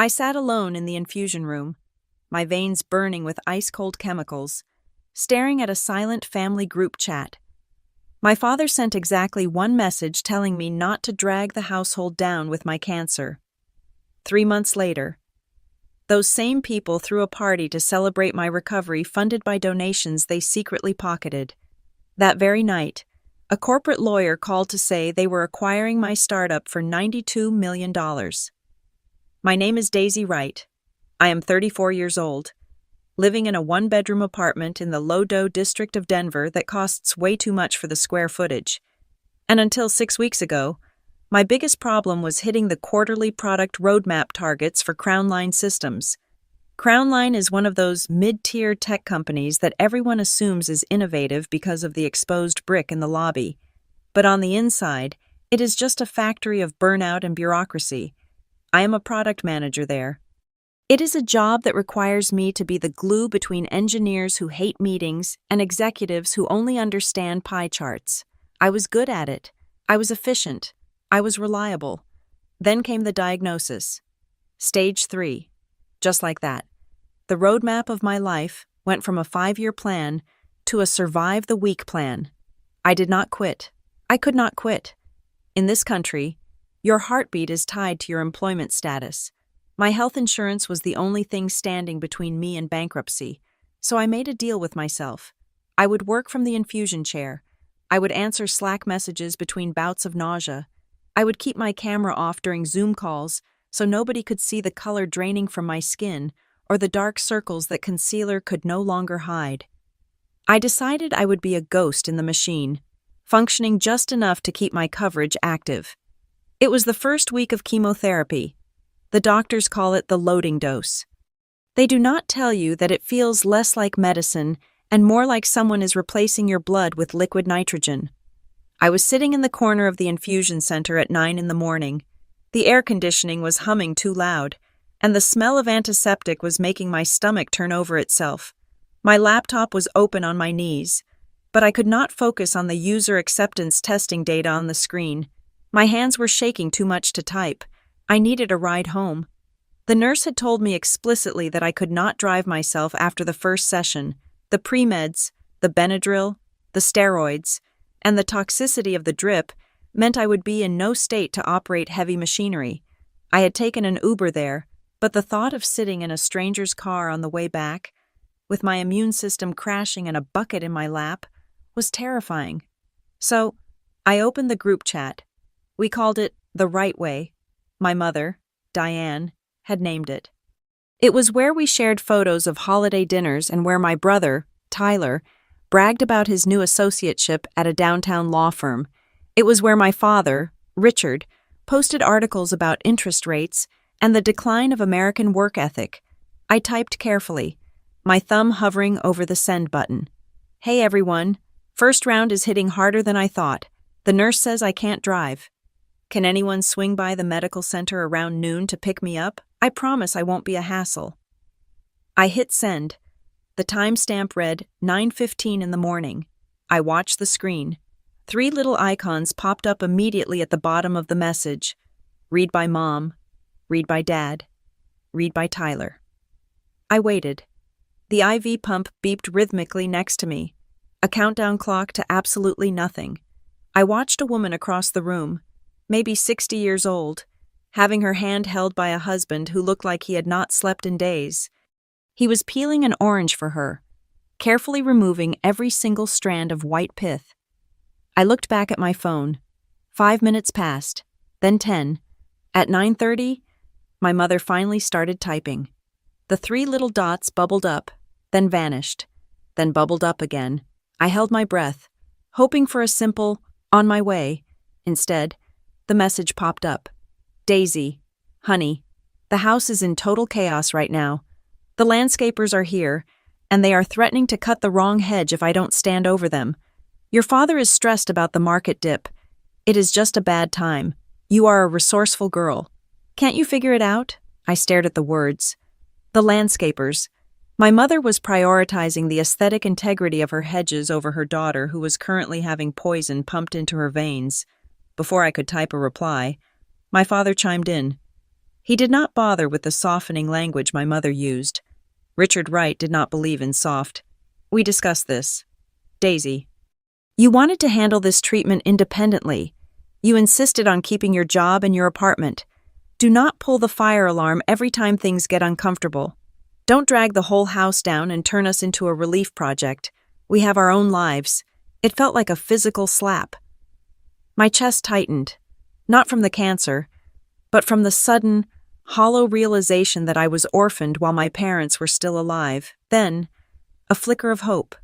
I sat alone in the infusion room, my veins burning with ice-cold chemicals, staring at a silent family group chat. My father sent exactly one message telling me not to drag the household down with my cancer. 3 months later, those same people threw a party to celebrate my recovery funded by donations they secretly pocketed. That very night, a corporate lawyer called to say they were acquiring my startup for $92 million. My name is Daisy Wright. I am 34 years old, living in a one-bedroom apartment in the Lodo district of Denver that costs way too much for the square footage. And until 6 weeks ago, my biggest problem was hitting the quarterly product roadmap targets for Crownline Systems. Crownline is one of those mid-tier tech companies that everyone assumes is innovative because of the exposed brick in the lobby. But on the inside, it is just a factory of burnout and bureaucracy. I am a product manager there. It is a job that requires me to be the glue between engineers who hate meetings and executives who only understand pie charts. I was good at it. I was efficient. I was reliable. Then came the diagnosis. Stage 3. Just like that. The roadmap of my life went from a 5-year plan to a survive-the-week plan. I did not quit. I could not quit. In this country, your heartbeat is tied to your employment status. My health insurance was the only thing standing between me and bankruptcy, so I made a deal with myself. I would work from the infusion chair. I would answer Slack messages between bouts of nausea. I would keep my camera off during Zoom calls so nobody could see the color draining from my skin or the dark circles that concealer could no longer hide. I decided I would be a ghost in the machine, functioning just enough to keep my coverage active. It was the first week of chemotherapy. The doctors call it the loading dose. They do not tell you that it feels less like medicine and more like someone is replacing your blood with liquid nitrogen. I was sitting in the corner of the infusion center at 9 in the morning. The air conditioning was humming too loud, and the smell of antiseptic was making my stomach turn over itself. My laptop was open on my knees, but I could not focus on the user acceptance testing data on the screen. My hands were shaking too much to type. I needed a ride home. The nurse had told me explicitly that I could not drive myself after the first session. The pre-meds, the Benadryl, the steroids, and the toxicity of the drip meant I would be in no state to operate heavy machinery. I had taken an Uber there, but the thought of sitting in a stranger's car on the way back, with my immune system crashing and a bucket in my lap, was terrifying. So, I opened the group chat. We called it The Right Way. My mother, Diane, had named it. It was where we shared photos of holiday dinners and where my brother, Tyler, bragged about his new associateship at a downtown law firm. It was where my father, Richard, posted articles about interest rates and the decline of American work ethic. I typed carefully, my thumb hovering over the send button. Hey everyone, first round is hitting harder than I thought. The nurse says I can't drive. Can anyone swing by the medical center around noon to pick me up? I promise I won't be a hassle. I hit send. The timestamp read 9:15 in the morning. I watched the screen. 3 little icons popped up immediately at the bottom of the message. Read by Mom. Read by Dad. Read by Tyler. I waited. The IV pump beeped rhythmically next to me. A countdown clock to absolutely nothing. I watched a woman across the room, maybe 60 years old, having her hand held by a husband who looked like he had not slept in days. He was peeling an orange for her, carefully removing every single strand of white pith. I looked back at my phone. 5 minutes passed, then 10. At 9:30, my mother finally started typing. The 3 little dots bubbled up, then vanished, then bubbled up again. I held my breath, hoping for a simple, on my way. Instead, the message popped up. Daisy, honey, the house is in total chaos right now. The landscapers are here, and they are threatening to cut the wrong hedge if I don't stand over them. Your father is stressed about the market dip. It is just a bad time. You are a resourceful girl. Can't you figure it out? I stared at the words. The landscapers. My mother was prioritizing the aesthetic integrity of her hedges over her daughter, who was currently having poison pumped into her veins. Before I could type a reply, my father chimed in. He did not bother with the softening language my mother used. Richard Wright did not believe in soft. We discussed this. Daisy. You wanted to handle this treatment independently. You insisted on keeping your job and your apartment. Do not pull the fire alarm every time things get uncomfortable. Don't drag the whole house down and turn us into a relief project. We have our own lives. It felt like a physical slap. My chest tightened, not from the cancer, but from the sudden, hollow realization that I was orphaned while my parents were still alive. Then, a flicker of hope.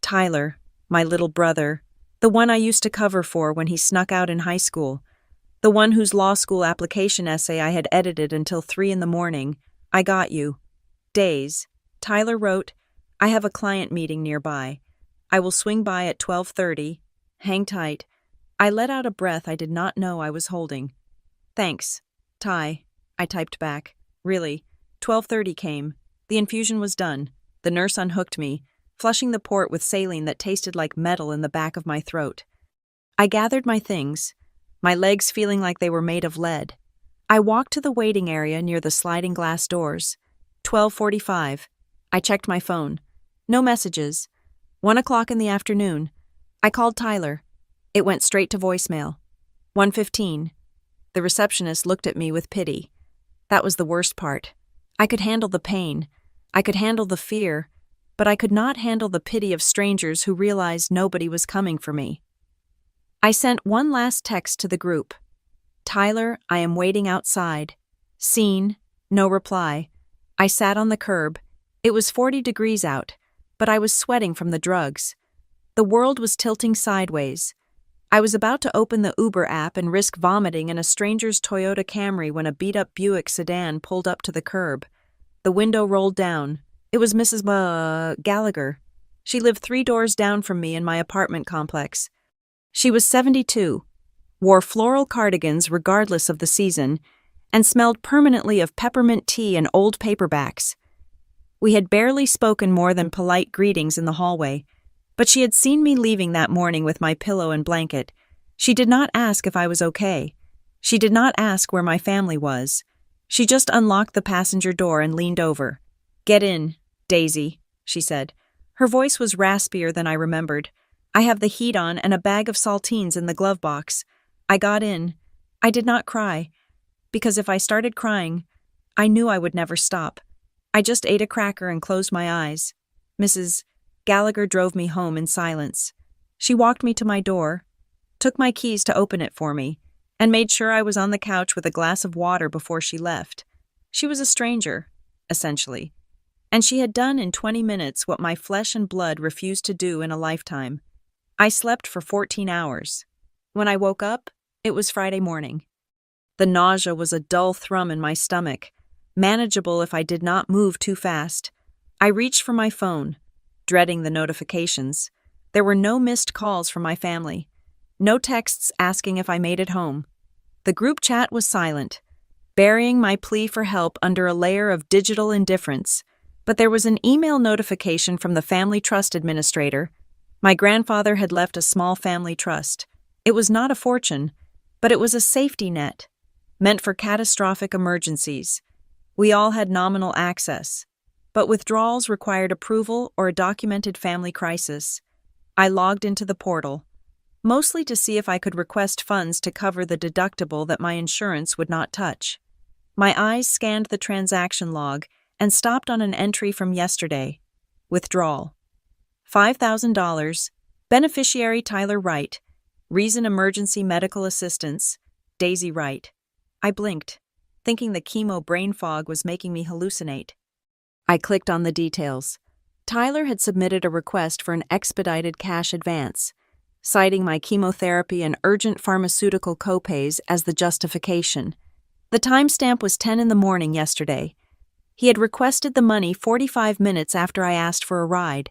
Tyler, my little brother, the one I used to cover for when he snuck out in high school, the one whose law school application essay I had edited until 3 a.m. I got you. Days. Tyler wrote, I have a client meeting nearby. I will swing by at 12:30. Hang tight. I let out a breath I did not know I was holding. Thanks, Ty, I typed back. Really, 12:30 came. The infusion was done. The nurse unhooked me, flushing the port with saline that tasted like metal in the back of my throat. I gathered my things, my legs feeling like they were made of lead. I walked to the waiting area near the sliding glass doors. 12:45. I checked my phone. No messages. 1 o'clock in the afternoon. I called Tyler. It went straight to voicemail. 1:15. The receptionist looked at me with pity. That was the worst part. I could handle the pain. I could handle the fear, but I could not handle the pity of strangers who realized nobody was coming for me. I sent one last text to the group. Tyler, I am waiting outside. Seen, no reply. I sat on the curb. It was 40 degrees out, but I was sweating from the drugs. The world was tilting sideways. I was about to open the Uber app and risk vomiting in a stranger's Toyota Camry when a beat-up Buick sedan pulled up to the curb. The window rolled down. It was Mrs. Gallagher. She lived 3 doors down from me in my apartment complex. She was 72, wore floral cardigans regardless of the season, and smelled permanently of peppermint tea and old paperbacks. We had barely spoken more than polite greetings in the hallway, but she had seen me leaving that morning with my pillow and blanket. She did not ask if I was okay. She did not ask where my family was. She just unlocked the passenger door and leaned over. Get in, Daisy, she said. Her voice was raspier than I remembered. I have the heat on and a bag of saltines in the glove box. I got in. I did not cry, because if I started crying, I knew I would never stop. I just ate a cracker and closed my eyes. Mrs. Gallagher drove me home in silence. She walked me to my door, took my keys to open it for me, and made sure I was on the couch with a glass of water before she left. She was a stranger, essentially, and she had done in 20 minutes what my flesh and blood refused to do in a lifetime. I slept for 14 hours. When I woke up, it was Friday morning. The nausea was a dull thrum in my stomach, manageable if I did not move too fast. I reached for my phone, dreading the notifications. There were no missed calls from my family. No texts asking if I made it home. The group chat was silent, burying my plea for help under a layer of digital indifference. But there was an email notification from the Family Trust Administrator. My grandfather had left a small family trust. It was not a fortune, but it was a safety net, meant for catastrophic emergencies. We all had nominal access, but withdrawals required approval or a documented family crisis. I logged into the portal, mostly to see if I could request funds to cover the deductible that my insurance would not touch. My eyes scanned the transaction log and stopped on an entry from yesterday. Withdrawal. $5,000. Beneficiary Tyler Wright. Reason emergency medical assistance. Daisy Wright. I blinked, thinking the chemo brain fog was making me hallucinate. I clicked on the details. Tyler had submitted a request for an expedited cash advance, citing my chemotherapy and urgent pharmaceutical copays as the justification. The timestamp was 10 a.m. yesterday. He had requested the money 45 minutes after I asked for a ride.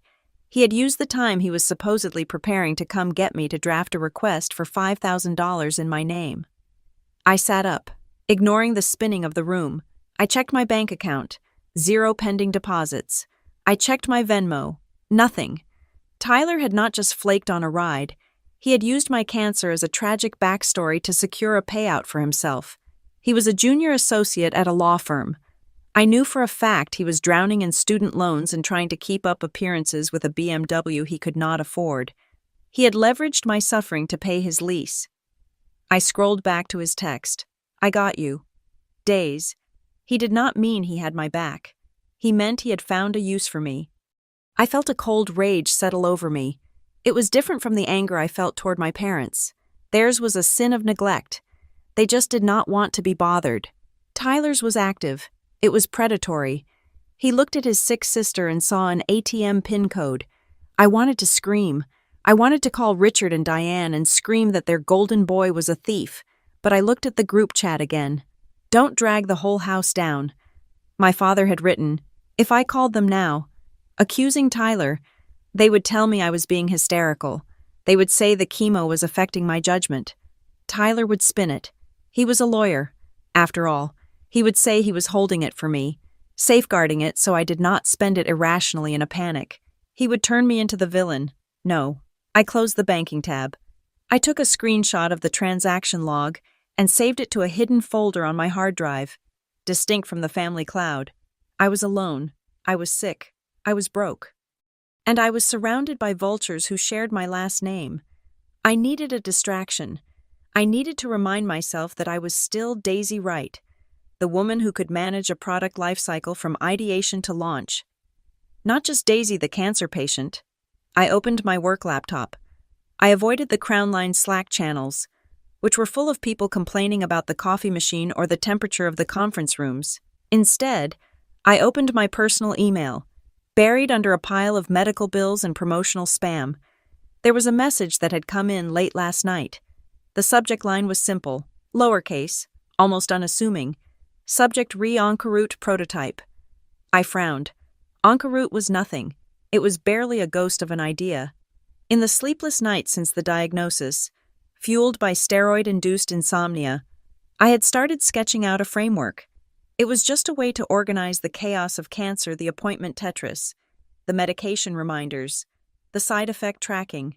He had used the time he was supposedly preparing to come get me to draft a request for $5,000 in my name. I sat up, ignoring the spinning of the room. I checked my bank account. 0 pending deposits. I checked my Venmo. Nothing. Tyler had not just flaked on a ride. He had used my cancer as a tragic backstory to secure a payout for himself. He was a junior associate at a law firm. I knew for a fact he was drowning in student loans and trying to keep up appearances with a BMW he could not afford. He had leveraged my suffering to pay his lease. I scrolled back to his text. I got you. Days. He did not mean he had my back. He meant he had found a use for me. I felt a cold rage settle over me. It was different from the anger I felt toward my parents. Theirs was a sin of neglect. They just did not want to be bothered. Tyler's was active. It was predatory. He looked at his sick sister and saw an ATM PIN code. I wanted to scream. I wanted to call Richard and Diane and scream that their golden boy was a thief, but I looked at the group chat again. Don't drag the whole house down. My father had written, if I called them now, accusing Tyler, they would tell me I was being hysterical. They would say the chemo was affecting my judgment. Tyler would spin it. He was a lawyer. After all, he would say he was holding it for me, safeguarding it so I did not spend it irrationally in a panic. He would turn me into the villain. No. I closed the banking tab. I took a screenshot of the transaction log and saved it to a hidden folder on my hard drive, distinct from the family cloud. I was alone. I was sick. I was broke. And I was surrounded by vultures who shared my last name. I needed a distraction. I needed to remind myself that I was still Daisy Wright, the woman who could manage a product lifecycle from ideation to launch. Not just Daisy the cancer patient. I opened my work laptop. I avoided the Crown Line Slack channels, which were full of people complaining about the coffee machine or the temperature of the conference rooms. Instead, I opened my personal email, buried under a pile of medical bills and promotional spam. There was a message that had come in late last night. The subject line was simple, lowercase, almost unassuming. Subject re-Oncaroute prototype. I frowned. Oncaroute was nothing. It was barely a ghost of an idea. In the sleepless nights since the diagnosis, fueled by steroid-induced insomnia, I had started sketching out a framework. It was just a way to organize the chaos of cancer, the appointment Tetris, the medication reminders, the side effect tracking.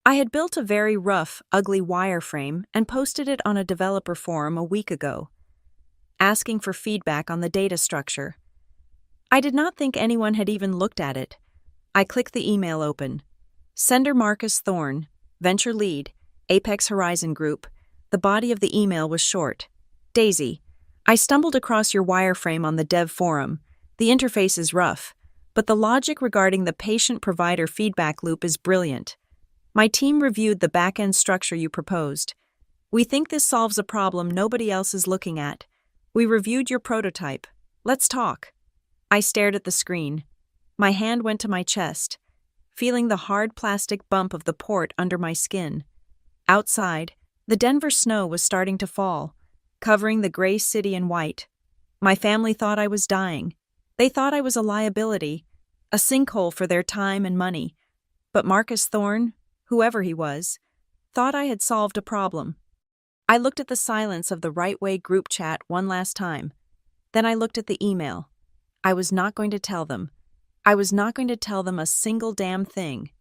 I had built a very rough, ugly wireframe and posted it on a developer forum a week ago, asking for feedback on the data structure. I did not think anyone had even looked at it. I clicked the email open. Sender Marcus Thorne, Venture Lead, Apex Horizon Group. The body of the email was short. Daisy, I stumbled across your wireframe on the dev forum. The interface is rough, but the logic regarding the patient-provider feedback loop is brilliant. My team reviewed the back-end structure you proposed. We think this solves a problem nobody else is looking at. We reviewed your prototype. Let's talk. I stared at the screen. My hand went to my chest, feeling the hard plastic bump of the port under my skin. Outside, the Denver snow was starting to fall, covering the gray city in white. My family thought I was dying. They thought I was a liability, a sinkhole for their time and money. But Marcus Thorne, whoever he was, thought I had solved a problem. I looked at the silence of the Right Way group chat one last time. Then I looked at the email. I was not going to tell them. I was not going to tell them a single damn thing.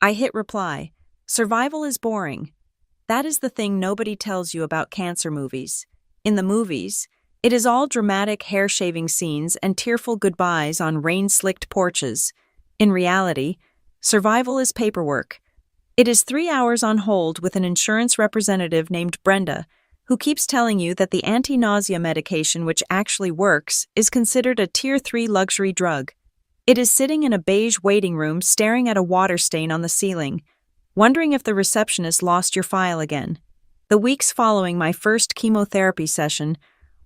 I hit reply. Survival is boring. That is the thing nobody tells you about cancer movies. In the movies, it is all dramatic hair-shaving scenes and tearful goodbyes on rain-slicked porches. In reality, survival is paperwork. It is 3 hours on hold with an insurance representative named Brenda, who keeps telling you that the anti-nausea medication which actually works is considered a Tier 3 luxury drug. It is sitting in a beige waiting room staring at a water stain on the ceiling, wondering if the receptionist lost your file again. The weeks following my first chemotherapy session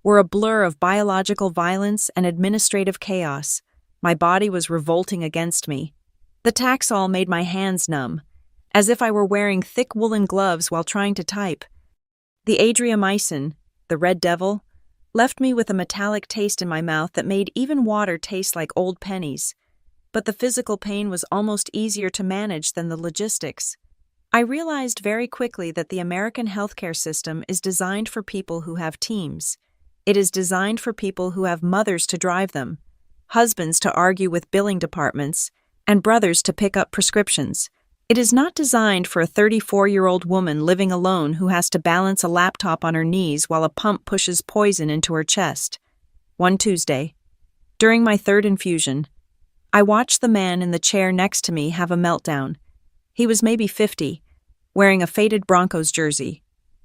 were a blur of biological violence and administrative chaos. My body was revolting against me. The Taxol made my hands numb, as if I were wearing thick woolen gloves while trying to type. The adriamycin, the red devil, left me with a metallic taste in my mouth that made even water taste like old pennies. But the physical pain was almost easier to manage than the logistics. I realized very quickly that the American healthcare system is designed for people who have teams. It is designed for people who have mothers to drive them, husbands to argue with billing departments, and brothers to pick up prescriptions. It is not designed for a 34-year-old woman living alone who has to balance a laptop on her knees while a pump pushes poison into her chest. One Tuesday, during my third infusion, I watched the man in the chair next to me have a meltdown. He was maybe 50, wearing a faded Broncos jersey.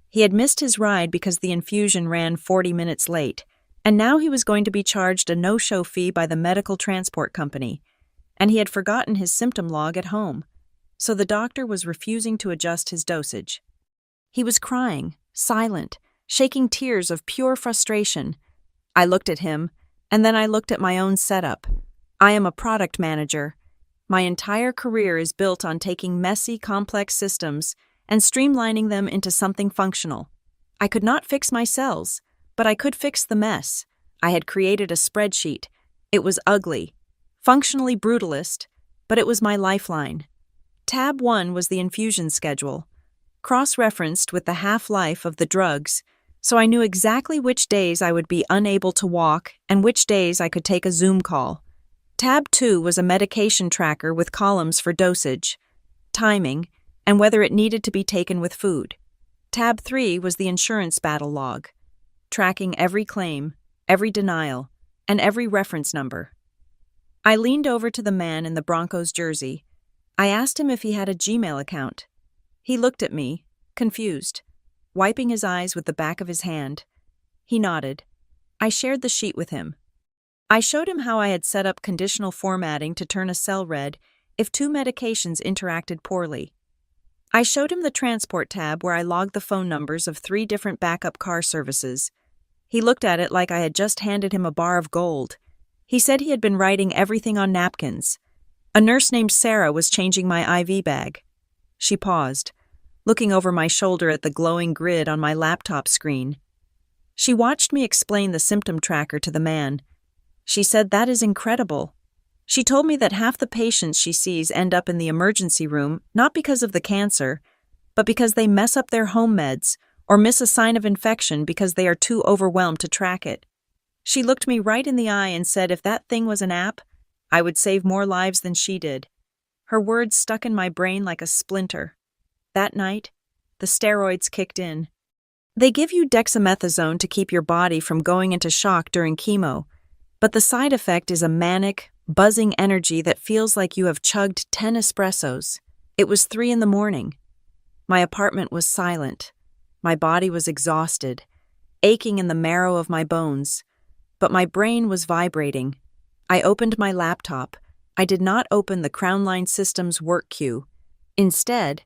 He had missed his ride because the infusion ran 40 minutes late, and now he was going to be charged a no-show fee by the medical transport company, and he had forgotten his symptom log at home, so the doctor was refusing to adjust his dosage. He was crying, silent, shaking tears of pure frustration. I looked at him, and then I looked at my own setup. I am a product manager. My entire career is built on taking messy, complex systems and streamlining them into something functional. I could not fix my cells, but I could fix the mess. I had created a spreadsheet. It was ugly, functionally brutalist, but it was my lifeline. Tab 1 was the infusion schedule, cross-referenced with the half-life of the drugs, so I knew exactly which days I would be unable to walk and which days I could take a Zoom call. Tab 2 was a medication tracker with columns for dosage, timing, and whether it needed to be taken with food. Tab 3 was the insurance battle log, tracking every claim, every denial, and every reference number. I leaned over to the man in the Broncos jersey. I asked him if he had a Gmail account. He looked at me, confused, wiping his eyes with the back of his hand. He nodded. I shared the sheet with him. I showed him how I had set up conditional formatting to turn a cell red if two medications interacted poorly. I showed him the transport tab where I logged the phone numbers of 3 different backup car services. He looked at it like I had just handed him a bar of gold. He said he had been writing everything on napkins. A nurse named Sarah was changing my IV bag. She paused, looking over my shoulder at the glowing grid on my laptop screen. She watched me explain the symptom tracker to the man. She said, "That is incredible." She told me that half the patients she sees end up in the emergency room not because of the cancer, but because they mess up their home meds or miss a sign of infection because they are too overwhelmed to track it. She looked me right in the eye and said if that thing was an app, I would save more lives than she did. Her words stuck in my brain like a splinter. That night, the steroids kicked in. They give you dexamethasone to keep your body from going into shock during chemo, but the side effect is a manic, buzzing energy that feels like you have chugged 10 espressos. It was 3 a.m. My apartment was silent. My body was exhausted, aching in the marrow of my bones, but my brain was vibrating. I opened my laptop. I did not open the Crownline Systems work queue. Instead,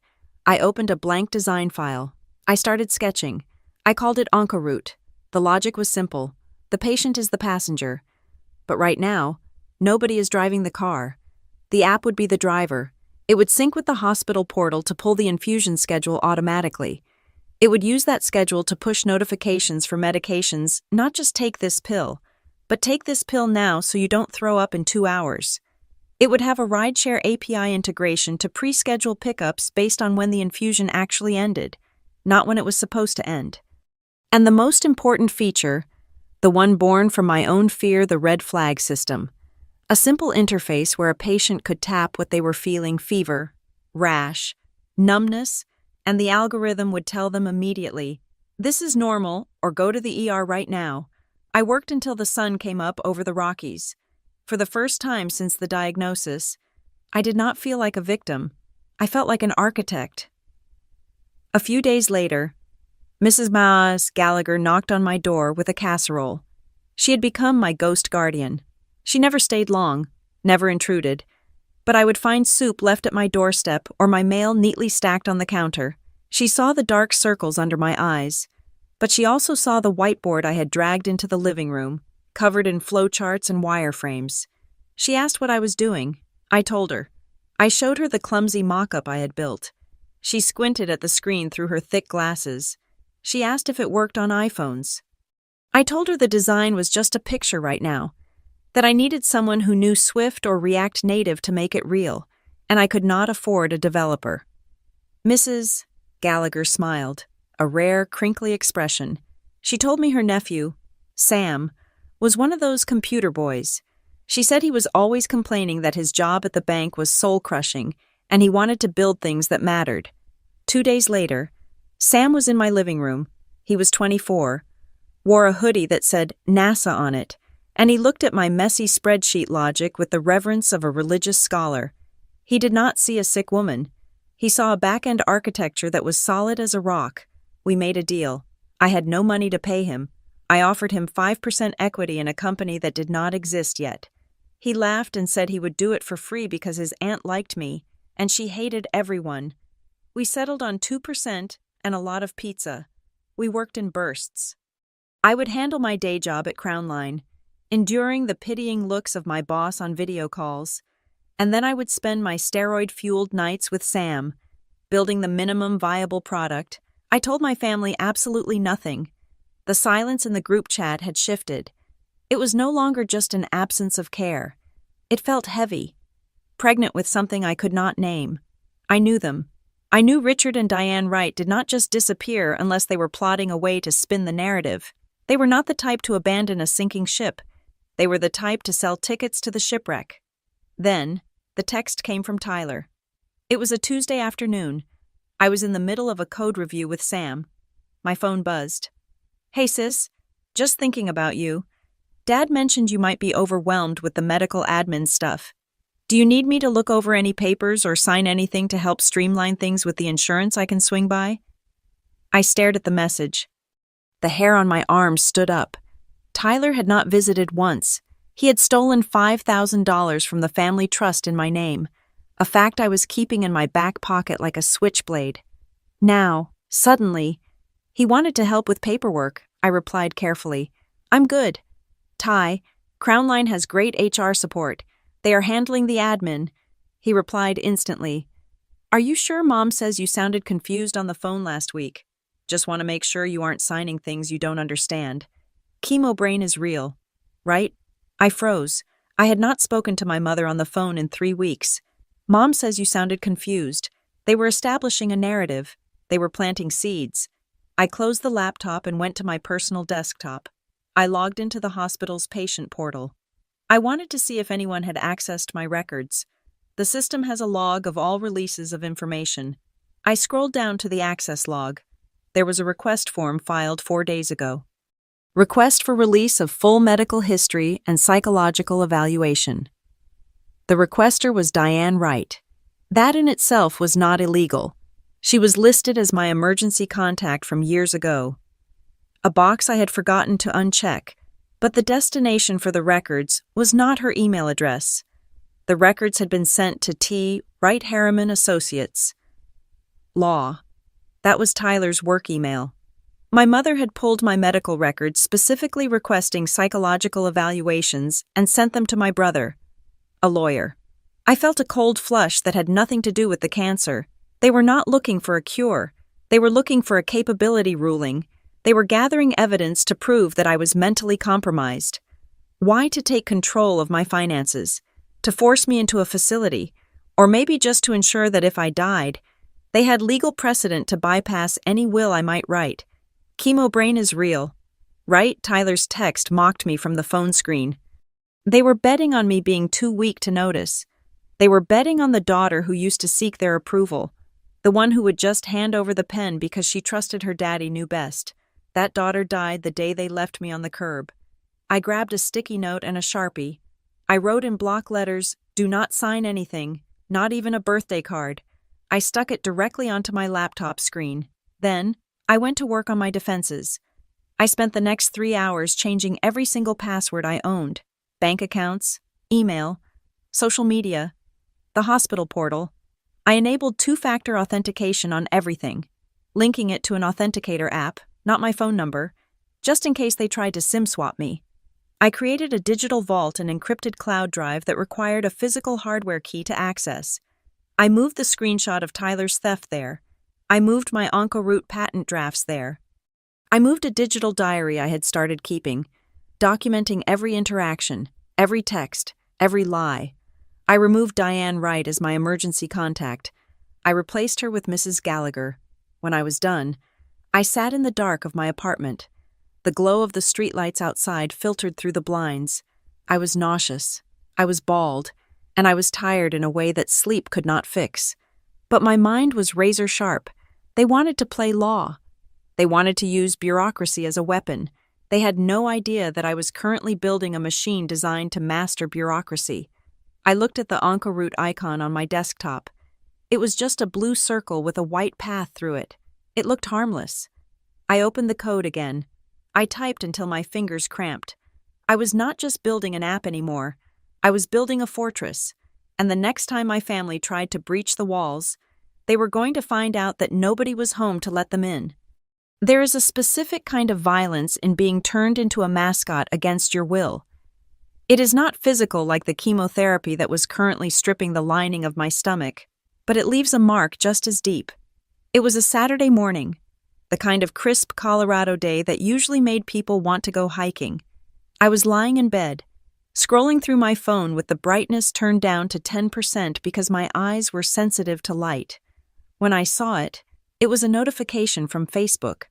I opened a blank design file. I started sketching. I called it OncoRoute. The logic was simple. The patient is the passenger. But right now, nobody is driving the car. The app would be the driver. It would sync with the hospital portal to pull the infusion schedule automatically. It would use that schedule to push notifications for medications, not just take this pill, but take this pill now so you don't throw up in 2 hours. It would have a rideshare API integration to pre-schedule pickups based on when the infusion actually ended, not when it was supposed to end. And the most important feature, the one born from my own fear, the red flag system. A simple interface where a patient could tap what they were feeling: fever, rash, numbness, and the algorithm would tell them immediately, "This is normal," or "Go to the ER right now." I worked until the sun came up over the Rockies. For the first time since the diagnosis, I did not feel like a victim. I felt like an architect. A few days later, Mrs. Maas Gallagher knocked on my door with a casserole. She had become my ghost guardian. She never stayed long, never intruded, but I would find soup left at my doorstep or my mail neatly stacked on the counter. She saw the dark circles under my eyes, but she also saw the whiteboard I had dragged into the living room, covered in flowcharts and wireframes. She asked what I was doing. I told her. I showed her the clumsy mock-up I had built. She squinted at the screen through her thick glasses. She asked if it worked on iPhones. I told her the design was just a picture right now, that I needed someone who knew Swift or React Native to make it real, and I could not afford a developer. Mrs. Gallagher smiled, a rare, crinkly expression. She told me her nephew, Sam, was one of those computer boys. She said he was always complaining that his job at the bank was soul-crushing and he wanted to build things that mattered. 2 days later, Sam was in my living room. He was 24, wore a hoodie that said NASA on it, and he looked at my messy spreadsheet logic with the reverence of a religious scholar. He did not see a sick woman. He saw a back-end architecture that was solid as a rock. We made a deal. I had no money to pay him. I offered him 5% equity in a company that did not exist yet. He laughed and said he would do it for free because his aunt liked me, and she hated everyone. We settled on 2% and a lot of pizza. We worked in bursts. I would handle my day job at Crown Line, enduring the pitying looks of my boss on video calls, and then I would spend my steroid-fueled nights with Sam, building the minimum viable product. I told my family absolutely nothing. The silence in the group chat had shifted. It was no longer just an absence of care. It felt heavy, pregnant with something I could not name. I knew them. I knew Richard and Diane Wright did not just disappear unless they were plotting a way to spin the narrative. They were not the type to abandon a sinking ship. They were the type to sell tickets to the shipwreck. Then, the text came from Tyler. It was a Tuesday afternoon. I was in the middle of a code review with Sam. My phone buzzed. "Hey sis, just thinking about you. Dad mentioned you might be overwhelmed with the medical admin stuff. Do you need me to look over any papers or sign anything to help streamline things with the insurance I can swing by?" I stared at the message. The hair on my arms stood up. Tyler had not visited once. He had stolen $5,000 from the family trust in my name, a fact I was keeping in my back pocket like a switchblade. Now, suddenly, he wanted to help with paperwork. I replied carefully. "I'm good. Ty, Crown Line has great HR support. They are handling the admin." He replied instantly. "Are you sure Mom says you sounded confused on the phone last week? Just want to make sure you aren't signing things you don't understand. Chemo brain is real, right?" I froze. I had not spoken to my mother on the phone in 3 weeks. "Mom says you sounded confused. They were establishing a narrative. They were planting seeds." I closed the laptop and went to my personal desktop. I logged into the hospital's patient portal. I wanted to see if anyone had accessed my records. The system has a log of all releases of information. I scrolled down to the access log. There was a request form filed 4 days ago. Request for release of full medical history and psychological evaluation. The requester was Diane Wright. That in itself was not illegal. She was listed as my emergency contact from years ago. A box I had forgotten to uncheck, but the destination for the records was not her email address. The records had been sent to T. Wright Harriman Associates. Law. That was Tyler's work email. My mother had pulled my medical records specifically requesting psychological evaluations and sent them to my brother, a lawyer. I felt a cold flush that had nothing to do with the cancer. They were not looking for a cure. They were looking for a capability ruling. They were gathering evidence to prove that I was mentally compromised. Why to take control of my finances? To force me into a facility? Or maybe just to ensure that if I died, they had legal precedent to bypass any will I might write. Chemo brain is real. Right? Tyler's text mocked me from the phone screen. They were betting on me being too weak to notice. They were betting on the daughter who used to seek their approval, the one who would just hand over the pen because she trusted her daddy knew best. That daughter died the day they left me on the curb. I grabbed a sticky note and a Sharpie. I wrote in block letters, "Do not sign anything, not even a birthday card." I stuck it directly onto my laptop screen. Then, I went to work on my defenses. I spent the next 3 hours changing every single password I owned. Bank accounts, email, social media, the hospital portal. I enabled 2-factor authentication on everything, linking it to an authenticator app, not my phone number, just in case they tried to SIM swap me. I created a digital vault and encrypted cloud drive that required a physical hardware key to access. I moved the screenshot of Tyler's theft there. I moved my OncoRoute patent drafts there. I moved a digital diary I had started keeping, documenting every interaction, every text, every lie. I removed Diane Wright as my emergency contact. I replaced her with Mrs. Gallagher. When I was done, I sat in the dark of my apartment. The glow of the streetlights outside filtered through the blinds. I was nauseous. I was bald, and I was tired in a way that sleep could not fix. But my mind was razor sharp. They wanted to play law. They wanted to use bureaucracy as a weapon. They had no idea that I was currently building a machine designed to master bureaucracy. I looked at the Encaroute icon on my desktop. It was just a blue circle with a white path through it. It looked harmless. I opened the code again. I typed until my fingers cramped. I was not just building an app anymore. I was building a fortress. And the next time my family tried to breach the walls, they were going to find out that nobody was home to let them in. There is a specific kind of violence in being turned into a mascot against your will. It is not physical like the chemotherapy that was currently stripping the lining of my stomach, but it leaves a mark just as deep. It was a Saturday morning, the kind of crisp Colorado day that usually made people want to go hiking. I was lying in bed, scrolling through my phone with the brightness turned down to 10% because my eyes were sensitive to light. When I saw it, it was a notification from Facebook.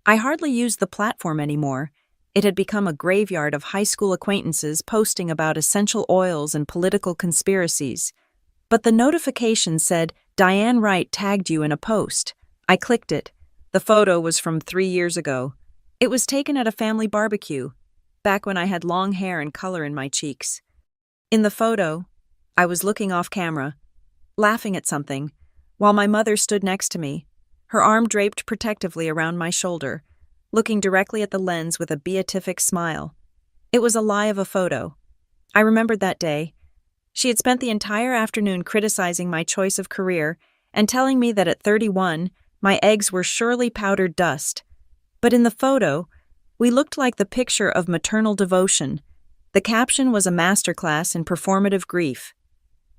I hardly used the platform anymore. It had become a graveyard of high school acquaintances posting about essential oils and political conspiracies. But the notification said, "Diane Wright tagged you in a post." I clicked it. The photo was from 3 years ago. It was taken at a family barbecue, back when I had long hair and color in my cheeks. In the photo, I was looking off camera, laughing at something, while my mother stood next to me, her arm draped protectively around my shoulder, looking directly at the lens with a beatific smile. It was a lie of a photo. I remembered that day. She had spent the entire afternoon criticizing my choice of career and telling me that at 31, my eggs were surely powdered dust. But in the photo, we looked like the picture of maternal devotion. The caption was a masterclass in performative grief.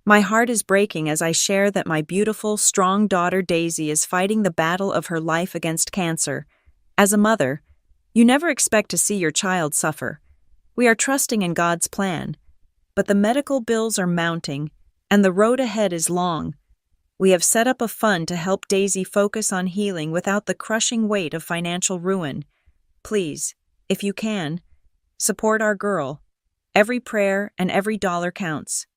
My heart is breaking as I share that my beautiful, strong daughter Daisy is fighting the battle of her life against cancer. As a mother, you never expect to see your child suffer. We are trusting in God's plan. But the medical bills are mounting, and the road ahead is long. We have set up a fund to help Daisy focus on healing without the crushing weight of financial ruin. Please, if you can, support our girl. Every prayer and every dollar counts.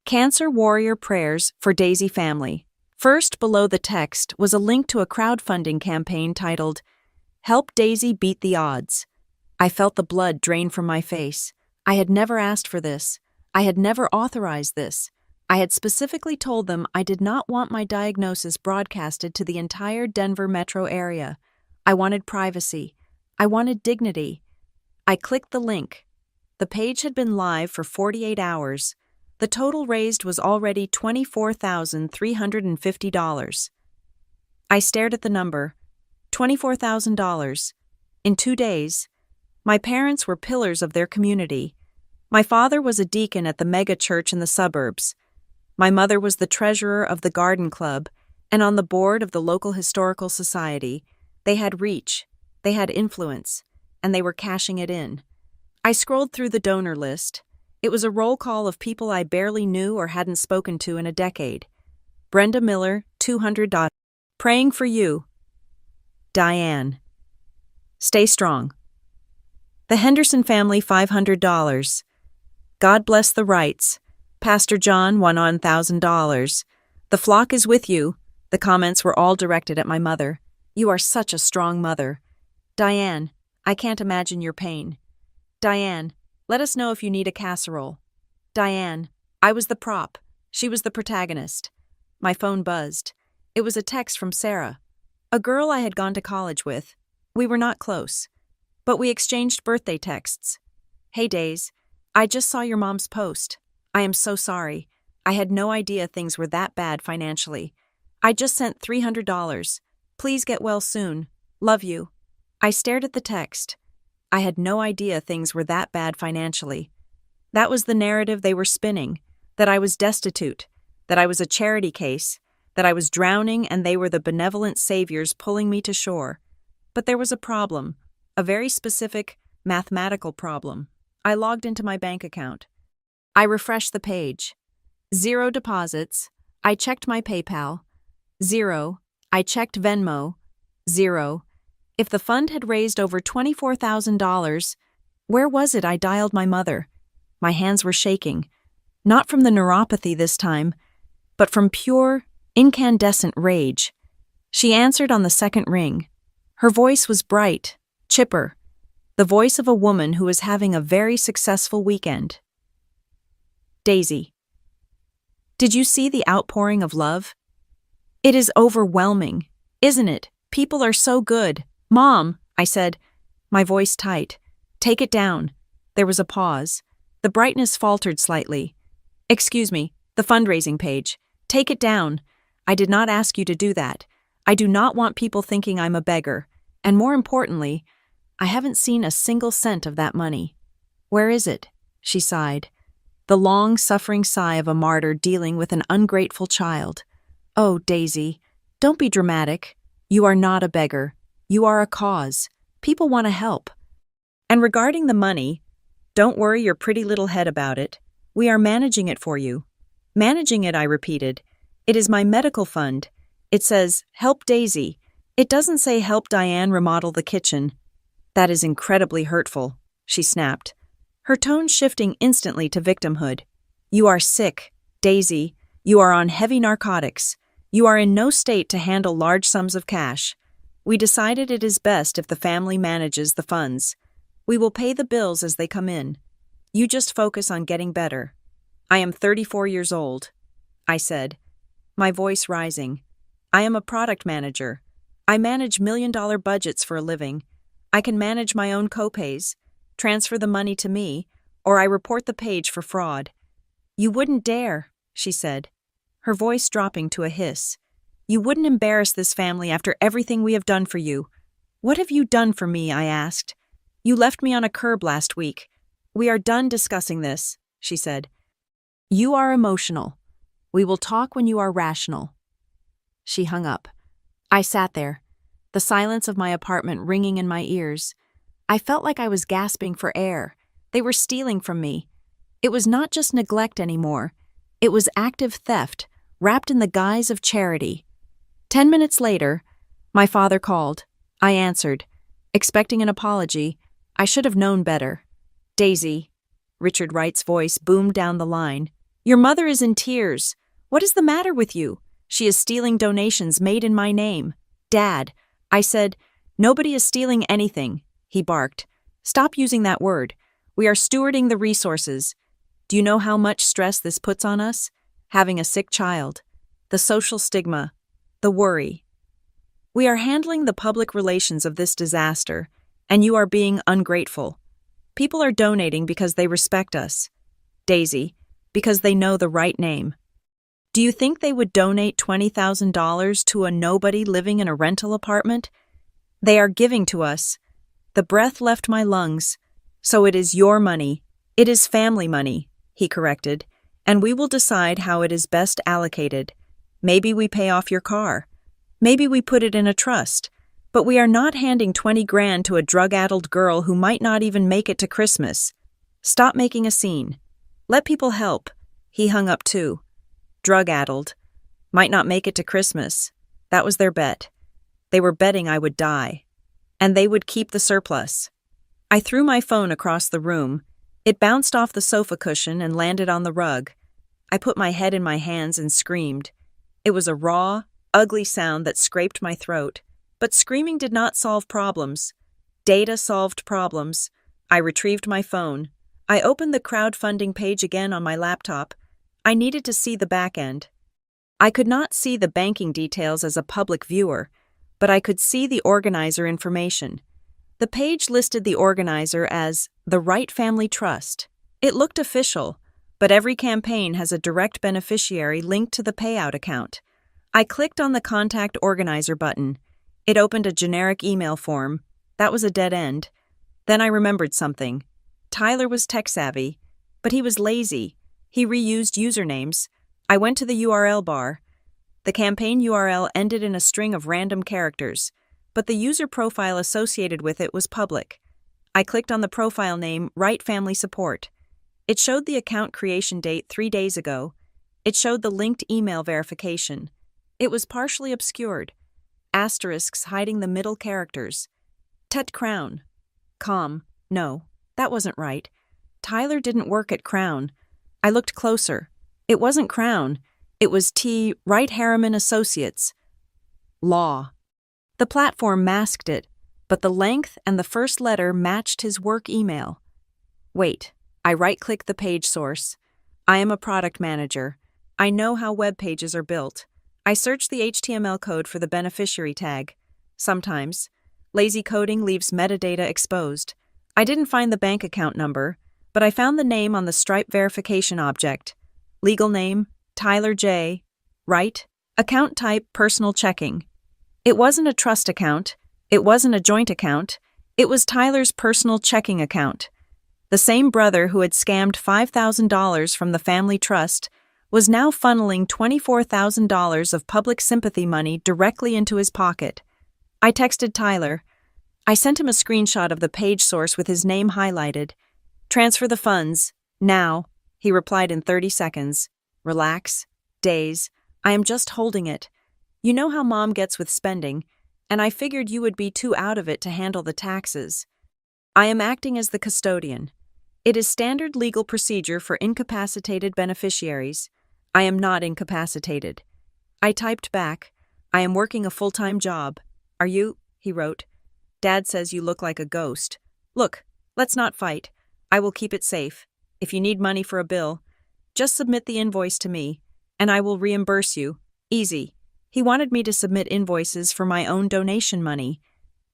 Cancer Warrior Prayers for Daisy Family. First below the text was a link to a crowdfunding campaign titled, "Help Daisy Beat the Odds." I felt the blood drain from my face. I had never asked for this. I had never authorized this. I had specifically told them I did not want my diagnosis broadcasted to the entire Denver metro area. I wanted privacy. I wanted dignity. I clicked the link. The page had been live for 48 hours. The total raised was already $24,350. I stared at the number. $24,000. In 2 days. My parents were pillars of their community. My father was a deacon at the mega church in the suburbs. My mother was the treasurer of the garden club and on the board of the local historical society. They had reach, they had influence, and they were cashing it in. I scrolled through the donor list. It was a roll call of people I barely knew or hadn't spoken to in a decade. Brenda Miller, $200. Praying for you. Diane. Stay strong. The Henderson family, $500. God bless the Wrights. Pastor John, $1,000. The flock is with you. The comments were all directed at my mother. You are such a strong mother. Diane, I can't imagine your pain. Diane, let us know if you need a casserole. Diane, I was the prop. She was the protagonist. My phone buzzed. It was a text from Sarah, a girl I had gone to college with. We were not close, but we exchanged birthday texts. Hey Days, I just saw your mom's post. I am so sorry. I had no idea things were that bad financially. I just sent $300. Please get well soon. Love you. I stared at the text. I had no idea things were that bad financially. That was the narrative they were spinning, that I was destitute, that I was a charity case, that I was drowning and they were the benevolent saviors pulling me to shore. But there was a problem, a very specific, mathematical problem. I logged into my bank account. I refreshed the page. 0 deposits. I checked my PayPal. 0. I checked Venmo. 0. If the fund had raised over $24,000, where was it? I dialed my mother. My hands were shaking. Not from the neuropathy this time, but from pure, incandescent rage. She answered on the second ring. Her voice was bright, chipper, the voice of a woman who was having a very successful weekend. Daisy. Did you see the outpouring of love? It is overwhelming, isn't it? People are so good. Mom, I said, my voice tight. Take it down. There was a pause. The brightness faltered slightly. Excuse me, the fundraising page. Take it down. I did not ask you to do that. I do not want people thinking I'm a beggar. And more importantly, I haven't seen a single cent of that money. Where is it? She sighed. The long, suffering sigh of a martyr dealing with an ungrateful child. Oh, Daisy, don't be dramatic. You are not a beggar. You are a cause. People want to help. And regarding the money, don't worry your pretty little head about it. We are managing it for you. Managing it, I repeated. It is my medical fund. It says, help Daisy. It doesn't say help Diane remodel the kitchen. That is incredibly hurtful, she snapped, her tone shifting instantly to victimhood. You are sick, Daisy. You are on heavy narcotics. You are in no state to handle large sums of cash. We decided it is best if the family manages the funds. We will pay the bills as they come in. You just focus on getting better. I am 34 years old, I said, my voice rising. I am a product manager. I manage million-dollar budgets for a living. I can manage my own copays, transfer the money to me, or I report the page for fraud. You wouldn't dare, she said, her voice dropping to a hiss. You wouldn't embarrass this family after everything we have done for you. What have you done for me, I asked. You left me on a curb last week. We are done discussing this, she said. You are emotional. We will talk when you are rational. She hung up. I sat there, the silence of my apartment ringing in my ears. I felt like I was gasping for air. They were stealing from me. It was not just neglect anymore. It was active theft, wrapped in the guise of charity. 10 minutes later, my father called. I answered, expecting an apology. I should have known better. Daisy, Richard Wright's voice boomed down the line. Your mother is in tears. What is the matter with you? She is stealing donations made in my name. Dad, I said, nobody is stealing anything, he barked. Stop using that word. We are stewarding the resources. Do you know how much stress this puts on us? Having a sick child, the social stigma, the worry. We are handling the public relations of this disaster, and you are being ungrateful. People are donating because they respect us. Daisy, because they know the right name. Do you think they would donate $20,000 to a nobody living in a rental apartment? They are giving to us. The breath left my lungs. So it is your money. It is family money, he corrected, and we will decide how it is best allocated. Maybe we pay off your car. Maybe we put it in a trust. But we are not handing 20 grand to a drug-addled girl who might not even make it to Christmas. Stop making a scene. Let people help. He hung up too. Drug-addled. Might not make it to Christmas. That was their bet. They were betting I would die. And they would keep the surplus. I threw my phone across the room. It bounced off the sofa cushion and landed on the rug. I put my head in my hands and screamed. It was a raw, ugly sound that scraped my throat. But screaming did not solve problems. Data solved problems. I retrieved my phone. I opened the crowdfunding page again on my laptop. I needed to see the back end. I could not see the banking details as a public viewer, but I could see the organizer information. The page listed the organizer as the Wright Family Trust. It looked official, but every campaign has a direct beneficiary linked to the payout account. I clicked on the Contact Organizer button. It opened a generic email form. That was a dead end. Then I remembered something. Tyler was tech-savvy, but he was lazy. He reused usernames. I went to the URL bar. The campaign URL ended in a string of random characters, but the user profile associated with it was public. I clicked on the profile name Wright Family Support. It showed the account creation date 3 days ago. It showed the linked email verification. It was partially obscured. Asterisks hiding the middle characters. Tut Crown. No, that wasn't right. Tyler didn't work at Crown. I looked closer. It wasn't Crown. It was T. Wright Harriman Associates. Law. The platform masked it, but the length and the first letter matched his work email. Wait, I right-clicked the page source. I am a product manager. I know how web pages are built. I searched the HTML code for the beneficiary tag. Sometimes, lazy coding leaves metadata exposed. I didn't find the bank account number, but I found the name on the Stripe verification object. Legal name, Tyler J. Wright. Account type, personal checking. It wasn't a trust account. It wasn't a joint account. It was Tyler's personal checking account. The same brother who had scammed $5,000 from the family trust was now funneling $24,000 of public sympathy money directly into his pocket. I texted Tyler. I sent him a screenshot of the page source with his name highlighted. Transfer the funds. Now. He replied in 30 seconds. Relax. Days. I am just holding it. You know how Mom gets with spending, and I figured you would be too out of it to handle the taxes. I am acting as the custodian. It is standard legal procedure for incapacitated beneficiaries. I am not incapacitated. I typed back. I am working a full-time job. Are you? He wrote. Dad says you look like a ghost. Look, let's not fight. I will keep it safe. If you need money for a bill, just submit the invoice to me, and I will reimburse you. Easy. He wanted me to submit invoices for my own donation money.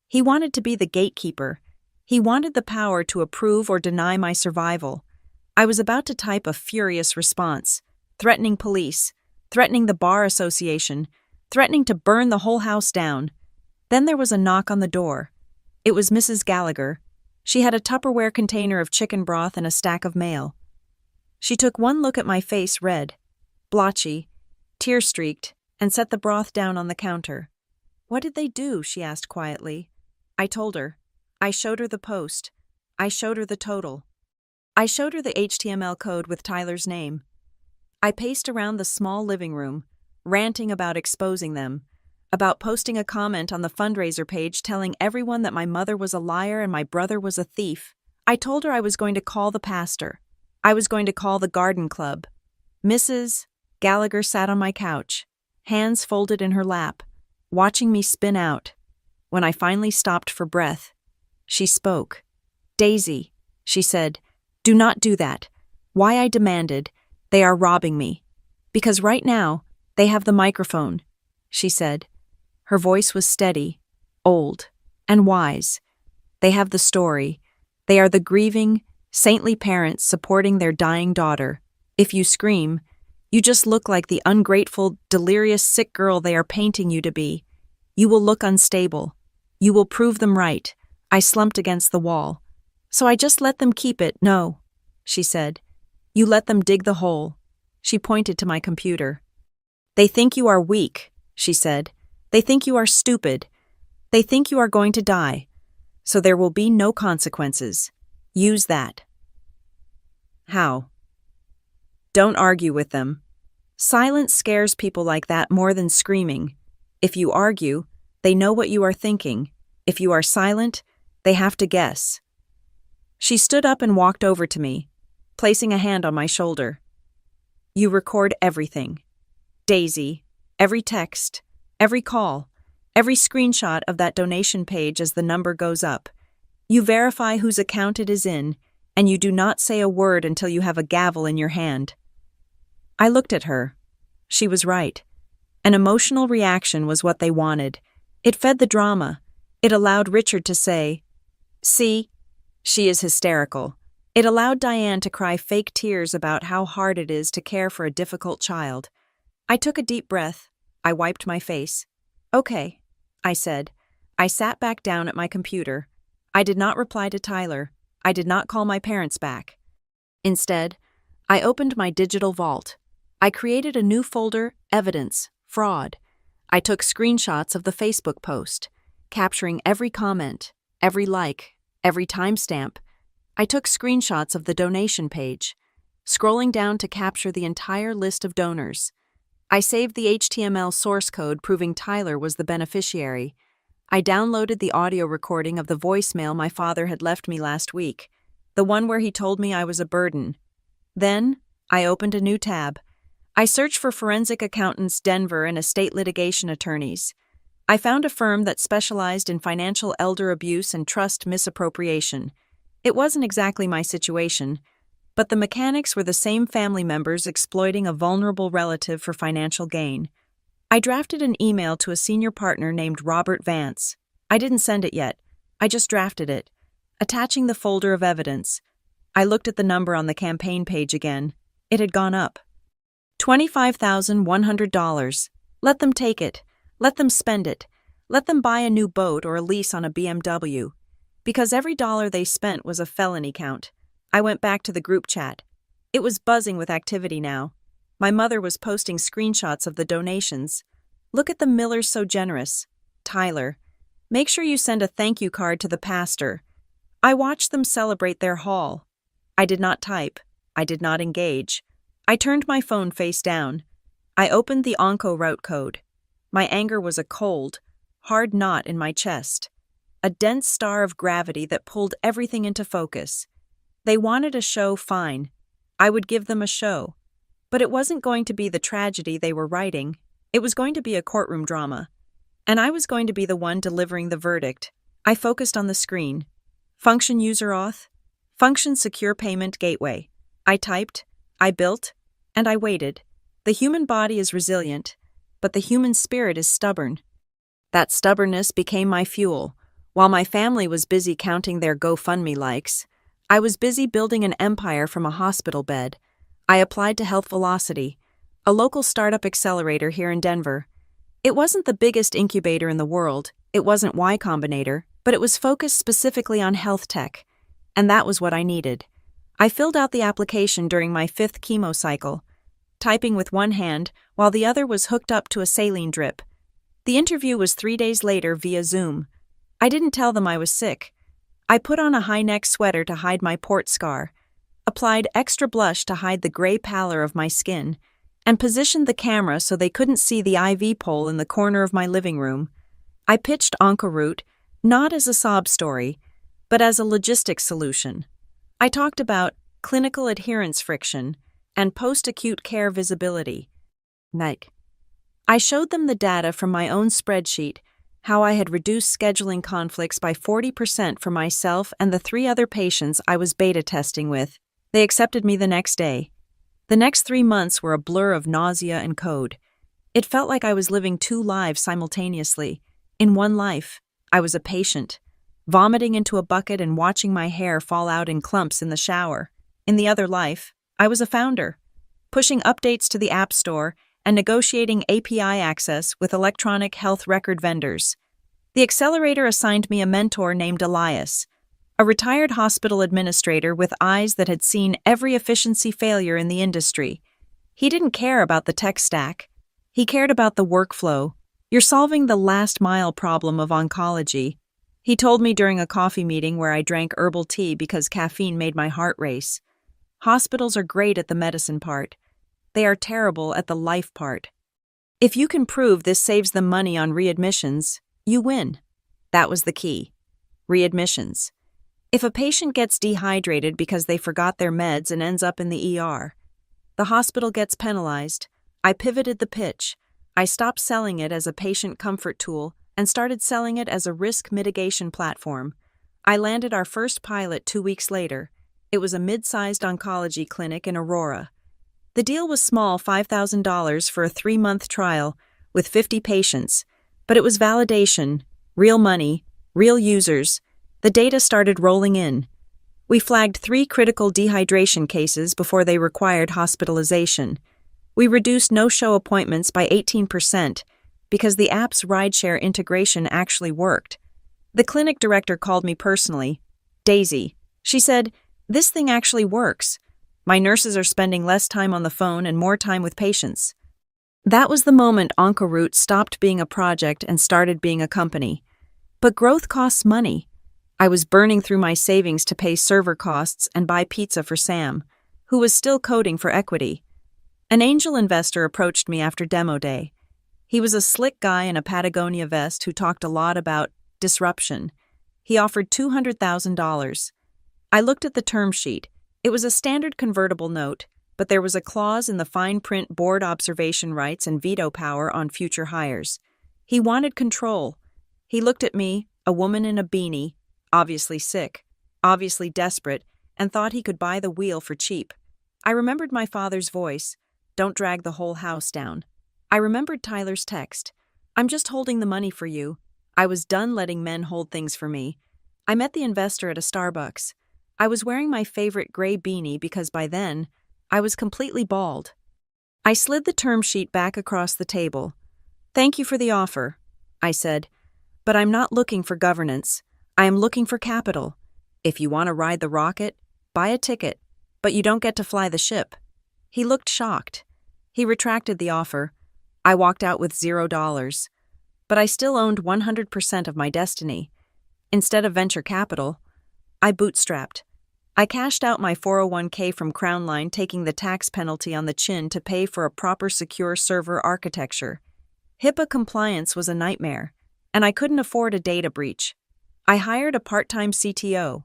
He wanted to be the gatekeeper. He wanted the power to approve or deny my survival. I was about to type a furious response, threatening police, threatening the bar association, threatening to burn the whole house down. Then there was a knock on the door. It was Mrs. Gallagher. She had a Tupperware container of chicken broth and a stack of mail. She took one look at my face, red, blotchy, tear-streaked, and set the broth down on the counter. What did they do? She asked quietly. I told her. I showed her the post. I showed her the total. I showed her the HTML code with Tyler's name. I paced around the small living room, ranting about exposing them, about posting a comment on the fundraiser page telling everyone that my mother was a liar and my brother was a thief. I told her I was going to call the pastor. I was going to call the garden club. Mrs. Gallagher sat on my couch, hands folded in her lap, watching me spin out. When I finally stopped for breath, she spoke. Daisy, she said, do not do that. Why I demanded, they are robbing me. Because right now, they have the microphone, she said. Her voice was steady, old, and wise. They have the story. They are the grieving, saintly parents supporting their dying daughter. If you scream, you just look like the ungrateful, delirious, sick girl they are painting you to be. You will look unstable. You will prove them right. I slumped against the wall. So I just let them keep it. No, she said. You let them dig the hole. She pointed to my computer. They think you are weak, she said. They think you are stupid. They think you are going to die. So there will be no consequences. Use that. How? Don't argue with them. Silence scares people like that more than screaming. If you argue, they know what you are thinking. If you are silent, they have to guess. She stood up and walked over to me, placing a hand on my shoulder. You record everything. Daisy, every text, every call, every screenshot of that donation page as the number goes up. You verify whose account it is in, and you do not say a word until you have a gavel in your hand. I looked at her. She was right. An emotional reaction was what they wanted. It fed the drama. It allowed Richard to say, "See, she is hysterical." It allowed Diane to cry fake tears about how hard it is to care for a difficult child. I took a deep breath. I wiped my face. Okay, I said. I sat back down at my computer. I did not reply to Tyler. I did not call my parents back. Instead, I opened my digital vault. I created a new folder, Evidence, Fraud. I took screenshots of the Facebook post, capturing every comment, every like, every timestamp. I took screenshots of the donation page, scrolling down to capture the entire list of donors. I saved the HTML source code proving Tyler was the beneficiary. I downloaded the audio recording of the voicemail my father had left me last week, the one where he told me I was a burden. Then, I opened a new tab. I searched for forensic accountants Denver and estate litigation attorneys. I found a firm that specialized in financial elder abuse and trust misappropriation. It wasn't exactly my situation, but the mechanics were the same family members exploiting a vulnerable relative for financial gain. I drafted an email to a senior partner named Robert Vance. I didn't send it yet. I just drafted it, attaching the folder of evidence. I looked at the number on the campaign page again. It had gone up. $25,100. Let them take it. Let them spend it. Let them buy a new boat or a lease on a BMW. Because every dollar they spent was a felony count. I went back to the group chat. It was buzzing with activity now. My mother was posting screenshots of the donations. Look at the Millers so generous. Tyler. Make sure you send a thank you card to the pastor. I watched them celebrate their haul. I did not type. I did not engage. I turned my phone face down. I opened the Onco route code. My anger was a cold, hard knot in my chest. A dense star of gravity that pulled everything into focus. They wanted a show, fine. I would give them a show. But it wasn't going to be the tragedy they were writing. It was going to be a courtroom drama. And I was going to be the one delivering the verdict. I focused on the screen. Function user auth. Function secure payment gateway. I typed, I built, and I waited. The human body is resilient, but the human spirit is stubborn. That stubbornness became my fuel. While my family was busy counting their GoFundMe likes, I was busy building an empire from a hospital bed. I applied to Health Velocity, a local startup accelerator here in Denver. It wasn't the biggest incubator in the world, it wasn't Y Combinator, but it was focused specifically on health tech, and that was what I needed. I filled out the application during my 5th chemo cycle, typing with one hand while the other was hooked up to a saline drip. The interview was 3 days later via Zoom. I didn't tell them I was sick. I put on a high-neck sweater to hide my port scar, applied extra blush to hide the gray pallor of my skin, and positioned the camera so they couldn't see the IV pole in the corner of my living room. I pitched Oncaroute not as a sob story, but as a logistics solution. I talked about clinical adherence friction and post-acute care visibility. I showed them the data from my own spreadsheet, how I had reduced scheduling conflicts by 40% for myself and the 3 other patients I was beta testing with. They accepted me the next day. The next 3 months were a blur of nausea and code. It felt like I was living 2 lives simultaneously. In one life, I was a patient, vomiting into a bucket and watching my hair fall out in clumps in the shower. In the other life, I was a founder, pushing updates to the App Store and negotiating API access with electronic health record vendors. The accelerator assigned me a mentor named Elias, a retired hospital administrator with eyes that had seen every efficiency failure in the industry. He didn't care about the tech stack. He cared about the workflow. You're solving the last mile problem of oncology. He told me during a coffee meeting where I drank herbal tea because caffeine made my heart race. Hospitals are great at the medicine part. They are terrible at the life part. If you can prove this saves them money on readmissions, you win. That was the key. Readmissions. If a patient gets dehydrated because they forgot their meds and ends up in the ER, the hospital gets penalized. I pivoted the pitch. I stopped selling it as a patient comfort tool and started selling it as a risk mitigation platform. I landed our first pilot 2 weeks later. It was a mid-sized oncology clinic in Aurora. The deal was small, $5,000 for a 3-month trial with 50 patients, but it was validation, real money, real users. The data started rolling in. We flagged 3 critical dehydration cases before they required hospitalization. We reduced no-show appointments by 18% because the app's rideshare integration actually worked. The clinic director called me personally. Daisy. She said, "This thing actually works. My nurses are spending less time on the phone and more time with patients." That was the moment Oncaroute stopped being a project and started being a company. But growth costs money. I was burning through my savings to pay server costs and buy pizza for Sam, who was still coding for equity. An angel investor approached me after demo day. He was a slick guy in a Patagonia vest who talked a lot about disruption. He offered $200,000. I looked at the term sheet. It was a standard convertible note, but there was a clause in the fine print board observation rights and veto power on future hires. He wanted control. He looked at me, a woman in a beanie, obviously sick, obviously desperate, and thought he could buy the wheel for cheap. I remembered my father's voice, "Don't drag the whole house down." I remembered Tyler's text, "I'm just holding the money for you." I was done letting men hold things for me. I met the investor at a Starbucks. I was wearing my favorite gray beanie because by then, I was completely bald. I slid the term sheet back across the table. "Thank you for the offer," I said, "but I'm not looking for governance. I am looking for capital. If you want to ride the rocket, buy a ticket, but you don't get to fly the ship." He looked shocked. He retracted the offer. I walked out with $0, but I still owned 100% of my destiny. Instead of venture capital, I bootstrapped. I cashed out my 401k from Crownline, taking the tax penalty on the chin to pay for a proper secure server architecture. HIPAA compliance was a nightmare, and I couldn't afford a data breach. I hired a part-time CTO,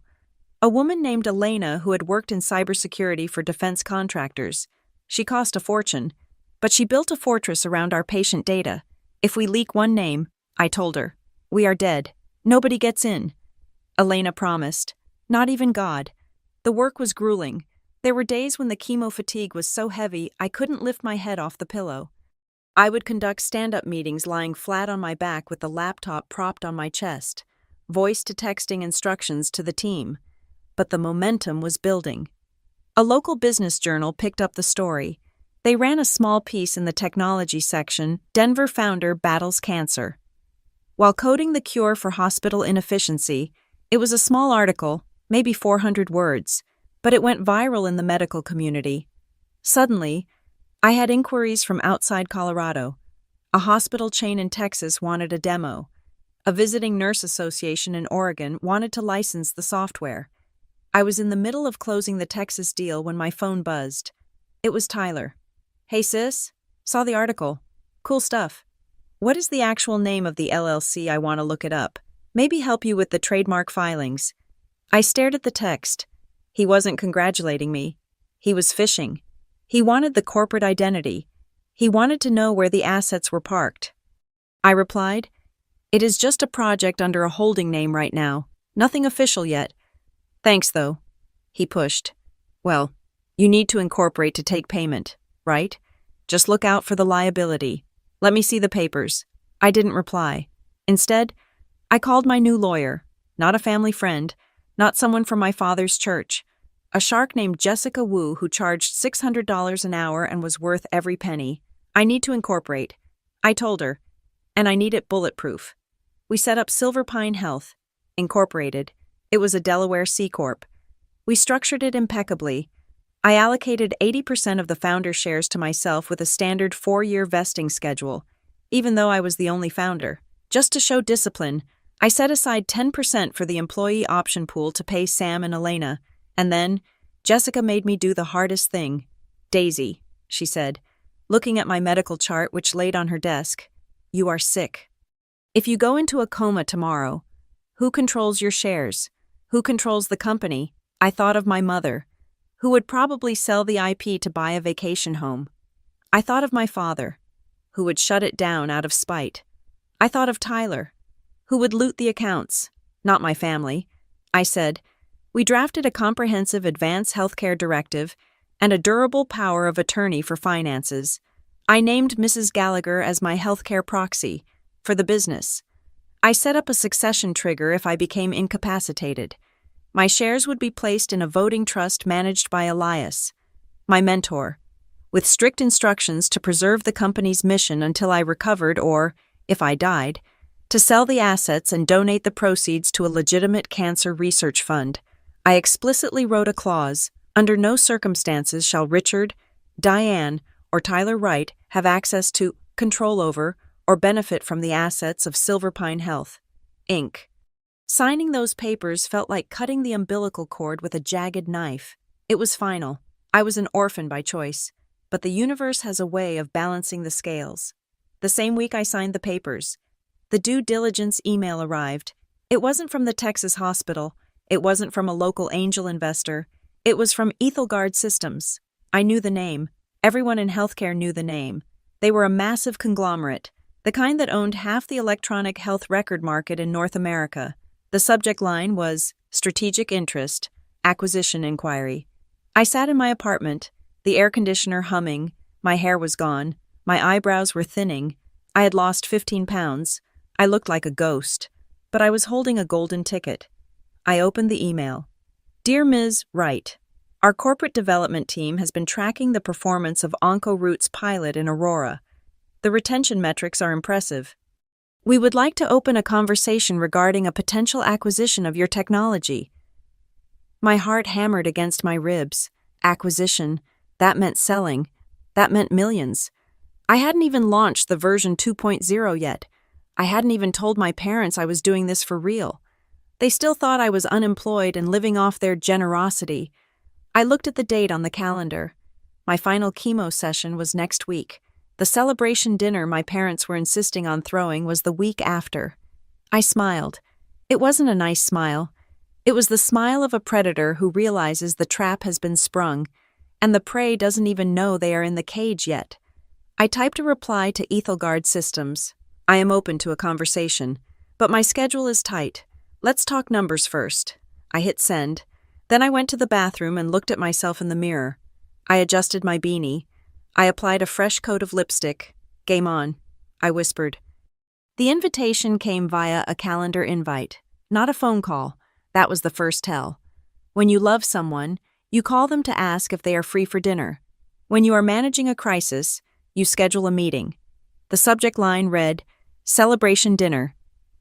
a woman named Elena who had worked in cybersecurity for defense contractors. She cost a fortune, but she built a fortress around our patient data. If we leak one name, I told her, we are dead. Nobody gets in. Elena promised. Not even God. The work was grueling. There were days when the chemo fatigue was so heavy I couldn't lift my head off the pillow. I would conduct stand-up meetings lying flat on my back with the laptop propped on my chest, voice-to-texting instructions to the team. But the momentum was building. A local business journal picked up the story. They ran a small piece in the technology section, "Denver Founder Battles Cancer." While coding the cure for hospital inefficiency, it was a small article, maybe 400 words, but it went viral in the medical community. Suddenly, I had inquiries from outside Colorado. A hospital chain in Texas wanted a demo. A visiting nurse association in Oregon wanted to license the software. I was in the middle of closing the Texas deal when my phone buzzed. It was Tyler. "Hey sis, saw the article. Cool stuff. What is the actual name of the LLC? I want to look it up. Maybe help you with the trademark filings." I stared at the text. He wasn't congratulating me. He was fishing. He wanted the corporate identity. He wanted to know where the assets were parked. I replied, "It is just a project under a holding name right now. Nothing official yet. Thanks, though." He pushed. "Well, you need to incorporate to take payment, right? Just look out for the liability. Let me see the papers." I didn't reply. Instead, I called my new lawyer, not a family friend, not someone from my father's church, a shark named Jessica Wu who charged $600 an hour and was worth every penny. "I need to incorporate," I told her, "and I need it bulletproof." We set up Silver Pine Health, Incorporated. It was a Delaware C Corp. We structured it impeccably. I allocated 80% of the founder shares to myself with a standard 4-year vesting schedule, even though I was the only founder. Just to show discipline, I set aside 10% for the employee option pool to pay Sam and Elena, and then Jessica made me do the hardest thing. "Daisy," she said, looking at my medical chart which laid on her desk, "you are sick. If you go into a coma tomorrow, who controls your shares? Who controls the company?" I thought of my mother, who would probably sell the IP to buy a vacation home. I thought of my father, who would shut it down out of spite. I thought of Tyler, who would loot the accounts, not my family. I said, "We drafted a comprehensive advance healthcare directive and a durable power of attorney for finances. I named Mrs. Gallagher as my healthcare proxy for the business. I set up a succession trigger if I became incapacitated. My shares would be placed in a voting trust managed by Elias, my mentor, with strict instructions to preserve the company's mission until I recovered or, if I died, to sell the assets and donate the proceeds to a legitimate cancer research fund. I explicitly wrote a clause, under no circumstances shall Richard, Diane, or Tyler Wright have access to, control over, or benefit from the assets of Silver Pine Health, Inc. Signing those papers felt like cutting the umbilical cord with a jagged knife. It was final. I was an orphan by choice, but the universe has a way of balancing the scales. The same week I signed the papers, the due diligence email arrived. It wasn't from the Texas hospital. It wasn't from a local angel investor. It was from Ethelgard Systems. I knew the name. Everyone in healthcare knew the name. They were a massive conglomerate, the kind that owned half the electronic health record market in North America. The subject line was Strategic Interest, Acquisition Inquiry. I sat in my apartment, the air conditioner humming, my hair was gone, my eyebrows were thinning, I had lost 15 pounds, I looked like a ghost, but I was holding a golden ticket. I opened the email. Dear Ms. Wright, our corporate development team has been tracking the performance of OncoRoot's pilot in Aurora. The retention metrics are impressive. We would like to open a conversation regarding a potential acquisition of your technology. My heart hammered against my ribs. Acquisition. That meant selling. That meant millions. I hadn't even launched the version 2.0 yet. I hadn't even told my parents I was doing this for real. They still thought I was unemployed and living off their generosity. I looked at the date on the calendar. My final chemo session was next week. The celebration dinner my parents were insisting on throwing was the week after. I smiled. It wasn't a nice smile. It was the smile of a predator who realizes the trap has been sprung, and the prey doesn't even know they are in the cage yet. I typed a reply to Ethelgard Systems. I am open to a conversation, but my schedule is tight. Let's talk numbers first. I hit send. Then I went to the bathroom and looked at myself in the mirror. I adjusted my beanie. I applied a fresh coat of lipstick. Game on, I whispered. The invitation came via a calendar invite, not a phone call. That was the first tell. When you love someone, you call them to ask if they are free for dinner. When you are managing a crisis, you schedule a meeting. The subject line read, Celebration Dinner,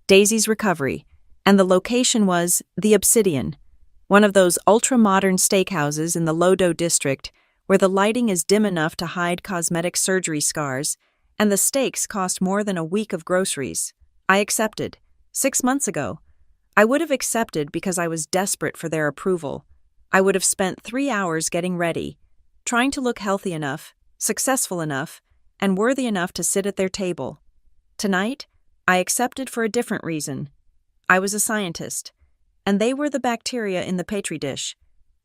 Daisy's Recovery, and the location was The Obsidian, one of those ultra-modern steakhouses in the Lodo district where the lighting is dim enough to hide cosmetic surgery scars, and the steaks cost more than a week of groceries. I accepted. 6 months ago. I would have accepted because I was desperate for their approval. I would have spent 3 hours getting ready, trying to look healthy enough, successful enough, and worthy enough to sit at their table. Tonight, I accepted for a different reason. I was a scientist, and they were the bacteria in the petri dish.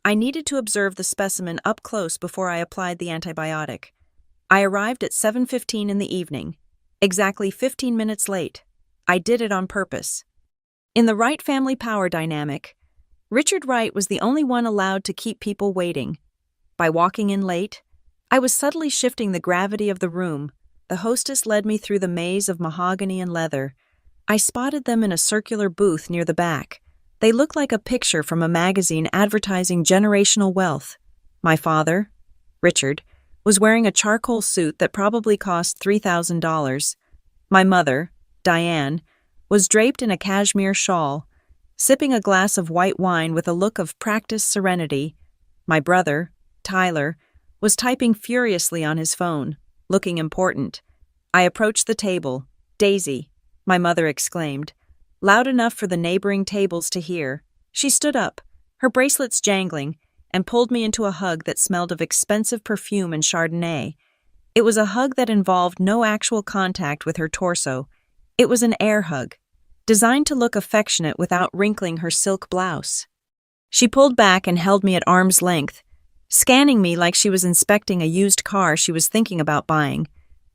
I needed to observe the specimen up close before I applied the antibiotic. I arrived at 7:15 in the evening, exactly 15 minutes late. I did it on purpose. In the Wright family power dynamic, Richard Wright was the only one allowed to keep people waiting. By walking in late, I was subtly shifting the gravity of the room. The hostess led me through the maze of mahogany and leather. I spotted them in a circular booth near the back. They looked like a picture from a magazine advertising generational wealth. My father, Richard, was wearing a charcoal suit that probably cost $3,000. My mother, Diane, was draped in a cashmere shawl, sipping a glass of white wine with a look of practiced serenity. My brother, Tyler, was typing furiously on his phone, looking important. I approached the table. Daisy, my mother exclaimed, loud enough for the neighboring tables to hear. She stood up, her bracelets jangling, and pulled me into a hug that smelled of expensive perfume and Chardonnay. It was a hug that involved no actual contact with her torso. It was an air hug, designed to look affectionate without wrinkling her silk blouse. She pulled back and held me at arm's length, scanning me like she was inspecting a used car she was thinking about buying.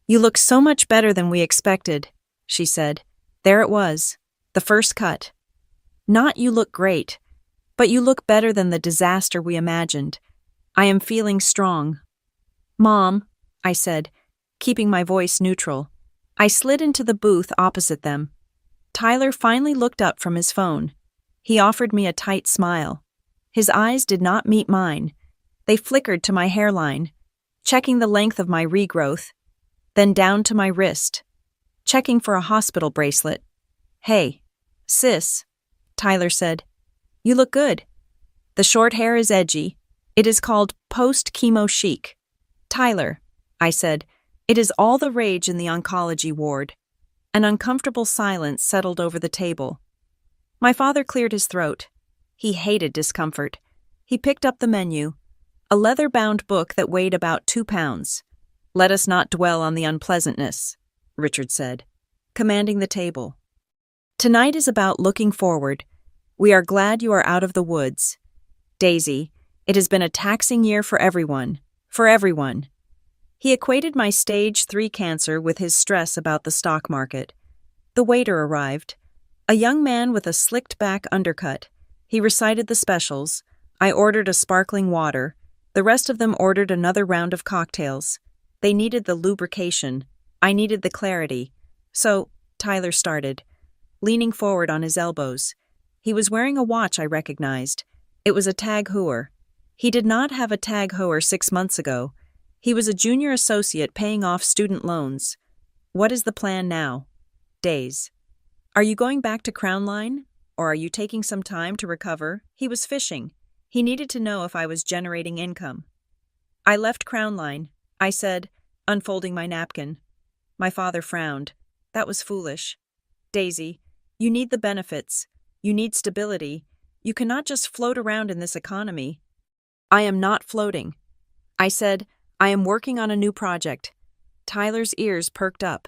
You look so much better than we expected, she said. There it was, the first cut. Not you look great, but you look better than the disaster we imagined. I am feeling strong. Mom, I said, keeping my voice neutral. I slid into the booth opposite them. Tyler finally looked up from his phone. He offered me a tight smile. His eyes did not meet mine. They flickered to my hairline, checking the length of my regrowth, then down to my wrist, checking for a hospital bracelet. Hey, sis, Tyler said. You look good. The short hair is edgy. It is called post-chemo chic. Tyler, I said, it is all the rage in the oncology ward. An uncomfortable silence settled over the table. My father cleared his throat. He hated discomfort. He picked up the menu, a leather-bound book that weighed about 2 pounds. Let us not dwell on the unpleasantness, Richard said, commanding the table. Tonight is about looking forward. We are glad you are out of the woods. Daisy, it has been a taxing year for everyone, For everyone. He equated my stage 3 cancer with his stress about the stock market. The waiter arrived. A young man with a slicked-back undercut. He recited the specials. I ordered a sparkling water. The rest of them ordered another round of cocktails. They needed the lubrication. I needed the clarity. So, Tyler started, leaning forward on his elbows. He was wearing a watch I recognized. It was a Tag Heuer. He did not have a Tag Heuer 6 months ago. He was a junior associate paying off student loans. What is the plan now? Days. Are you going back to Crown Line? Or are you taking some time to recover? He was fishing. He needed to know if I was generating income. I left Crown Line, I said, unfolding my napkin. My father frowned. That was foolish. Daisy, you need the benefits. You need stability. You cannot just float around in this economy. I am not floating. I said, I am working on a new project. Tyler's ears perked up.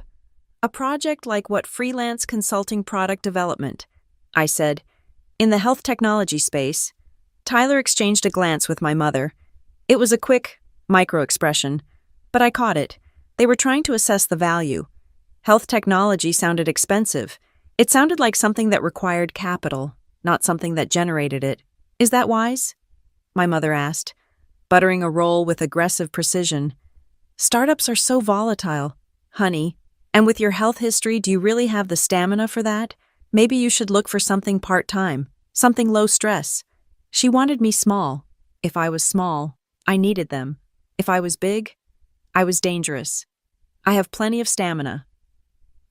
A project like what? Freelance consulting product development, I said. In the health technology space. Tyler exchanged a glance with my mother. It was a quick, micro-expression, but I caught it. They were trying to assess the value. Health technology sounded expensive. It sounded like something that required capital, not something that generated it. Is that wise? My mother asked, buttering a roll with aggressive precision. Startups are so volatile, honey. And with your health history, do you really have the stamina for that? Maybe you should look for something part-time, something low stress. She wanted me small. If I was small, I needed them. If I was big, I was dangerous. I have plenty of stamina.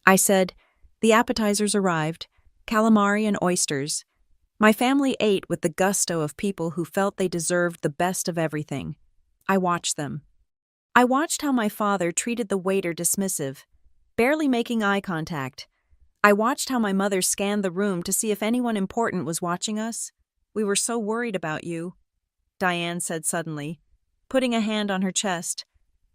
I said, the appetizers arrived, calamari and oysters. My family ate with the gusto of people who felt they deserved the best of everything. I watched them. I watched how my father treated the waiter dismissive, barely making eye contact. I watched how my mother scanned the room to see if anyone important was watching us. We were so worried about you, Diane said suddenly, putting a hand on her chest.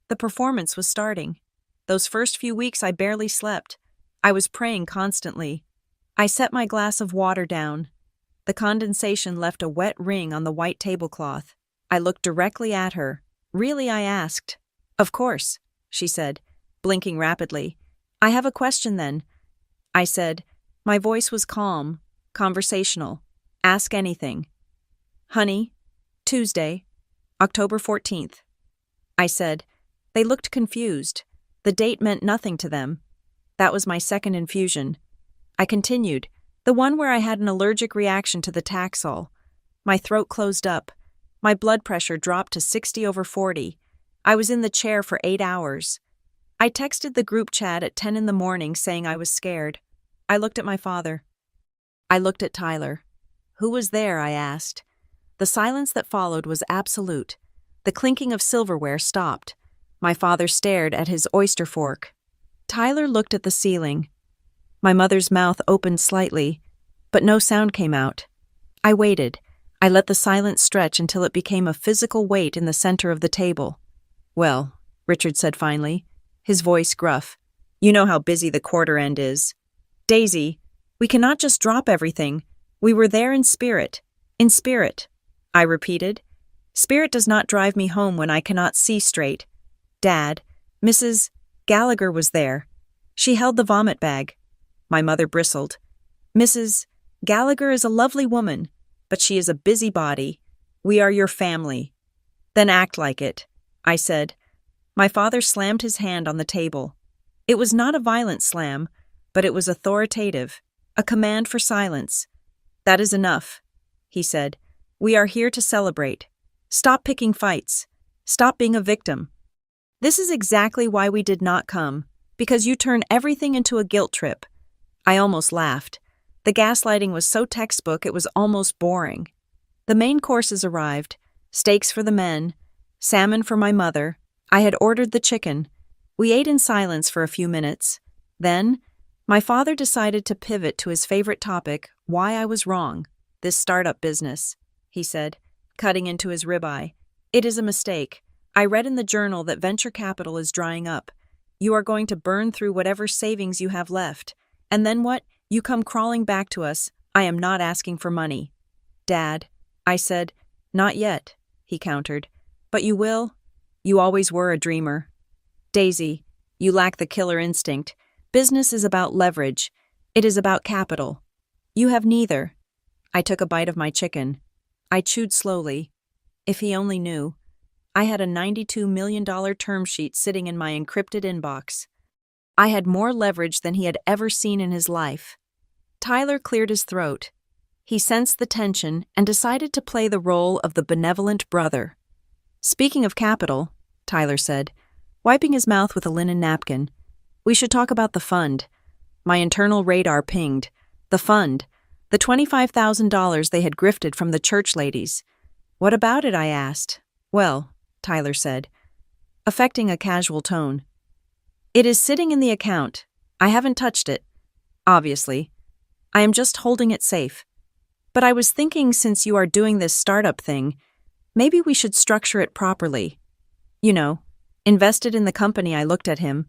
The performance was starting. Those first few weeks I barely slept. I was praying constantly. I set my glass of water down. The condensation left a wet ring on the white tablecloth. I looked directly at her. Really, I asked. Of course, she said, blinking rapidly. I have a question then. I said. My voice was calm, conversational. Ask anything. Honey, Tuesday, October 14th. I said. They looked confused. The date meant nothing to them. That was my second infusion. I continued, the one where I had an allergic reaction to the Taxol. My throat closed up. My blood pressure dropped to 60/40. I was in the chair for 8 hours. I texted the group chat at 10 in the morning saying I was scared. I looked at my father. I looked at Tyler. Who was there? I asked. The silence that followed was absolute. The clinking of silverware stopped. My father stared at his oyster fork. Tyler looked at the ceiling. My mother's mouth opened slightly, but no sound came out. I waited. I let the silence stretch until it became a physical weight in the center of the table. Well, Richard said finally, his voice gruff, you know how busy the quarter end is. Daisy, we cannot just drop everything. We were there in spirit. In spirit, I repeated. Spirit does not drive me home when I cannot see straight. Dad, Mrs. Gallagher was there. She held the vomit bag. My mother bristled. Mrs. Gallagher is a lovely woman, but she is a busybody. We are your family. Then act like it, I said. My father slammed his hand on the table. It was not a violent slam, but it was authoritative, a command for silence. That is enough, he said. We are here to celebrate. Stop picking fights. Stop being a victim. This is exactly why we did not come, because you turn everything into a guilt trip. I almost laughed. The gaslighting was so textbook it was almost boring. The main courses arrived, steaks for the men, salmon for my mother. I had ordered the chicken. We ate in silence for a few minutes. Then, my father decided to pivot to his favorite topic, why I was wrong. This startup business, he said, cutting into his ribeye. It is a mistake. I read in the journal that venture capital is drying up. You are going to burn through whatever savings you have left. And then what? You come crawling back to us. I am not asking for money. Dad, I said. Not yet, he countered. But you will? You always were a dreamer. Daisy, you lack the killer instinct. Business is about leverage. It is about capital. You have neither. I took a bite of my chicken. I chewed slowly. If he only knew. I had a $92 million term sheet sitting in my encrypted inbox. I had more leverage than he had ever seen in his life. Tyler cleared his throat. He sensed the tension and decided to play the role of the benevolent brother. Speaking of capital, Tyler said, wiping his mouth with a linen napkin, we should talk about the fund. My internal radar pinged. The fund. The $25,000 they had grifted from the church ladies. What about it, I asked. Well, Tyler said, affecting a casual tone. It is sitting in the account. I haven't touched it. Obviously. I am just holding it safe. But I was thinking, since you are doing this startup thing, maybe we should structure it properly. You know, invested in the company. I looked at him.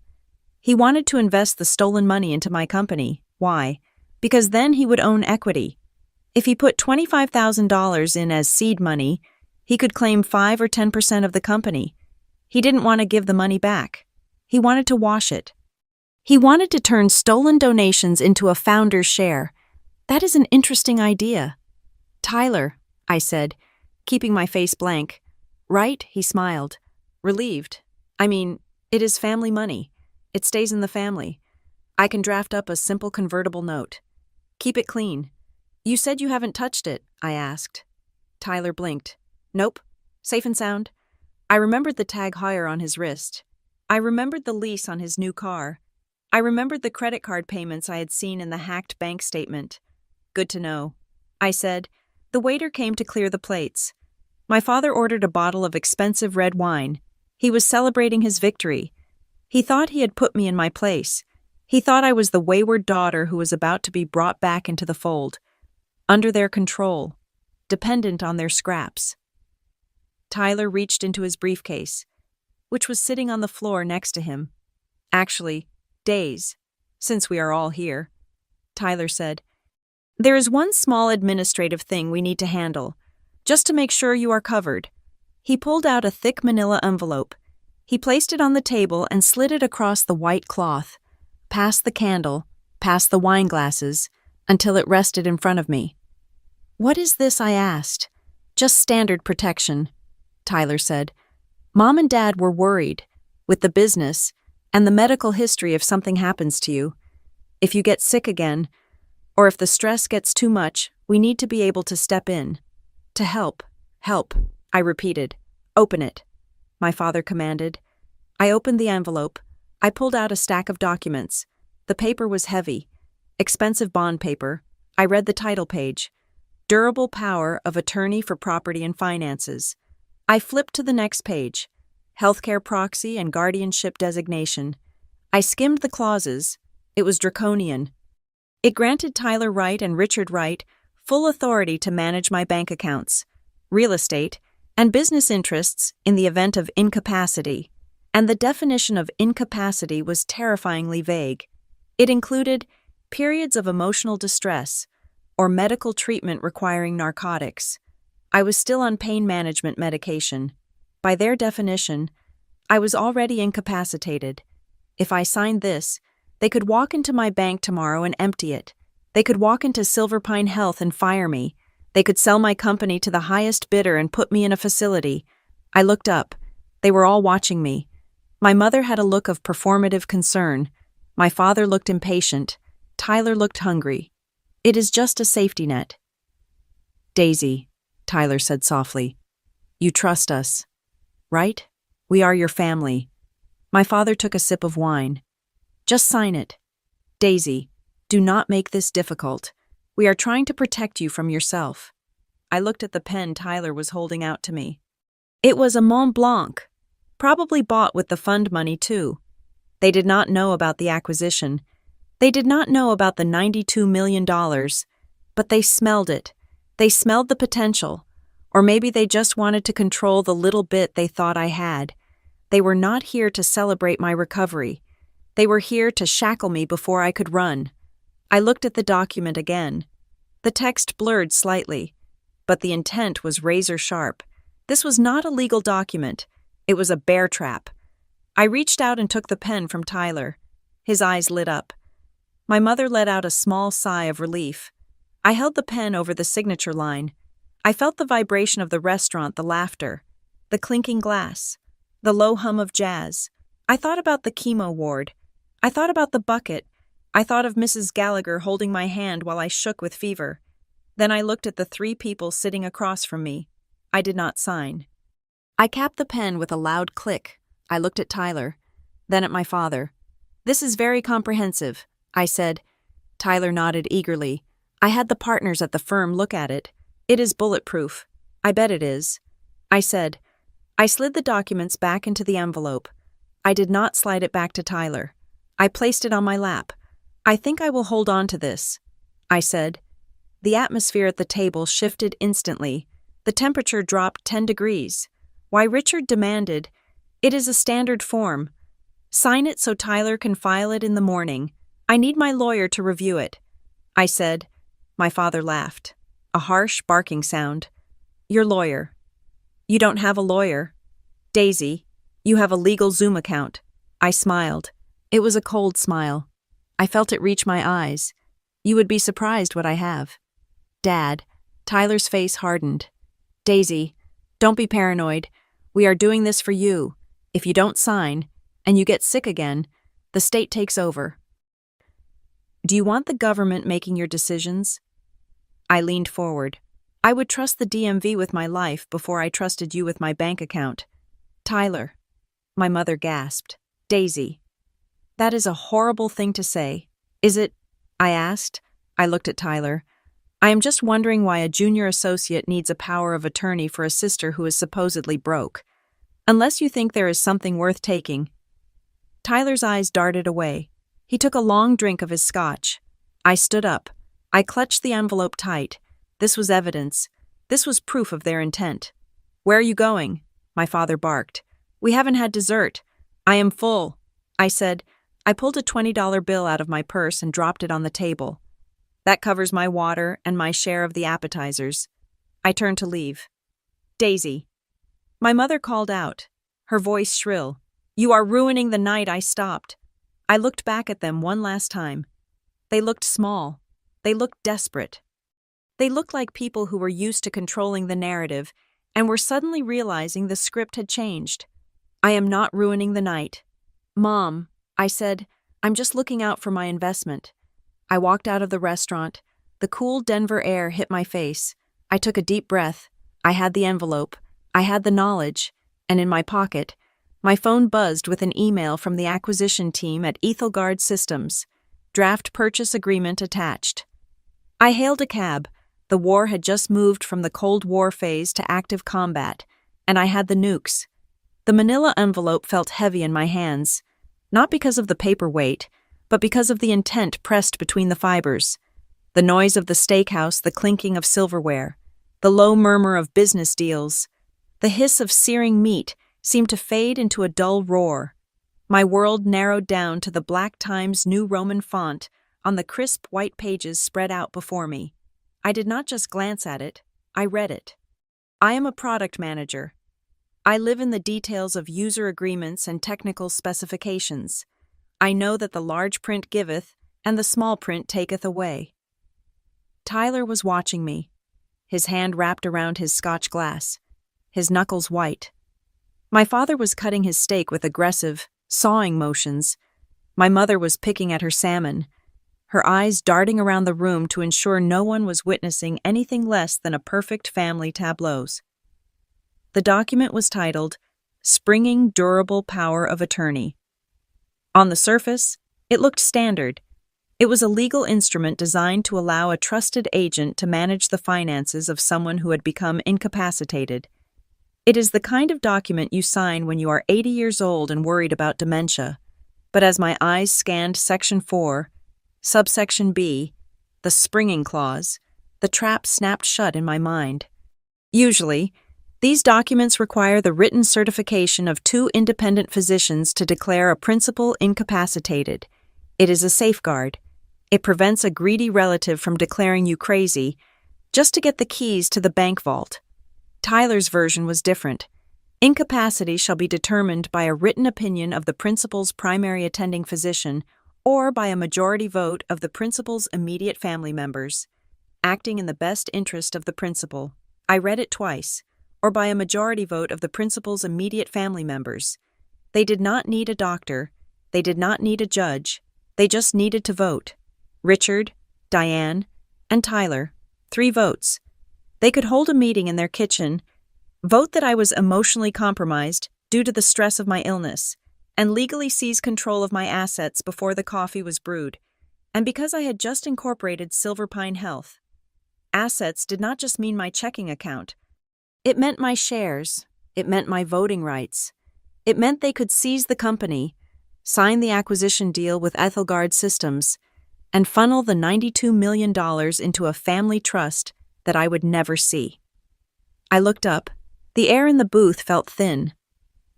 He wanted to invest the stolen money into my company. Why? Because then he would own equity. If he put $25,000 in as seed money, he could claim 5 or 10% of the company. He didn't want to give the money back. He wanted to wash it. He wanted to turn stolen donations into a founder's share. That is an interesting idea. Tyler, I said, keeping my face blank. Right? He smiled. Relieved. I mean, it is family money. It stays in the family. I can draft up a simple convertible note. Keep it clean. You said you haven't touched it, I asked. Tyler blinked. Nope. Safe and sound. I remembered the tag heuer on his wrist. I remembered the lease on his new car. I remembered the credit card payments I had seen in the hacked bank statement. Good to know. I said. The waiter came to clear the plates. My father ordered a bottle of expensive red wine. He was celebrating his victory. He thought he had put me in my place. He thought I was the wayward daughter who was about to be brought back into the fold, under their control, dependent on their scraps. Tyler reached into his briefcase, which was sitting on the floor next to him. Actually, days, since we are all here. Tyler said, there is one small administrative thing we need to handle, just to make sure you are covered. He pulled out a thick manila envelope. He placed it on the table and slid it across the white cloth, past the candle, past the wine glasses, until it rested in front of me. What is this? I asked. Just standard protection, Tyler said. Mom and Dad were worried, with the business and the medical history if something happens to you. If you get sick again, or if the stress gets too much, we need to be able to step in. To help. Help, I repeated. Open it, my father commanded. I opened the envelope. I pulled out a stack of documents. The paper was heavy. Expensive bond paper. I read the title page. Durable Power of Attorney for Property and Finances. I flipped to the next page. Healthcare proxy and guardianship designation. I skimmed the clauses. It was draconian. It granted Tyler Wright and Richard Wright full authority to manage my bank accounts, real estate, and business interests in the event of incapacity. And the definition of incapacity was terrifyingly vague. It included periods of emotional distress or medical treatment requiring narcotics. I was still on pain management medication. By their definition, I was already incapacitated. If I signed this, they could walk into my bank tomorrow and empty it. They could walk into Silverpine Health and fire me. They could sell my company to the highest bidder and put me in a facility. I looked up. They were all watching me. My mother had a look of performative concern. My father looked impatient. Tyler looked hungry. It is just a safety net. Daisy, Tyler said softly, you trust us, right? We are your family. My father took a sip of wine. Just sign it. Daisy, do not make this difficult. We are trying to protect you from yourself. I looked at the pen Tyler was holding out to me. It was a Mont Blanc, probably bought with the fund money too. They did not know about the acquisition. They did not know about the $92 million, but they smelled it. They smelled the potential. Or maybe they just wanted to control the little bit they thought I had. They were not here to celebrate my recovery. They were here to shackle me before I could run. I looked at the document again. The text blurred slightly, but the intent was razor sharp. This was not a legal document. It was a bear trap. I reached out and took the pen from Tyler. His eyes lit up. My mother let out a small sigh of relief. I held the pen over the signature line. I felt the vibration of the restaurant, the laughter, the clinking glass, the low hum of jazz. I thought about the chemo ward. I thought about the bucket. I thought of Mrs. Gallagher holding my hand while I shook with fever. Then I looked at the 3 people sitting across from me. I did not sign. I capped the pen with a loud click. I looked at Tyler, then at my father. "This is very comprehensive," I said. Tyler nodded eagerly. "I had the partners at the firm look at it. It is bulletproof. I bet it is," I said. I slid the documents back into the envelope. I did not slide it back to Tyler. I placed it on my lap. "I think I will hold on to this," I said. The atmosphere at the table shifted instantly. The temperature dropped 10 degrees. Why, Richard demanded, "It is a standard form. Sign it so Tyler can file it in the morning. I need my lawyer to review it," I said. My father laughed. A harsh, barking sound. "Your lawyer." "You don't have a lawyer." "Daisy, you have a legal Zoom account." I smiled. It was a cold smile. I felt it reach my eyes. "You would be surprised what I have." "Dad," Tyler's face hardened. "Daisy, don't be paranoid. We are doing this for you. If you don't sign, and you get sick again, the state takes over." "Do you want the government making your decisions?" I leaned forward. "I would trust the DMV with my life before I trusted you with my bank account." "Tyler," my mother gasped. "Daisy." "That is a horrible thing to say. Is it?" I asked. I looked at Tyler. "I am just wondering why a junior associate needs a power of attorney for a sister who is supposedly broke. Unless you think there is something worth taking." Tyler's eyes darted away. He took a long drink of his scotch. I stood up. I clutched the envelope tight. This was evidence. This was proof of their intent. "Where are you going?" my father barked. "We haven't had dessert." "I am full," I said. I pulled a $20 bill out of my purse and dropped it on the table. "That covers my water and my share of the appetizers." I turned to leave. "Daisy." My mother called out, her voice shrill. "You are ruining the night." I stopped. I looked back at them one last time. They looked small. They looked desperate. They looked like people who were used to controlling the narrative and were suddenly realizing the script had changed. "I am not ruining the night." "Mom," I said, "I'm just looking out for my investment." I walked out of the restaurant. The cool Denver air hit my face. I took a deep breath. I had the envelope. I had the knowledge. And in my pocket, my phone buzzed with an email from the acquisition team at Ethelgard Systems. Draft purchase agreement attached. I hailed a cab. The war had just moved from the Cold War phase to active combat, and I had the nukes. The manila envelope felt heavy in my hands, not because of the paper weight, but because of the intent pressed between the fibers. The noise of the steakhouse, the clinking of silverware, the low murmur of business deals, the hiss of searing meat seemed to fade into a dull roar. My world narrowed down to the Black Times New Roman font on the crisp white pages spread out before me. I did not just glance at it, I read it. I am a product manager. I live in the details of user agreements and technical specifications. I know that the large print giveth, and the small print taketh away. Tyler was watching me, his hand wrapped around his scotch glass, his knuckles white. My father was cutting his steak with aggressive, sawing motions. My mother was picking at her salmon, her eyes darting around the room to ensure no one was witnessing anything less than a perfect family tableaus. The document was titled, Springing Durable Power of Attorney. On the surface, it looked standard. It was a legal instrument designed to allow a trusted agent to manage the finances of someone who had become incapacitated. It is the kind of document you sign when you are 80 years old and worried about dementia. But as my eyes scanned Section 4, Subsection B, the springing clause, the trap snapped shut in my mind. Usually, these documents require the written certification of 2 independent physicians to declare a principal incapacitated. It is a safeguard. It prevents a greedy relative from declaring you crazy just to get the keys to the bank vault. Tyler's version was different. Incapacity shall be determined by a written opinion of the principal's primary attending physician or by a majority vote of the principal's immediate family members, acting in the best interest of the principal. I read it twice. Or by a majority vote of the principal's immediate family members. They did not need a doctor. They did not need a judge. They just needed to vote. Richard, Diane, and Tyler. 3 votes. They could hold a meeting in their kitchen, vote that I was emotionally compromised due to the stress of my illness, and legally seize control of my assets before the coffee was brewed, and because I had just incorporated Silver Pine Health. Assets did not just mean my checking account. It meant my shares. It meant my voting rights. It meant they could seize the company, sign the acquisition deal with Ethelgard Systems, and funnel the $92 million into a family trust that I would never see. I looked up. The air in the booth felt thin.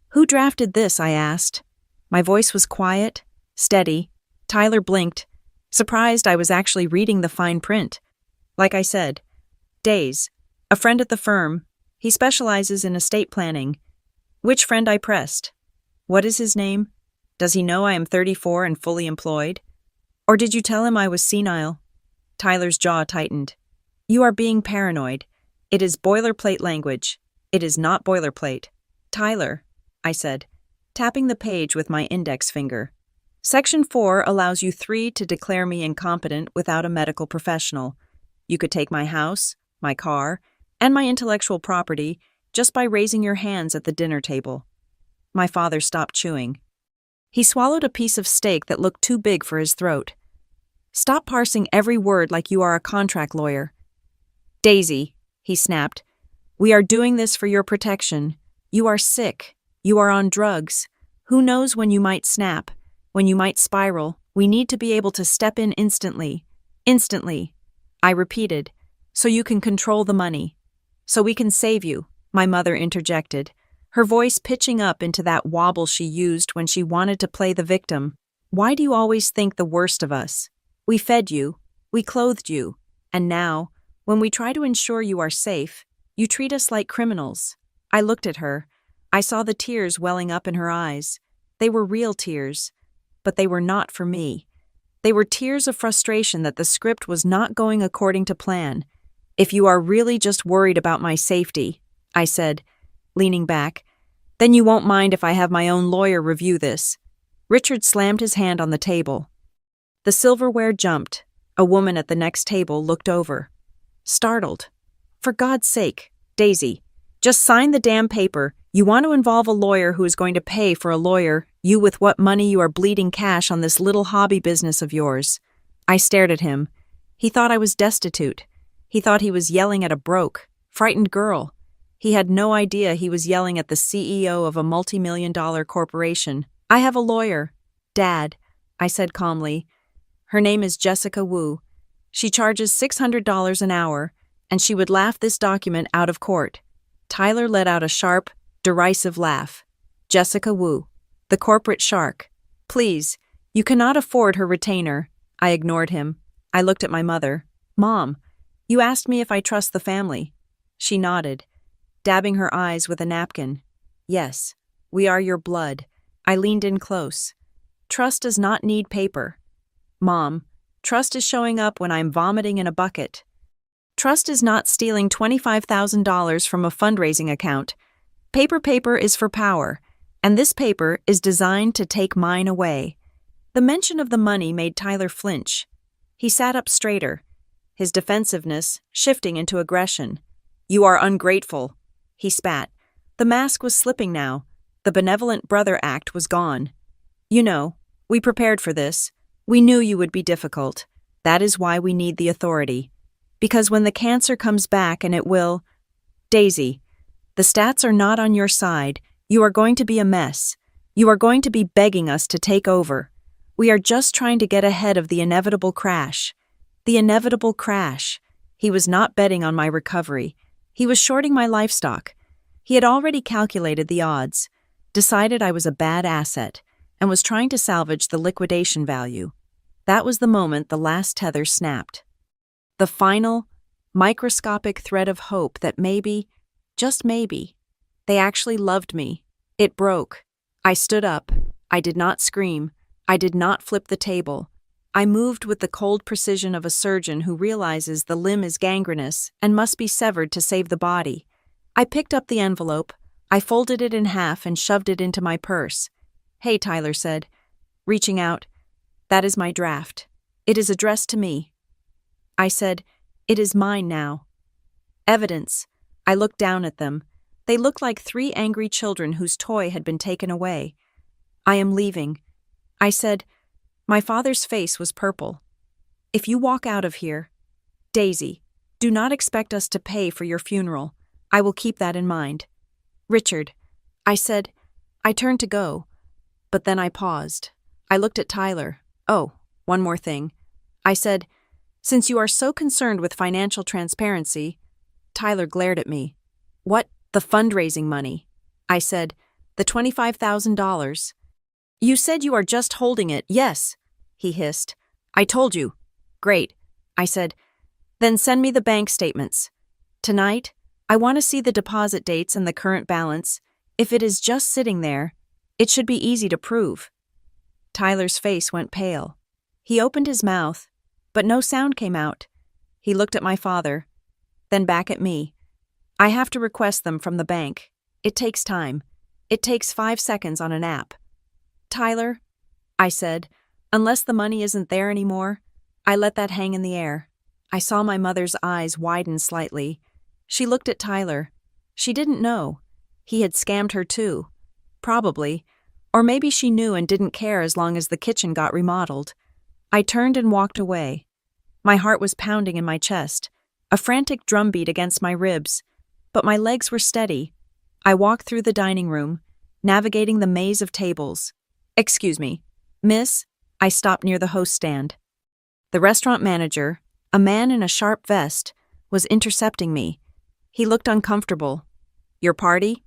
"Who drafted this?" I asked. My voice was quiet, steady. Tyler blinked, surprised I was actually reading the fine print. Like I said, Days, a friend at the firm. He specializes in estate planning. Which friend? I pressed. What is his name? Does he know I am 34 and fully employed? Or did you tell him I was senile? Tyler's jaw tightened. You are being paranoid. It is boilerplate language. It is not boilerplate. Tyler, I said, tapping the page with my index finger. Section 4 allows you 3 to declare me incompetent without a medical professional. You could take my house, my car, and my intellectual property just by raising your hands at the dinner table. My father stopped chewing. He swallowed a piece of steak that looked too big for his throat. Stop parsing every word like you are a contract lawyer. Daisy, he snapped, we are doing this for your protection. You are sick. You are on drugs. Who knows when you might snap, when you might spiral. We need to be able to step in instantly. Instantly. I repeated, so you can control the money. So we can save you, my mother interjected, her voice pitching up into that wobble she used when she wanted to play the victim. Why do you always think the worst of us? We fed you, we clothed you, and now, when we try to ensure you are safe, you treat us like criminals. I looked at her. I saw the tears welling up in her eyes. They were real tears, but they were not for me. They were tears of frustration that the script was not going according to plan. If you are really just worried about my safety, I said, leaning back, then you won't mind if I have my own lawyer review this. Richard slammed his hand on the table. The silverware jumped. A woman at the next table looked over. Startled. For God's sake, Daisy, just sign the damn paper. You want to involve a lawyer who is going to pay for a lawyer, you with what money you are bleeding cash on this little hobby business of yours. I stared at him. He thought I was destitute. He thought he was yelling at a broke, frightened girl. He had no idea he was yelling at the CEO of a multi-million-dollar corporation. I have a lawyer. Dad, I said calmly. Her name is Jessica Wu. She charges $600 an hour, and she would laugh this document out of court. Tyler let out a sharp, derisive laugh. Jessica Wu, the corporate shark. Please, you cannot afford her retainer. I ignored him. I looked at my mother. Mom, you asked me if I trust the family. She nodded, dabbing her eyes with a napkin. Yes, we are your blood. I leaned in close. Trust does not need paper. Mom, trust is showing up when I'm vomiting in a bucket. Trust is not stealing $25,000 from a fundraising account. Paper is for power, and this paper is designed to take mine away. The mention of the money made Tyler flinch. He sat up straighter, his defensiveness shifting into aggression. You are ungrateful, he spat. The mask was slipping now. The benevolent brother act was gone. You know, we prepared for this. We knew you would be difficult. That is why we need the authority. Because when the cancer comes back, and it will... Daisy, the stats are not on your side. You are going to be a mess. You are going to be begging us to take over. We are just trying to get ahead of the inevitable crash. The inevitable crash. He was not betting on my recovery. He was shorting my livestock. He had already calculated the odds, decided I was a bad asset, and was trying to salvage the liquidation value. That was the moment the last tether snapped. The final, microscopic thread of hope that maybe, just maybe, They actually loved me. It broke. I stood up. I did not scream. I did not flip the table. I moved with the cold precision of a surgeon who realizes the limb is gangrenous and must be severed to save the body. I picked up the envelope. I folded it in half and shoved it into my purse. "Hey," Tyler said, reaching out. "That is my draft. It is addressed to me." I said, "It is mine now." "Evidence." I looked down at them. They looked like 3 angry children whose toy had been taken away. "I am leaving." I said. My father's face was purple. "If you walk out of here, Daisy, do not expect us to pay for your funeral. I will keep that in mind." "Richard," I said. I turned to go, but then I paused. I looked at Tyler. "Oh, one more thing." I said, "Since you are so concerned with financial transparency." Tyler glared at me. "What? The fundraising money?" I said, "The $25,000. "You said you are just holding it." "Yes," he hissed. "I told you." "Great," I said. "Then send me the bank statements. Tonight, I want to see the deposit dates and the current balance. If it is just sitting there, it should be easy to prove." Tyler's face went pale. He opened his mouth, but no sound came out. He looked at my father, then back at me. "I have to request them from the bank. It takes time. It takes 5 seconds on an app." "Tyler," I said, "unless the money isn't there anymore." I let that hang in the air. I saw my mother's eyes widen slightly. She looked at Tyler. She didn't know. He had scammed her too. Probably. Or maybe she knew and didn't care as long as the kitchen got remodeled. I turned and walked away. My heart was pounding in my chest, a frantic drumbeat against my ribs, but my legs were steady. I walked through the dining room, navigating the maze of tables. "Excuse me, miss," I stopped near the host stand. The restaurant manager, a man in a sharp vest, was intercepting me. He looked uncomfortable. "Your party?"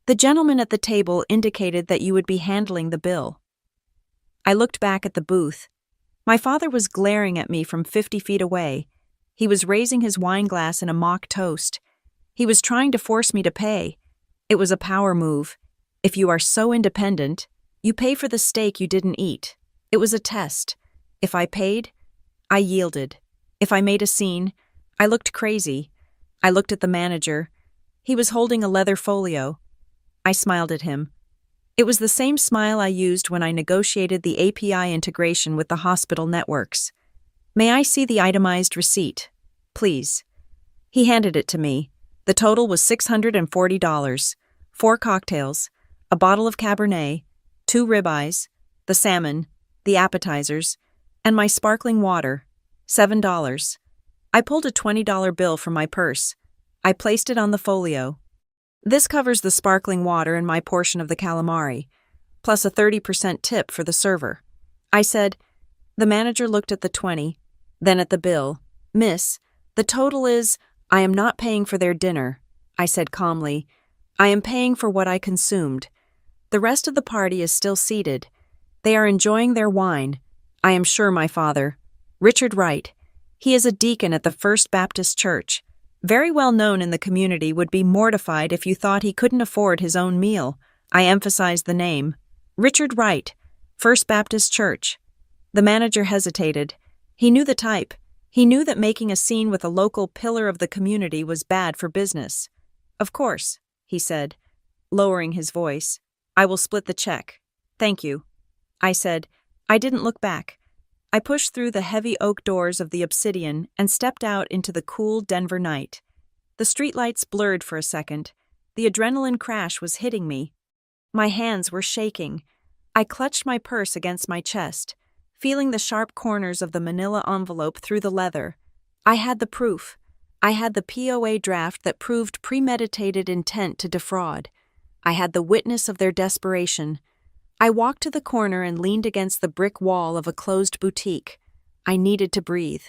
"The gentleman at the table indicated that you would be handling the bill." I looked back at the booth. My father was glaring at me from 50 feet away. He was raising his wine glass in a mock toast. He was trying to force me to pay. It was a power move. If you are so independent, you pay for the steak you didn't eat. It was a test. If I paid, I yielded. If I made a scene, I looked crazy. I looked at the manager. He was holding a leather folio. I smiled at him. It was the same smile I used when I negotiated the API integration with the hospital networks. "May I see the itemized receipt, please?" He handed it to me. The total was $640, 4 cocktails, a bottle of Cabernet, 2 ribeyes, the salmon, the appetizers, and my sparkling water, $7. I pulled a $20 bill from my purse. I placed it on the folio. "This covers the sparkling water and my portion of the calamari, plus a 30% tip for the server," I said. The manager looked at the 20, then at the bill. "Miss, the total is—" "I am not paying for their dinner," I said calmly. "I am paying for what I consumed. The rest of the party is still seated. They are enjoying their wine. I am sure my father, Richard Wright, he is a deacon at the First Baptist Church, very well known in the community, would be mortified if you thought he couldn't afford his own meal." I emphasized the name. "Richard Wright, First Baptist Church." The manager hesitated. He knew the type. He knew that making a scene with a local pillar of the community was bad for business. "Of course," he said, lowering his voice. "I will split the check. Thank you." I said. I didn't look back. I pushed through the heavy oak doors of the Obsidian and stepped out into the cool Denver night. The streetlights blurred for a second. The adrenaline crash was hitting me. My hands were shaking. I clutched my purse against my chest, feeling the sharp corners of the manila envelope through the leather. I had the proof. I had the POA draft that proved premeditated intent to defraud. I had the witness of their desperation. I walked to the corner and leaned against the brick wall of a closed boutique. I needed to breathe.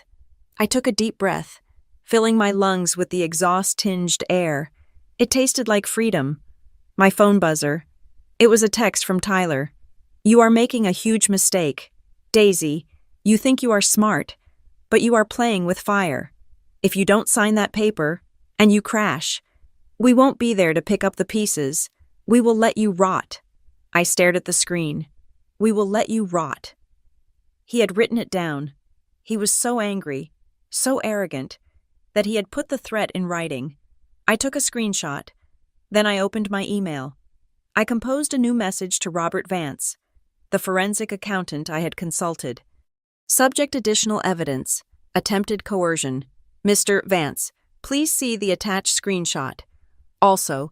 I took a deep breath, filling my lungs with the exhaust-tinged air. It tasted like freedom. My phone buzzer. It was a text from Tyler. "You are making a huge mistake. Daisy, you think you are smart, but you are playing with fire. If you don't sign that paper, and you crash, We won't be there to pick up the pieces. We will let you rot. I stared at the screen. We will let you rot. He had written it down. He was so angry, so arrogant, that he had put the threat in writing. I took a screenshot. Then I opened my email. I composed a new message to Robert Vance, the forensic accountant I had consulted. Subject: additional evidence. Attempted coercion. Mr. Vance, please see the attached screenshot. Also,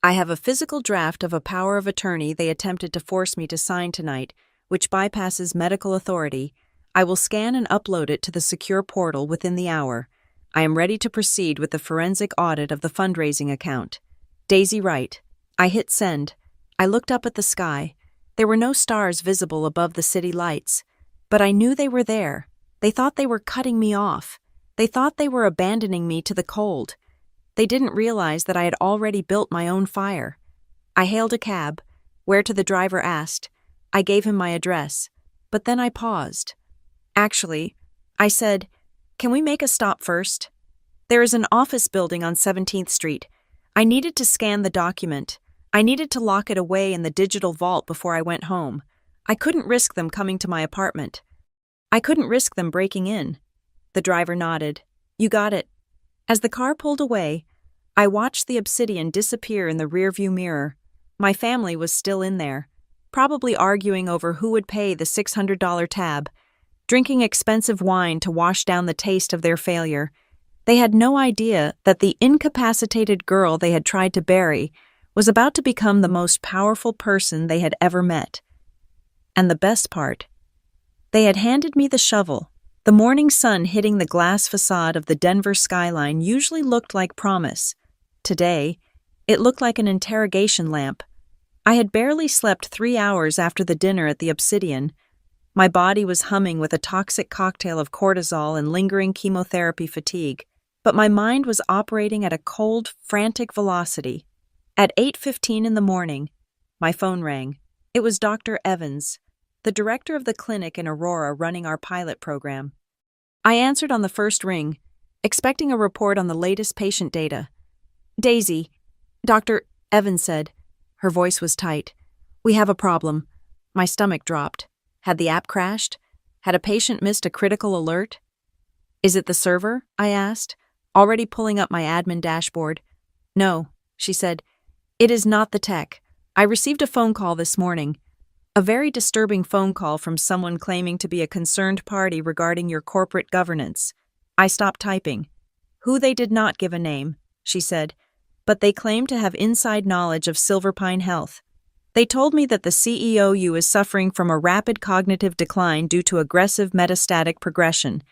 I have a physical draft of a power of attorney they attempted to force me to sign tonight, which bypasses medical authority. I will scan and upload it to the secure portal within the hour. I am ready to proceed with the forensic audit of the fundraising account. Daisy Wright. I hit send. I looked up at the sky. There were no stars visible above the city lights. But I knew they were there. They thought they were cutting me off. They thought they were abandoning me to the cold. They didn't realize that I had already built my own fire. I hailed a cab, whereto the driver asked. I gave him my address, but then I paused. Actually, I said, "Can we make a stop first? There is an office building on 17th Street. I needed to scan the document. I needed to lock it away in the digital vault before I went home. I couldn't risk them coming to my apartment. I couldn't risk them breaking in." The driver nodded. "You got it." As the car pulled away, I watched the obsidian disappear in the rearview mirror. My family was still in there, probably arguing over who would pay the $600 tab, drinking expensive wine to wash down the taste of their failure. They had no idea that the incapacitated girl they had tried to bury was about to become the most powerful person they had ever met. And the best part, they had handed me the shovel. The morning sun hitting the glass facade of the Denver skyline usually looked like promise. Today, it looked like an interrogation lamp. I had barely slept 3 hours after the dinner at the Obsidian. My body was humming with a toxic cocktail of cortisol and lingering chemotherapy fatigue, but my mind was operating at a cold, frantic velocity. At 8:15 in the morning, my phone rang. It was Dr. Evans, the director of the clinic in Aurora running our pilot program. I answered on the first ring, expecting a report on the latest patient data. "Daisy," Dr. Evans said. Her voice was tight. "We have a problem." My stomach dropped. Had the app crashed? Had a patient missed a critical alert? "Is it the server?" I asked, already pulling up my admin dashboard. "No," she said. "It is not the tech. I received a phone call this morning. A very disturbing phone call from someone claiming to be a concerned party regarding your corporate governance." I stopped typing. "Who they did not give a name," she said, "but they claim to have inside knowledge of Silverpine Health. They told me that the CEOU is suffering from a rapid cognitive decline due to aggressive metastatic progression.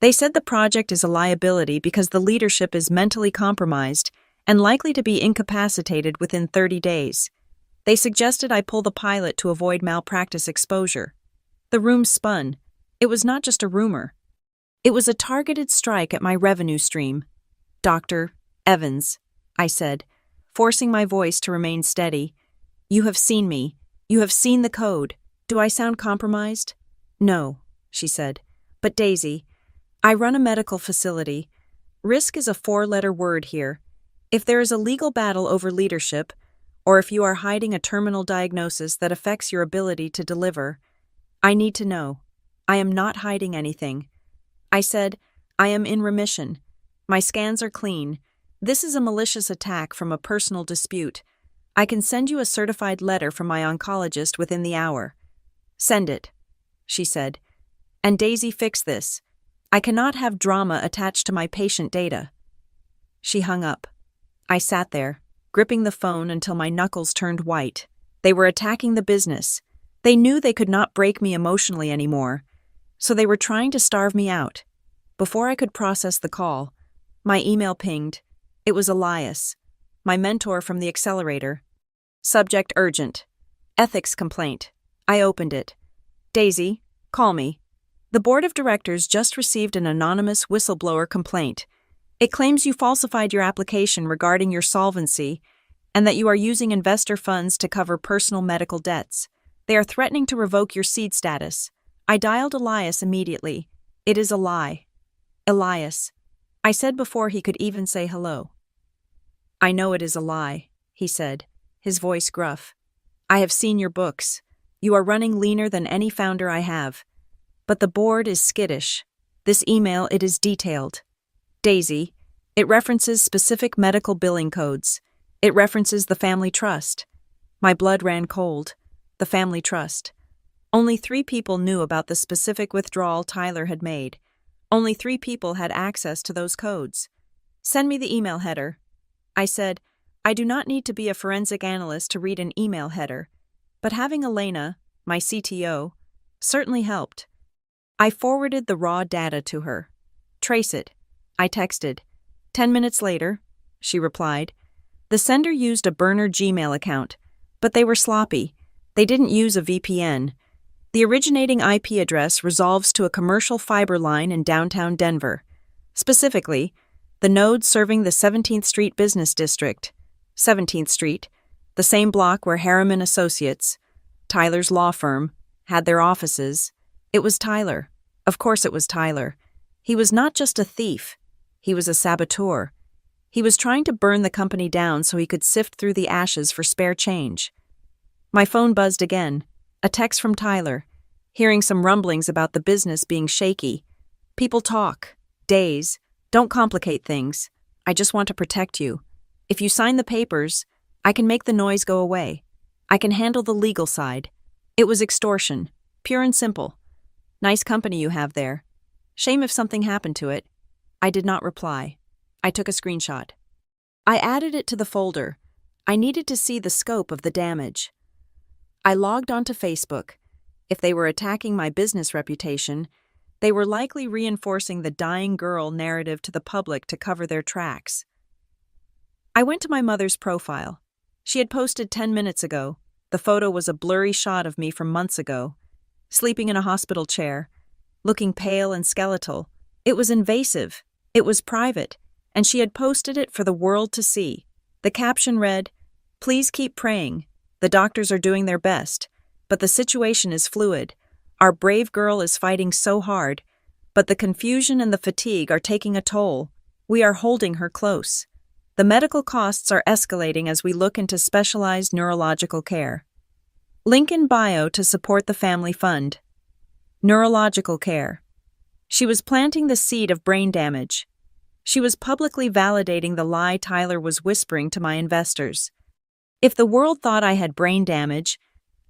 They said the project is a liability because the leadership is mentally compromised and likely to be incapacitated within 30 days. They suggested I pull the pilot to avoid malpractice exposure. The room spun. It was not just a rumor. It was a targeted strike at my revenue stream. "Dr. Evans," I said, forcing my voice to remain steady. "You have seen me. You have seen the code. Do I sound compromised?" "No," she said. "But Daisy, I run a medical facility. Risk is a 4-letter word here. If there is a legal battle over leadership, or if you are hiding a terminal diagnosis that affects your ability to deliver, I need to know. I am not hiding anything." I said, "I am in remission. My scans are clean. This is a malicious attack from a personal dispute. I can send you a certified letter from my oncologist within the hour." "Send it," she said. "And Daisy, fix this. I cannot have drama attached to my patient data." She hung up. I sat there, gripping the phone until my knuckles turned white. They were attacking the business. They knew they could not break me emotionally anymore, so they were trying to starve me out. Before I could process the call, my email pinged. It was Elias, my mentor from the accelerator. Subject: urgent. Ethics complaint. I opened it. "Daisy, call me. The board of directors just received an anonymous whistleblower complaint. It claims you falsified your application regarding your solvency and that you are using investor funds to cover personal medical debts. They are threatening to revoke your seed status." I dialed Elias immediately. "It is a lie." "Elias," I said before he could even say hello. I know it is a lie, he said, his voice gruff. I have seen your books. You are running leaner than any founder I have. But the board is skittish. This email, it is detailed. Daisy, it references specific medical billing codes. It references the family trust. My blood ran cold. The family trust. Only 3 people knew about the specific withdrawal Tyler had made. Only 3 people had access to those codes. Send me the email header. I said, I do not need to be a forensic analyst to read an email header, but having Elena, my CTO, certainly helped. I forwarded the raw data to her. Trace it. I texted. 10 minutes later, she replied. The sender used a burner Gmail account, but they were sloppy. They didn't use a VPN. The originating IP address resolves to a commercial fiber line in downtown Denver. Specifically, the node serving the 17th Street Business District, 17th Street, the same block where Harriman Associates, Tyler's law firm, had their offices. It was Tyler. Of course it was Tyler. He was not just a thief. He was a saboteur. He was trying to burn the company down so he could sift through the ashes for spare change. My phone buzzed again. A text from Tyler, hearing some rumblings about the business being shaky. People talk. Days. Don't complicate things. I just want to protect you. If you sign the papers, I can make the noise go away. I can handle the legal side. It was extortion. Pure and simple. Nice company you have there. Shame if something happened to it. I did not reply. I took a screenshot. I added it to the folder. I needed to see the scope of the damage. I logged onto Facebook. If they were attacking my business reputation, they were likely reinforcing the dying girl narrative to the public to cover their tracks. I went to my mother's profile. She had posted 10 minutes ago. The photo was a blurry shot of me from months ago, sleeping in a hospital chair, looking pale and skeletal. It was invasive. It was private, and she had posted it for the world to see. The caption read, "Please keep praying. The doctors are doing their best, but the situation is fluid. Our brave girl is fighting so hard, but the confusion and the fatigue are taking a toll. We are holding her close. The medical costs are escalating as we look into specialized neurological care. Link in bio to support the family fund." Neurological care. She was planting the seed of brain damage. She was publicly validating the lie Tyler was whispering to my investors. If the world thought I had brain damage,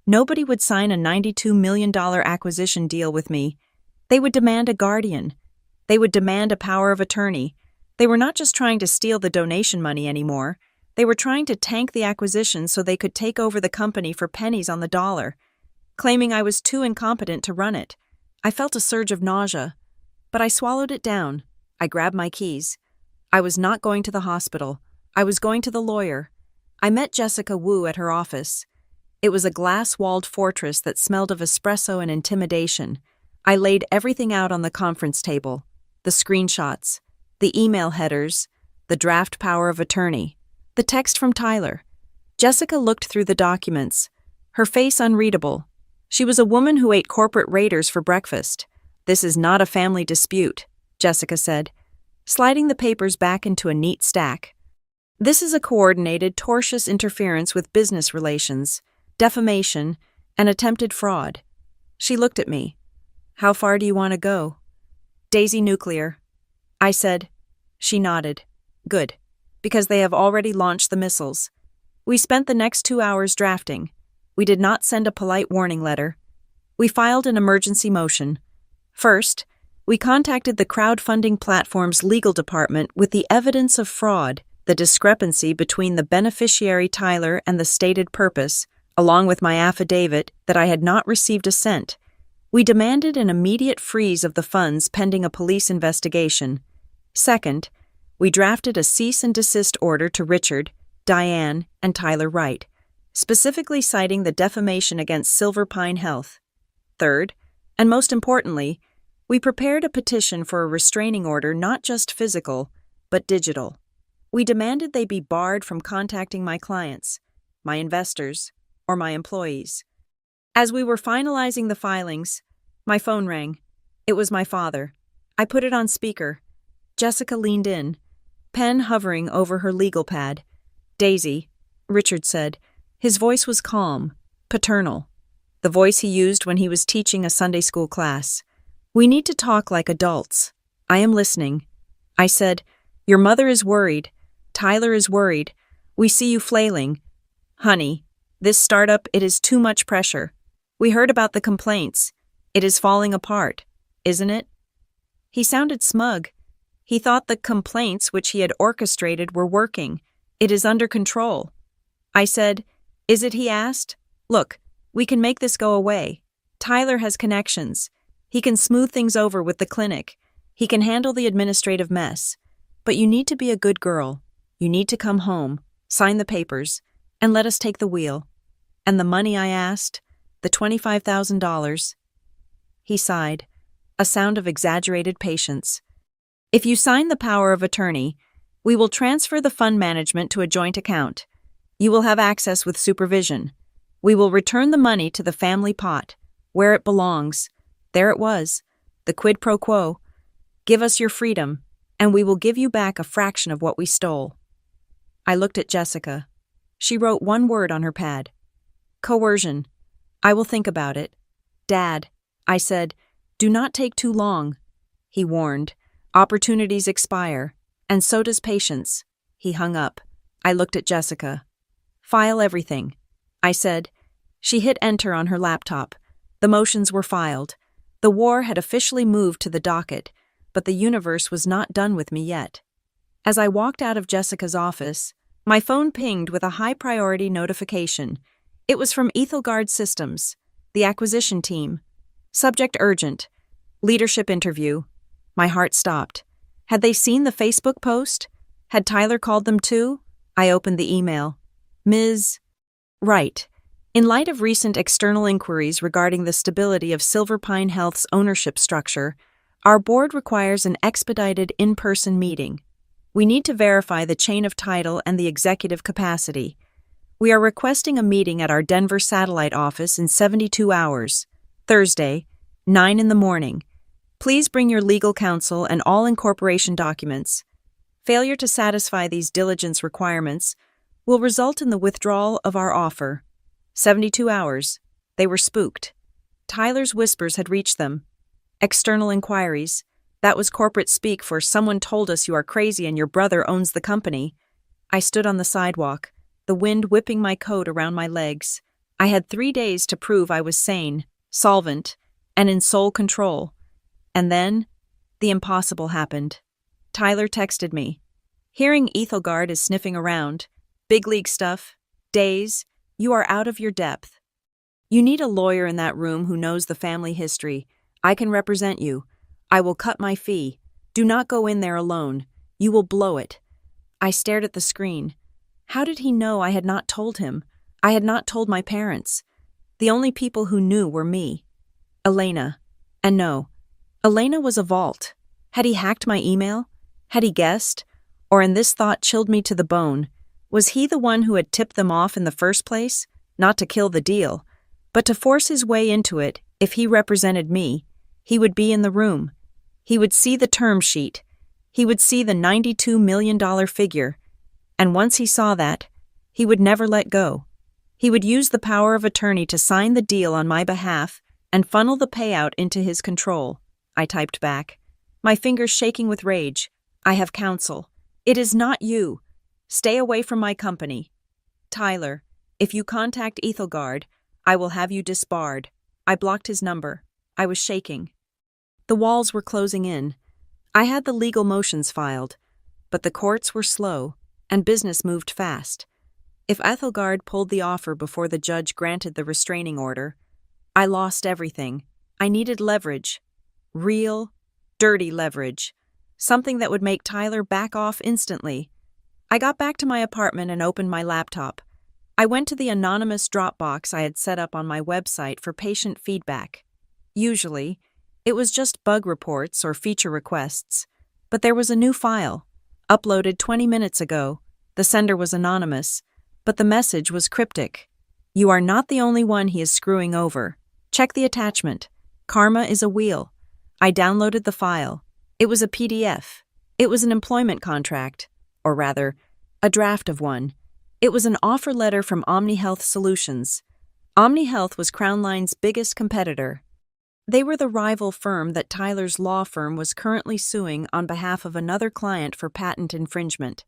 nobody would sign a $92 million acquisition deal with me. They would demand a guardian. They would demand a power of attorney. They were not just trying to steal the donation money anymore. They were trying to tank the acquisition so they could take over the company for pennies on the dollar, claiming I was too incompetent to run it. I felt a surge of nausea, but I swallowed it down. I grabbed my keys. I was not going to the hospital. I was going to the lawyer. I met Jessica Wu at her office. It was a glass-walled fortress that smelled of espresso and intimidation. I laid everything out on the conference table. The screenshots, the email headers, the draft power of attorney, the text from Tyler. Jessica looked through the documents, her face unreadable. She was a woman who ate corporate raiders for breakfast. "This is not a family dispute," Jessica said, sliding the papers back into a neat stack. "This is a coordinated, tortious interference with business relations, defamation, and attempted fraud." She looked at me. "How far do you want to go?" "Daisy Nuclear." I said. She nodded. "Good, because they have already launched the missiles." We spent the next 2 hours drafting. We did not send a polite warning letter. We filed an emergency motion. First, we contacted the crowdfunding platform's legal department with the evidence of fraud, the discrepancy between the beneficiary Tyler and the stated purpose, along with my affidavit that I had not received a cent. We demanded an immediate freeze of the funds pending a police investigation. Second, we drafted a cease and desist order to Richard, Diane, and Tyler Wright, specifically citing the defamation against Silver Pine Health. Third, and most importantly, we prepared a petition for a restraining order not just physical, but digital. We demanded they be barred from contacting my clients, my investors, or my employees. As we were finalizing the filings, my phone rang. It was my father. I put it on speaker. Jessica leaned in, pen hovering over her legal pad. Daisy, Richard said. His voice was calm, paternal, the voice he used when he was teaching a Sunday school class. We need to talk like adults. I am listening. I said, your mother is worried. Tyler is worried. We see you flailing. Honey, this startup, it is too much pressure. We heard about the complaints. It is falling apart, isn't it? He sounded smug. He thought the complaints which he had orchestrated were working. It is under control. I said, is it, he asked. Look, we can make this go away. Tyler has connections. He can smooth things over with the clinic. He can handle the administrative mess. But you need to be a good girl. You need to come home, sign the papers, and let us take the wheel. And the money, I asked, the $25,000. He sighed, a sound of exaggerated patience. If you sign the power of attorney, we will transfer the fund management to a joint account. You will have access with supervision. We will return the money to the family pot, where it belongs. There it was, the quid pro quo. Give us your freedom, and we will give you back a fraction of what we stole. I looked at Jessica. She wrote one word on her pad. Coercion. I will think about it. Dad, I said, do not take too long. He warned. Opportunities expire, and so does patience. He hung up. I looked at Jessica. File everything, I said. She hit enter on her laptop. The motions were filed. The war had officially moved to the docket, but the universe was not done with me yet. As I walked out of Jessica's office, my phone pinged with a high-priority notification. It was from Ethelgard Systems, the acquisition team. Subject urgent. Leadership interview. My heart stopped. Had they seen the Facebook post? Had Tyler called them too? I opened the email. Ms. Right. In light of recent external inquiries regarding the stability of Silver Pine Health's ownership structure, our board requires an expedited in-person meeting. We need to verify the chain of title and the executive capacity. We are requesting a meeting at our Denver satellite office in 72 hours, Thursday, 9 in the morning. Please bring your legal counsel and all incorporation documents. Failure to satisfy these diligence requirements will result in the withdrawal of our offer. 72 hours. They were spooked. Tyler's whispers had reached them. External inquiries. That was corporate speak for someone told us you are crazy and your brother owns the company. I stood on the sidewalk, the wind whipping my coat around my legs. I had 3 days to prove I was sane, solvent, and in sole control. And then, the impossible happened. Tyler texted me. Hearing Ethelgard is sniffing around. Big league stuff. Days. You are out of your depth. You need a lawyer in that room who knows the family history. I can represent you. I will cut my fee. Do not go in there alone. You will blow it. I stared at the screen. How did he know I had not told him? I had not told my parents. The only people who knew were me. Elena. And no, Elena was a vault. Had he hacked my email? Had he guessed? Or, and this thought chilled me to the bone, was he the one who had tipped them off in the first place? Not to kill the deal, but to force his way into it. If he represented me, he would be in the room. He would see the term sheet. He would see the $92 million figure. And once he saw that, he would never let go. He would use the power of attorney to sign the deal on my behalf and funnel the payout into his control. I typed back, my fingers shaking with rage. I have counsel. It is not you. Stay away from my company. Tyler, if you contact Ethelgard, I will have you disbarred. I blocked his number. I was shaking. The walls were closing in. I had the legal motions filed, but the courts were slow, and business moved fast. If Ethelgard pulled the offer before the judge granted the restraining order, I lost everything. I needed leverage. Real, dirty leverage. Something that would make Tyler back off instantly. I got back to my apartment and opened my laptop. I went to the anonymous Dropbox I had set up on my website for patient feedback. Usually, it was just bug reports or feature requests, but there was a new file, uploaded 20 minutes ago. The sender was anonymous, but the message was cryptic. You are not the only one he is screwing over. Check the attachment. Karma is a wheel. I downloaded the file. It was a PDF. It was an employment contract, or rather, a draft of one. It was an offer letter from OmniHealth Solutions. OmniHealth was Crown Line's biggest competitor. They were the rival firm that Tyler's law firm was currently suing on behalf of another client for patent infringement.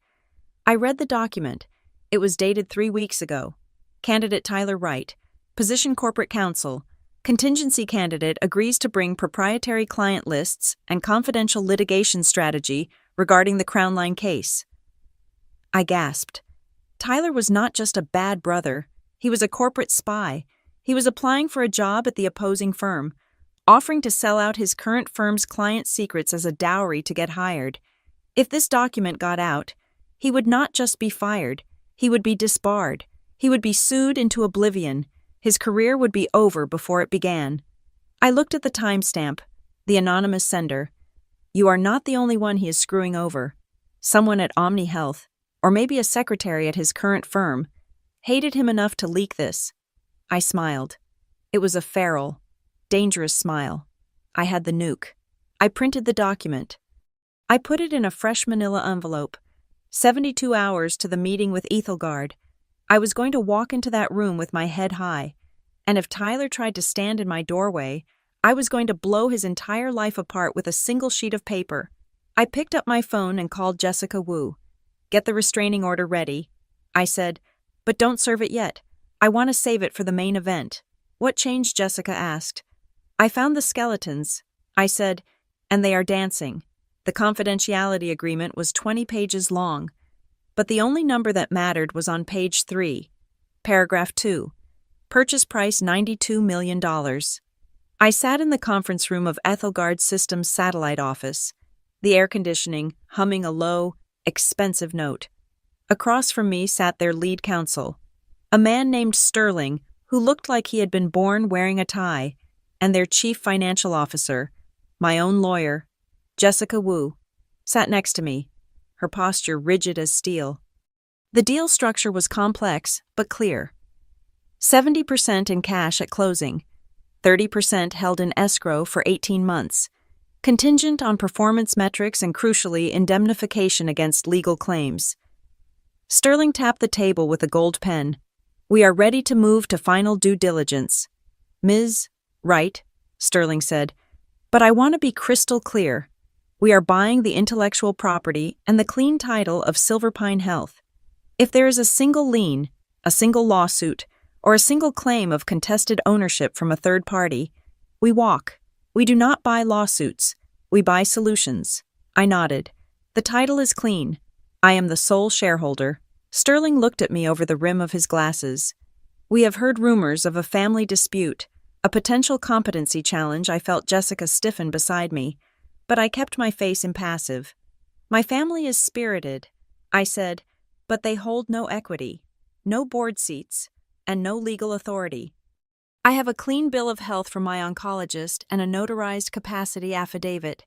I read the document. It was dated 3 weeks ago. Candidate Tyler Wright, position corporate counsel. Contingency candidate agrees to bring proprietary client lists and confidential litigation strategy regarding the Crown Line case. I gasped. Tyler was not just a bad brother. He was a corporate spy. He was applying for a job at the opposing firm, offering to sell out his current firm's client secrets as a dowry to get hired. If this document got out, he would not just be fired, he would be disbarred. He would be sued into oblivion. His career would be over before it began. I looked at the timestamp, the anonymous sender. You are not the only one he is screwing over. Someone at OmniHealth, or maybe a secretary at his current firm, hated him enough to leak this. I smiled. It was a feral, dangerous smile. I had the nuke. I printed the document. I put it in a fresh manila envelope. 72 hours to the meeting with Ethelgard. I was going to walk into that room with my head high, and if Tyler tried to stand in my doorway, I was going to blow his entire life apart with a single sheet of paper. I picked up my phone and called Jessica Wu. Get the restraining order ready, I said, but don't serve it yet. I want to save it for the main event. What changed? Jessica asked. I found the skeletons, I said, and they are dancing. The confidentiality agreement was 20 pages long, but the only number that mattered was on page 3, paragraph 2. Purchase price $92 million. I sat in the conference room of Ethelgard Systems' satellite office, the air conditioning humming a low, expensive note. Across from me sat their lead counsel, a man named Sterling, who looked like he had been born wearing a tie, and their chief financial officer, my own lawyer, Jessica Wu, sat next to me, her posture rigid as steel. The deal structure was complex but clear. 70% in cash at closing, 30% held in escrow for 18 months, contingent on performance metrics and, crucially, indemnification against legal claims. Sterling tapped the table with a gold pen. We are ready to move to final due diligence. Ms. Wright, Sterling said, but I want to be crystal clear. We are buying the intellectual property and the clean title of Silverpine Health. If there is a single lien, a single lawsuit, or a single claim of contested ownership from a third party, we walk. We do not buy lawsuits. We buy solutions. I nodded. The title is clean. I am the sole shareholder. Sterling looked at me over the rim of his glasses. We have heard rumors of a family dispute, a potential competency challenge. I felt Jessica stiffen beside me, but I kept my face impassive. My family is spirited, I said, but they hold no equity, no board seats, and no legal authority. I have a clean bill of health from my oncologist and a notarized capacity affidavit.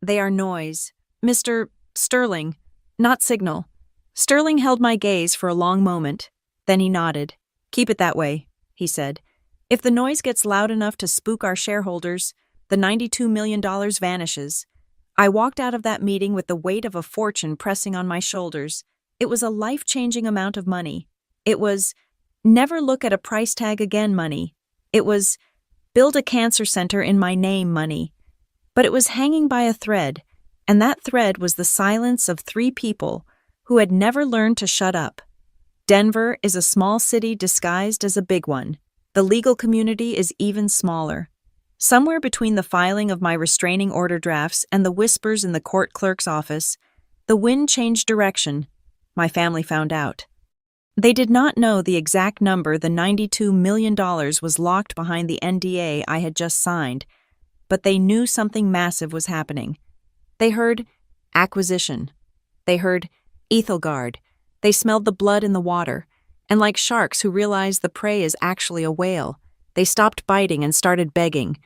They are noise. Mr. Sterling, not signal. Sterling held my gaze for a long moment. Then he nodded. Keep it that way, he said. If the noise gets loud enough to spook our shareholders, the $92 million vanishes. I walked out of that meeting with the weight of a fortune pressing on my shoulders. It was a life-changing amount of money. It was never look at a price tag again money. It was build a cancer center in my name money. But it was hanging by a thread, and that thread was the silence of 3 people who had never learned to shut up. Denver is a small city disguised as a big one. The legal community is even smaller. Somewhere between the filing of my restraining order drafts and the whispers in the court clerk's office, the wind changed direction. My family found out. They did not know the exact number. The $92 million was locked behind the NDA I had just signed, but they knew something massive was happening. They heard acquisition. They heard Ethelgard. They smelled the blood in the water, and like sharks who realize the prey is actually a whale, they stopped biting and started begging.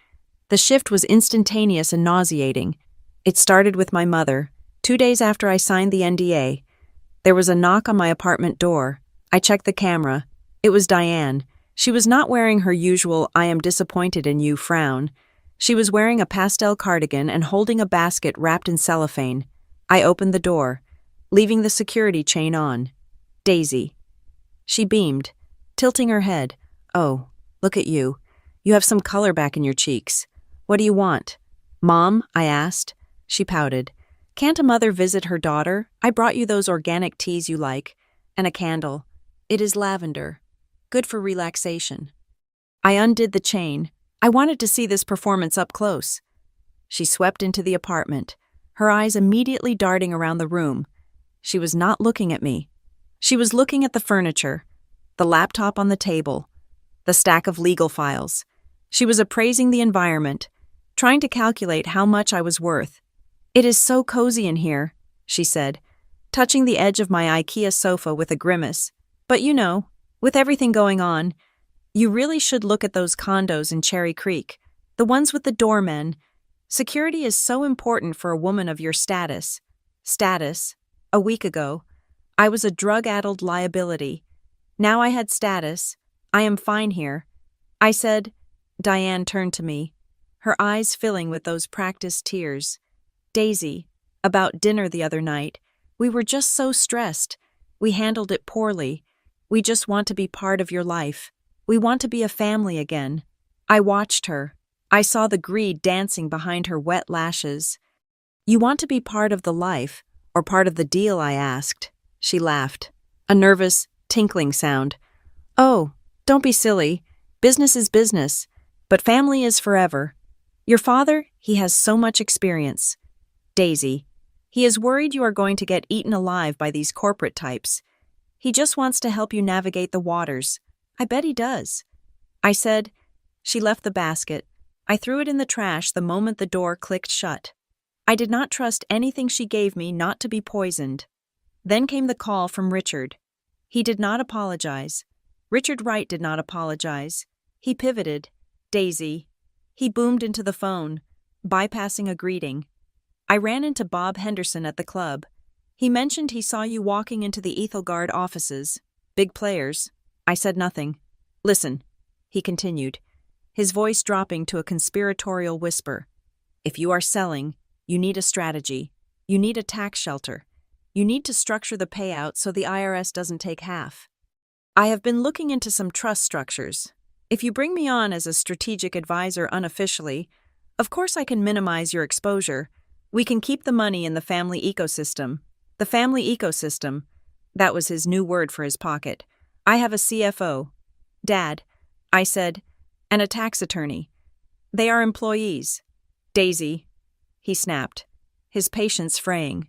The shift was instantaneous and nauseating. It started with my mother. 2 days after I signed the NDA, there was a knock on my apartment door. I checked the camera. It was Diane. She was not wearing her usual "I am disappointed in you" frown. She was wearing a pastel cardigan and holding a basket wrapped in cellophane. I opened the door, leaving the security chain on. Daisy. She beamed, tilting her head. Oh, look at you. You have some color back in your cheeks. What do you want? Mom, I asked. She pouted. Can't a mother visit her daughter? I brought you those organic teas you like. And a candle. It is lavender. Good for relaxation. I undid the chain. I wanted to see this performance up close. She swept into the apartment, her eyes immediately darting around the room. She was not looking at me. She was looking at the furniture, the laptop on the table, the stack of legal files. She was appraising the environment, trying to calculate how much I was worth. It is so cozy in here, she said, touching the edge of my IKEA sofa with a grimace. But you know, with everything going on, you really should look at those condos in Cherry Creek, the ones with the doormen. Security is so important for a woman of your status. Status. A week ago, I was a drug-addled liability. Now I had status. I am fine here. I said. Diane turned to me, her eyes filling with those practiced tears. Daisy, about dinner the other night, we were just so stressed. We handled it poorly. We just want to be part of your life. We want to be a family again. I watched her. I saw the greed dancing behind her wet lashes. You want to be part of the life, or part of the deal, I asked. She laughed. A nervous, tinkling sound. Oh, don't be silly. Business is business, but family is forever. Your father, he has so much experience. Daisy, he is worried you are going to get eaten alive by these corporate types. He just wants to help you navigate the waters. I bet he does. I said. She left the basket. I threw it in the trash the moment the door clicked shut. I did not trust anything she gave me not to be poisoned. Then came the call from Richard. He did not apologize. Richard Wright did not apologize. He pivoted. Daisy. He boomed into the phone, bypassing a greeting. I ran into Bob Henderson at the club. He mentioned he saw you walking into the Ethelgard offices. Big players. I said nothing. Listen, he continued, his voice dropping to a conspiratorial whisper. If you are selling, you need a strategy. You need a tax shelter. You need to structure the payout so the IRS doesn't take half. I have been looking into some trust structures. If you bring me on as a strategic advisor unofficially, of course I can minimize your exposure. We can keep the money in the family ecosystem. The family ecosystem. That was his new word for his pocket. I have a CFO. Dad, I said, and a tax attorney. They are employees. Daisy, he snapped, his patience fraying.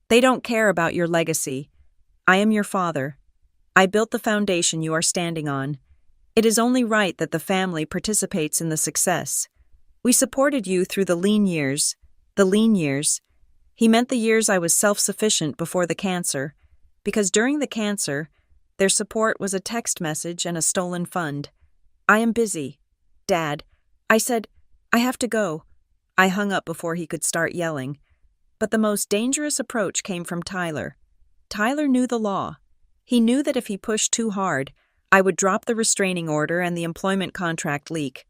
They don't care about your legacy. I am your father. I built the foundation you are standing on. It is only right that the family participates in the success. We supported you through the lean years. The lean years. He meant the years I was self-sufficient before the cancer, because during the cancer, their support was a text message and a stolen fund. I am busy. Dad, I said, I have to go. I hung up before he could start yelling. But the most dangerous approach came from Tyler. Tyler knew the law. He knew that if he pushed too hard, I would drop the restraining order and the employment contract leak.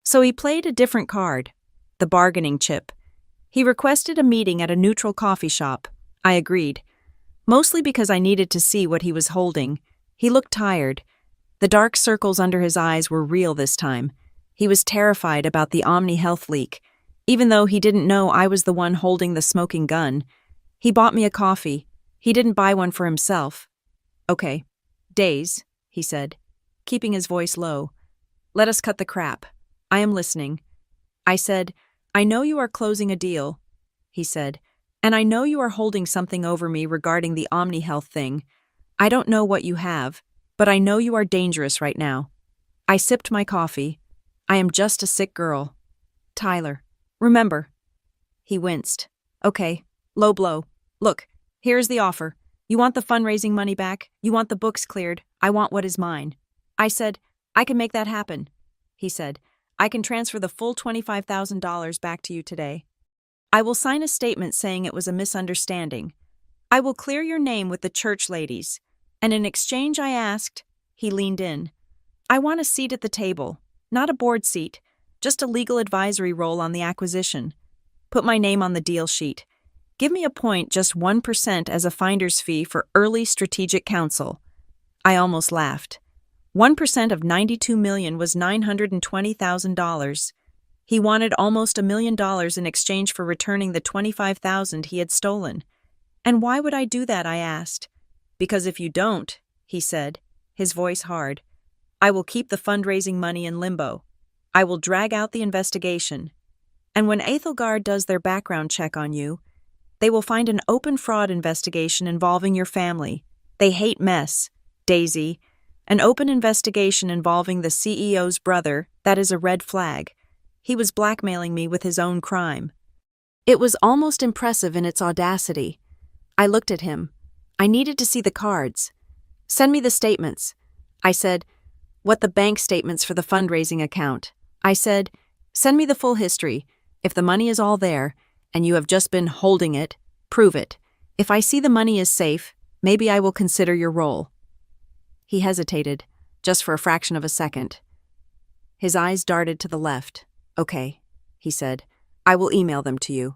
So he played a different card, the bargaining chip. He requested a meeting at a neutral coffee shop. I agreed, mostly because I needed to see what he was holding. He looked tired. The dark circles under his eyes were real this time. He was terrified about the Omni Health leak, even though he didn't know I was the one holding the smoking gun. He bought me a coffee. He didn't buy one for himself. Okay. Days, he said, keeping his voice low. Let us cut the crap. I am listening. I said, I know you are closing a deal, he said, and I know you are holding something over me regarding the Omni Health thing. I don't know what you have, but I know you are dangerous right now. I sipped my coffee. I am just a sick girl. Tyler, remember. He winced. Okay, low blow. Look, here's the offer. You want the fundraising money back? You want the books cleared? I want what is mine. I said, I can make that happen. He said, I can transfer the full $25,000 back to you today. I will sign a statement saying it was a misunderstanding. I will clear your name with the church ladies. And in exchange I asked, he leaned in, I want a seat at the table, not a board seat, just a legal advisory role on the acquisition. Put my name on the deal sheet. Give me a point, just 1% as a finder's fee for early strategic counsel. I almost laughed. 1% of 92 million was $920,000. He wanted almost $1 million in exchange for returning the 25,000 he had stolen. And why would I do that, I asked. Because if you don't, he said, his voice hard, I will keep the fundraising money in limbo. I will drag out the investigation. And when Ethelgard does their background check on you, they will find an open fraud investigation involving your family. They hate mess, Daisy. An open investigation involving the CEO's brother, that is a red flag. He was blackmailing me with his own crime. It was almost impressive in its audacity. I looked at him. I needed to see the cards. Send me the statements. I said, what the bank statements for the fundraising account. I said, send me the full history. If the money is all there, and you have just been holding it, prove it. If I see the money is safe, maybe I will consider your role. He hesitated, just for a fraction of a second. His eyes darted to the left. Okay, he said. I will email them to you.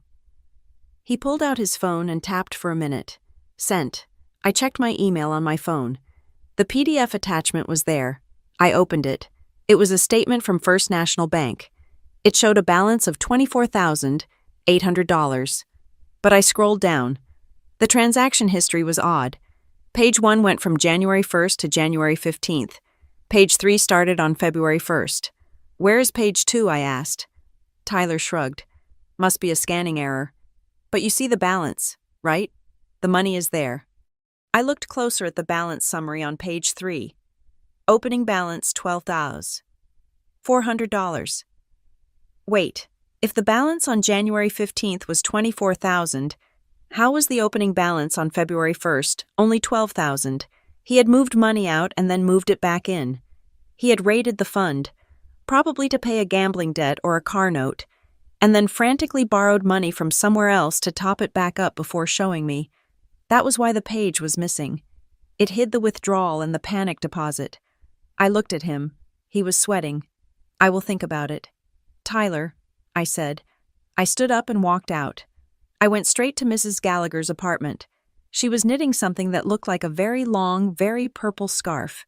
He pulled out his phone and tapped for a minute. Sent. I checked my email on my phone. The PDF attachment was there. I opened it. It was a statement from First National Bank. It showed a balance of $24,800. But I scrolled down. The transaction history was odd. Page 1 went from January 1st to January 15th. Page 3 started on February 1st. Where is page 2, I asked. Tyler shrugged. Must be a scanning error. But you see the balance, right? The money is there. I looked closer at the balance summary on page 3. Opening balance $12,400. Wait, if the balance on January 15th was $24,000, how was the opening balance on February 1st only $12,000? He had moved money out and then moved it back in. He had raided the fund, probably to pay a gambling debt or a car note, and then frantically borrowed money from somewhere else to top it back up before showing me. That was why the page was missing. It hid the withdrawal and the panic deposit. I looked at him. He was sweating. I will think about it. Tyler, I said. I stood up and walked out. I went straight to Mrs. Gallagher's apartment. She was knitting something that looked like a very long, very purple scarf.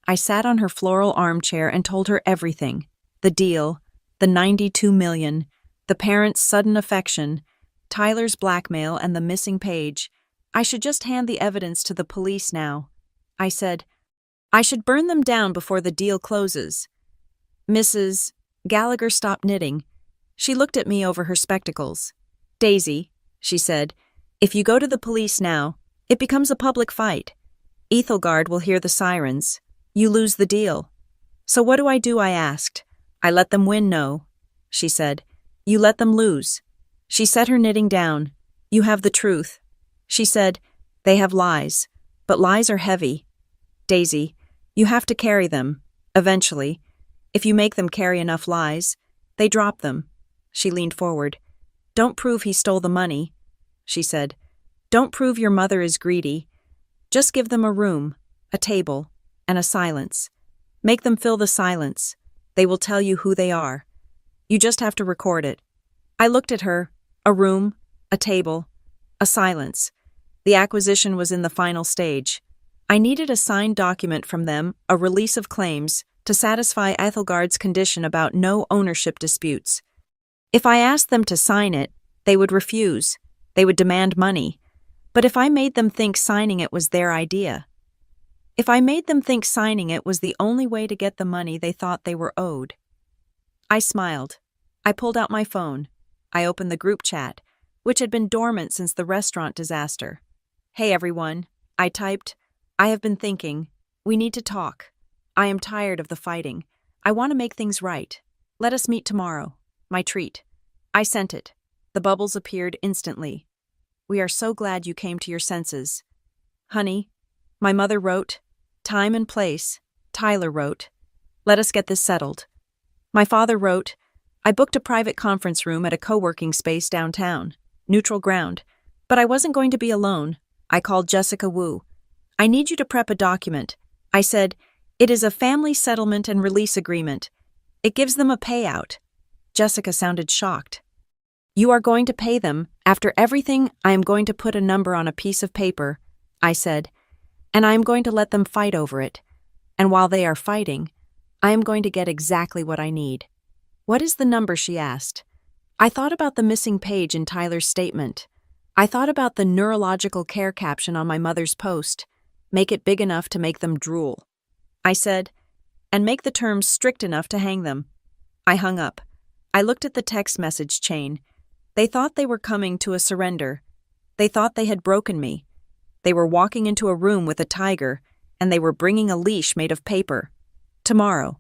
I sat on her floral armchair and told her everything. The deal, the 92 million, the parents' sudden affection, Tyler's blackmail and the missing page. I should just hand the evidence to the police now. I said, I should burn them down before the deal closes. Mrs. Gallagher stopped knitting. She looked at me over her spectacles. Daisy, she said, if you go to the police now, it becomes a public fight. Ethelgard will hear the sirens. You lose the deal. So what do? I asked. I let them win, no, she said. You let them lose. She set her knitting down. You have the truth. She said, they have lies, but lies are heavy. Daisy, you have to carry them, eventually. If you make them carry enough lies, they drop them. She leaned forward. Don't prove he stole the money, she said. Don't prove your mother is greedy. Just give them a room, a table, and a silence. Make them fill the silence. They will tell you who they are. You just have to record it. I looked at her. A room, a table, a silence. The acquisition was in the final stage. I needed a signed document from them, a release of claims, to satisfy Ethelgard's condition about no ownership disputes. If I asked them to sign it, they would refuse. They would demand money. But if I made them think signing it was their idea, if I made them think signing it was the only way to get the money they thought they were owed. I smiled. I pulled out my phone. I opened the group chat, which had been dormant since the restaurant disaster. Hey everyone, I typed. I have been thinking. We need to talk. I am tired of the fighting. I want to make things right. Let us meet tomorrow. My treat. I sent it. The bubbles appeared instantly. We are so glad you came to your senses. Honey, my mother wrote. Time and place. Tyler wrote. Let us get this settled. My father wrote. I booked a private conference room at a co-working space downtown. Neutral ground. But I wasn't going to be alone. I called Jessica Wu. I need you to prep a document. I said, it is a family settlement and release agreement. It gives them a payout. Jessica sounded shocked. You are going to pay them. After everything, I am going to put a number on a piece of paper. I said, and I am going to let them fight over it. And while they are fighting, I am going to get exactly what I need. What is the number? She asked. I thought about the missing page in Tyler's statement. I thought about the neurological care caption on my mother's post. Make it big enough to make them drool. I said, and make the terms strict enough to hang them. I hung up. I looked at the text message chain. They thought they were coming to a surrender. They thought they had broken me. They were walking into a room with a tiger, and they were bringing a leash made of paper. Tomorrow,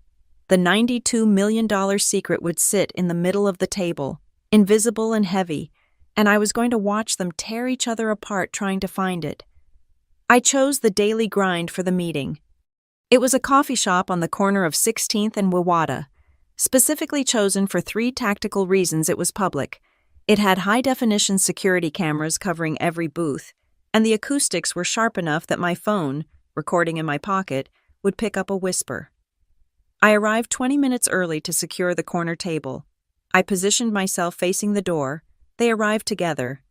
the $92 million secret would sit in the middle of the table, invisible and heavy, and I was going to watch them tear each other apart trying to find it. I chose the daily grind for the meeting. It was a coffee shop on the corner of 16th and Wawata. Specifically chosen for 3 tactical reasons. It was public. It had high-definition security cameras covering every booth, and the acoustics were sharp enough that my phone, recording in my pocket, would pick up a whisper. I arrived 20 minutes early to secure the corner table. I positioned myself facing the door. They arrived together,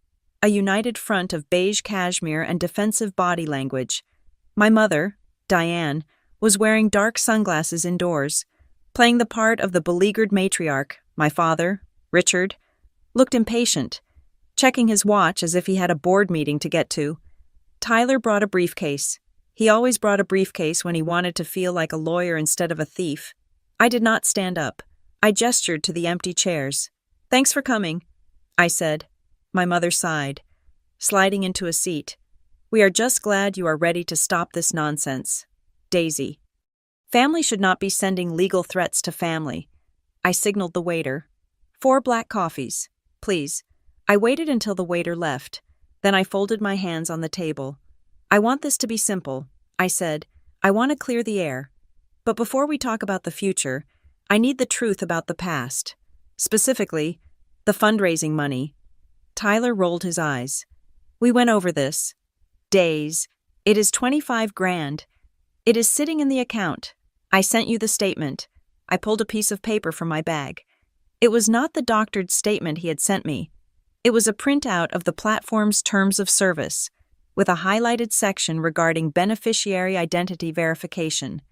a united front of beige cashmere and defensive body language. My mother, Diane, was wearing dark sunglasses indoors, playing the part of the beleaguered matriarch. My father, Richard, looked impatient, checking his watch as if he had a board meeting to get to. Tyler brought a briefcase. He always brought a briefcase when he wanted to feel like a lawyer instead of a thief. I did not stand up. I gestured to the empty chairs. Thanks for coming, I said. My mother sighed, sliding into a seat. We are just glad you are ready to stop this nonsense. Daisy. Family should not be sending legal threats to family. I signaled the waiter. 4 black coffees, please. I waited until the waiter left. Then I folded my hands on the table. I want this to be simple, I said. I want to clear the air. But before we talk about the future, I need the truth about the past. Specifically, the fundraising money. Tyler rolled his eyes. We went over this. Days. It is 25 grand. It is sitting in the account. I sent you the statement. I pulled a piece of paper from my bag. It was not the doctored statement he had sent me. It was a printout of the platform's terms of service, with a highlighted section regarding beneficiary identity verification.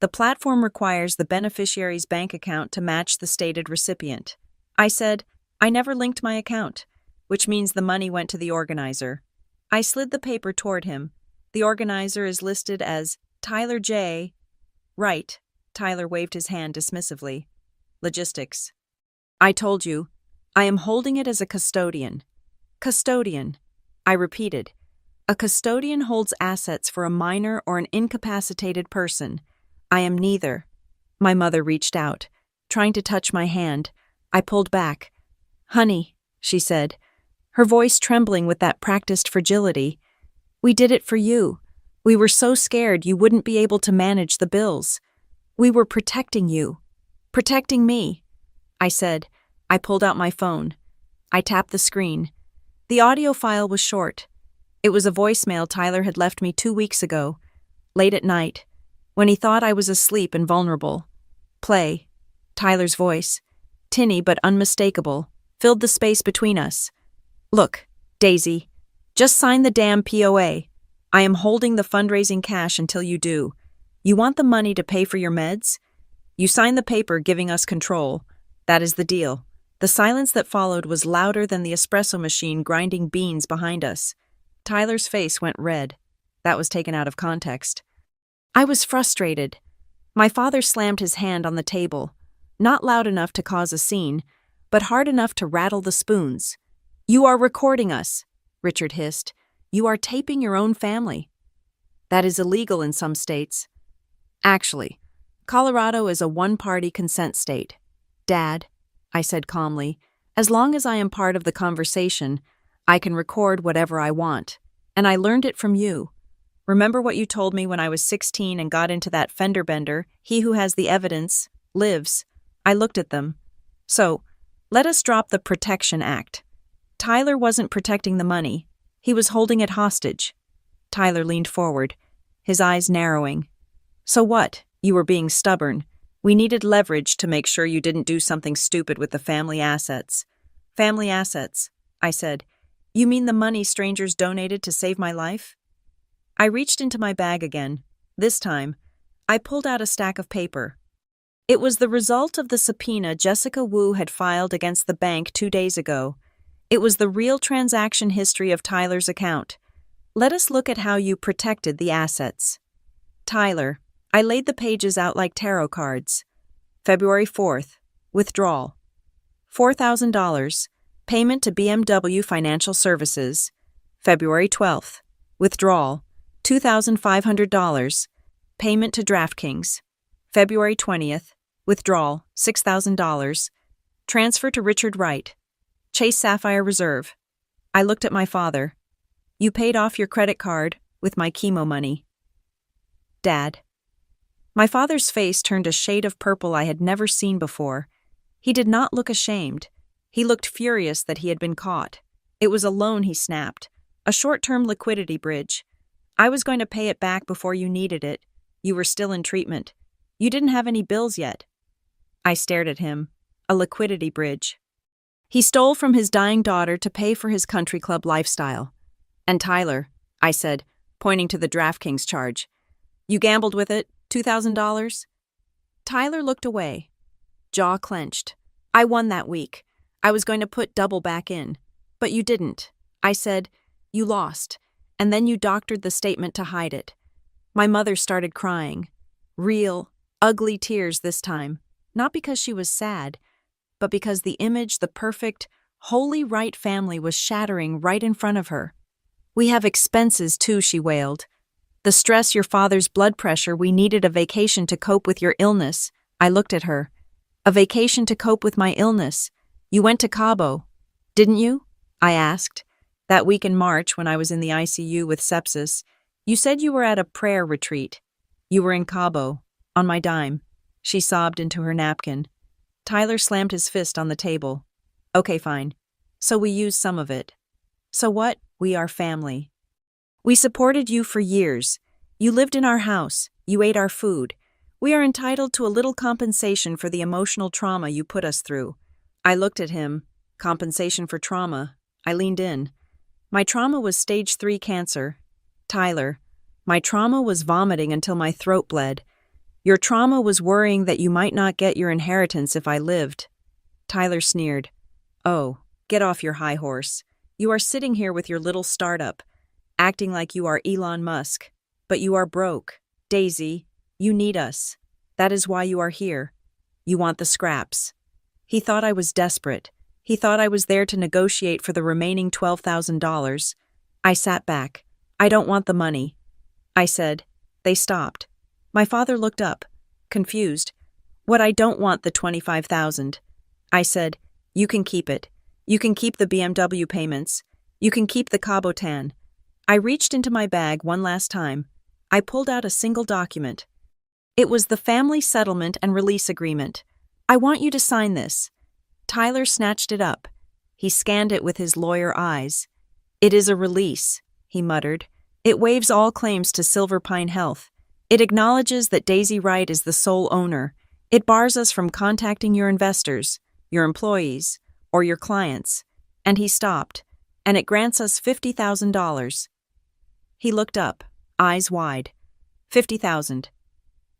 The platform requires the beneficiary's bank account to match the stated recipient. I said, I never linked my account, which means the money went to the organizer. I slid the paper toward him. The organizer is listed as Tyler J. Right. Tyler waved his hand dismissively. Logistics. I told you. I am holding it as a custodian. Custodian. I repeated. A custodian holds assets for a minor or an incapacitated person. I am neither. My mother reached out, trying to touch my hand. I pulled back. Honey, she said, her voice trembling with that practiced fragility. We did it for you. We were so scared you wouldn't be able to manage the bills. We were protecting you. Protecting me. I said. I pulled out my phone. I tapped the screen. The audio file was short. It was a voicemail Tyler had left me 2 weeks ago, late at night, when he thought I was asleep and vulnerable. Play. Tyler's voice, tinny but unmistakable, filled the space between us. Look, Daisy, just sign the damn POA. I am holding the fundraising cash until you do. You want the money to pay for your meds? You sign the paper giving us control. That is the deal. The silence that followed was louder than the espresso machine grinding beans behind us. Tyler's face went red. That was taken out of context. I was frustrated. My father slammed his hand on the table, not loud enough to cause a scene, but hard enough to rattle the spoons. You are recording us, Richard hissed. You are taping your own family. That is illegal in some states. Actually, Colorado is a one-party consent state. Dad, I said calmly, as long as I am part of the conversation, I can record whatever I want. And I learned it from you. Remember what you told me when I was 16 and got into that fender bender? He who has the evidence lives. I looked at them. So, let us drop the Protection Act. Tyler wasn't protecting the money. He was holding it hostage. Tyler leaned forward, his eyes narrowing. So what? You were being stubborn. We needed leverage to make sure you didn't do something stupid with the family assets. Family assets, I said. You mean the money strangers donated to save my life? I reached into my bag again. This time, I pulled out a stack of paper. It was the result of the subpoena Jessica Wu had filed against the bank 2 days ago. It was the real transaction history of Tyler's account. Let us look at how you protected the assets. Tyler, I laid the pages out like tarot cards. February 4th, withdrawal. $4,000, payment to BMW Financial Services. February 12th, withdrawal. $2,500, payment to DraftKings. February 20th, withdrawal. $6,000, transfer to Richard Wright. Chase Sapphire Reserve. I looked at my father. You paid off your credit card with my chemo money. Dad. My father's face turned a shade of purple I had never seen before. He did not look ashamed. He looked furious that he had been caught. It was a loan, he snapped. A short-term liquidity bridge. I was going to pay it back before you needed it. You were still in treatment. You didn't have any bills yet. I stared at him. A liquidity bridge. He stole from his dying daughter to pay for his country club lifestyle. And Tyler, I said, pointing to the DraftKings charge. You gambled with it, $2,000? Tyler looked away. Jaw clenched. I won that week. I was going to put double back in. But you didn't. I said, you lost. And then you doctored the statement to hide it. My mother started crying. Real, ugly tears this time. Not because she was sad, but because the image, the perfect, wholly right family was shattering right in front of her. We have expenses too, she wailed. The stress, your father's blood pressure, we needed a vacation to cope with your illness. I looked at her. A vacation to cope with my illness. You went to Cabo, didn't you? I asked. That week in March when I was in the ICU with sepsis, you said you were at a prayer retreat. You were in Cabo, on my dime. She sobbed into her napkin. Tyler slammed his fist on the table. Okay, fine. So we used some of it. So what? We are family. We supported you for years. You lived in our house. You ate our food. We are entitled to a little compensation for the emotional trauma you put us through. I looked at him. Compensation for trauma. I leaned in. My trauma was stage 3 cancer. Tyler, my trauma was vomiting until my throat bled. Your trauma was worrying that you might not get your inheritance if I lived. Tyler sneered. Oh, get off your high horse. You are sitting here with your little startup, acting like you are Elon Musk. But you are broke. Daisy, you need us. That is why you are here. You want the scraps. He thought I was desperate. He thought I was there to negotiate for the remaining $12,000. I sat back. I don't want the money. I said. They stopped. My father looked up, confused. What, I don't want the $25,000. I said, you can keep it. You can keep the BMW payments. You can keep the Cabo Tan. I reached into my bag one last time. I pulled out a single document. It was the family settlement and release agreement. I want you to sign this. Tyler snatched it up. He scanned it with his lawyer eyes. It is a release, he muttered. It waives all claims to Silver Pine Health. It acknowledges that Daisy Wright is the sole owner. It bars us from contacting your investors, your employees, or your clients. And he stopped. And it grants us $50,000. He looked up, eyes wide. $50,000.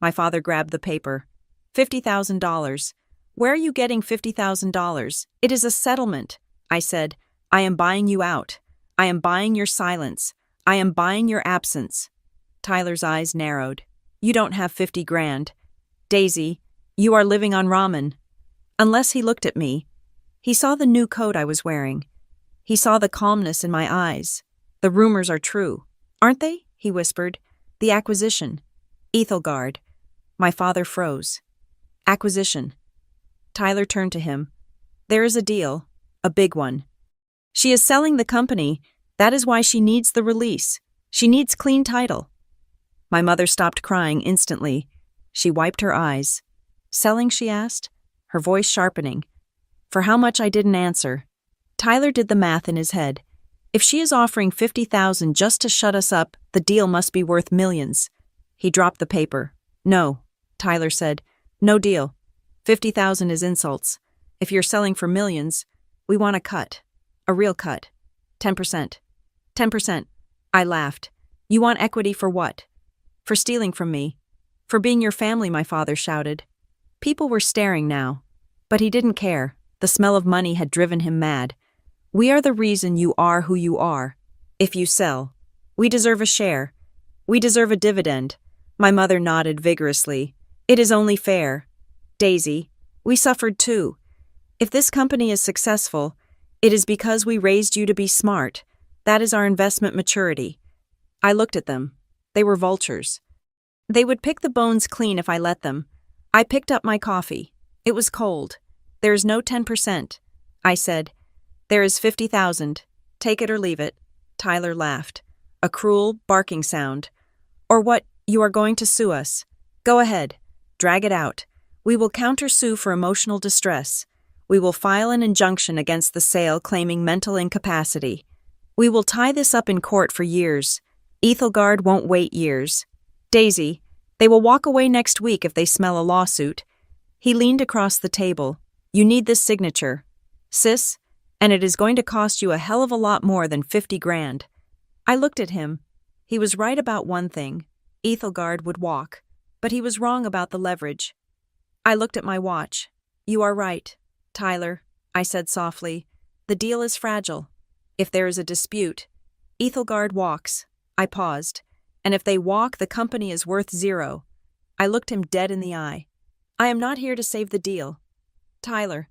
My father grabbed the paper. $50,000. Where are you getting $50,000? It is a settlement. I said, I am buying you out. I am buying your silence. I am buying your absence. Tyler's eyes narrowed. You don't have 50 grand. Daisy, you are living on ramen. Unless he looked at me. He saw the new coat I was wearing. He saw the calmness in my eyes. The rumors are true. Aren't they? He whispered. The acquisition. Ethelgard. My father froze. Acquisition. Tyler turned to him. There is a deal. A big one. She is selling the company. That is why she needs the release. She needs clean title. My mother stopped crying instantly. She wiped her eyes. Selling, she asked, her voice sharpening. For how much I didn't answer. Tyler did the math in his head. If she is offering $50,000 just to shut us up, the deal must be worth millions. He dropped the paper. No, Tyler said. No deal. 50,000 is insults. If you're selling for millions, we want a cut. A real cut. 10%. 10%. I laughed. You want equity for what? For stealing from me. For being your family, my father shouted. People were staring now. But he didn't care. The smell of money had driven him mad. We are the reason you are who you are. If you sell, we deserve a share. We deserve a dividend. My mother nodded vigorously. It is only fair. Daisy, we suffered too. If this company is successful, it is because we raised you to be smart. That is our investment maturity. I looked at them. They were vultures. They would pick the bones clean if I let them. I picked up my coffee. It was cold. There is no 10%. I said, there is 50,000. Take it or leave it. Tyler laughed. A cruel, barking sound. Or what, you are going to sue us. Go ahead. Drag it out. We will counter-sue for emotional distress. We will file an injunction against the sale claiming mental incapacity. We will tie this up in court for years. Ethelgard won't wait years. Daisy, they will walk away next week if they smell a lawsuit. He leaned across the table. You need this signature. Sis, and it is going to cost you a hell of a lot more than 50 grand. I looked at him. He was right about one thing. Ethelgard would walk. But he was wrong about the leverage. I looked at my watch. You are right, Tyler, I said softly. The deal is fragile. If there is a dispute, Ethelgard walks. I paused. And if they walk, the company is worth zero. I looked him dead in the eye. I am not here to save the deal. Tyler,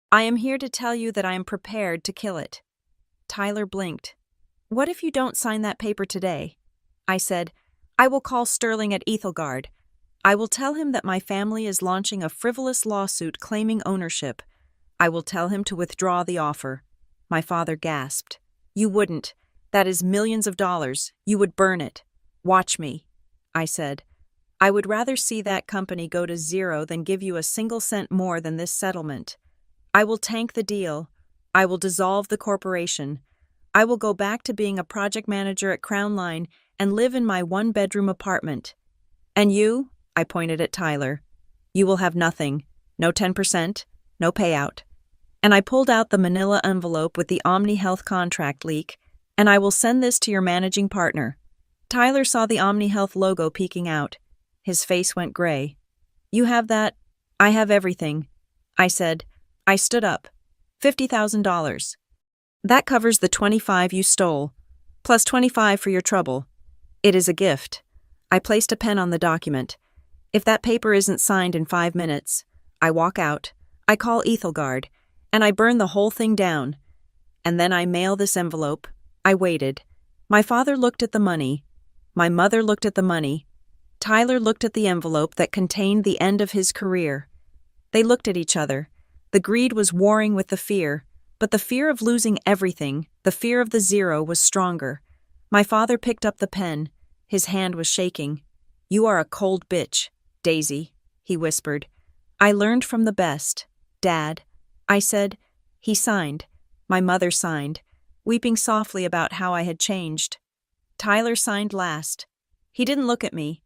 I am here to tell you that I am prepared to kill it. Tyler blinked. What if you don't sign that paper today? I said, I will call Sterling at Ethelgard. I will tell him that my family is launching a frivolous lawsuit claiming ownership. I will tell him to withdraw the offer. My father gasped. You wouldn't. That is millions of dollars. You would burn it. Watch me, I said. I would rather see that company go to zero than give you a single cent more than this settlement. I will tank the deal. I will dissolve the corporation. I will go back to being a project manager at Crown Line and live in my one-bedroom apartment. And you, I pointed at Tyler, you will have nothing. No 10%, no payout. And I pulled out the manila envelope with the Omni Health contract leak, and I will send this to your managing partner. Tyler saw the Omni Health logo peeking out. His face went gray. You have that? I have everything. I said. I stood up. $50,000. That covers the 25 you stole, plus 25 for your trouble. It is a gift. I placed a pen on the document. If that paper isn't signed in 5 minutes, I walk out, I call Ethelgard, and I burn the whole thing down. And then I mail this envelope. I waited. My father looked at the money. My mother looked at the money. Tyler looked at the envelope that contained the end of his career. They looked at each other. The greed was warring with the fear, but the fear of losing everything, the fear of the zero, was stronger. My father picked up the pen. His hand was shaking. You are a cold bitch, Daisy, he whispered. I learned from the best. Dad, I said. He signed. My mother signed, weeping softly about how I had changed. Tyler signed last. He didn't look at me.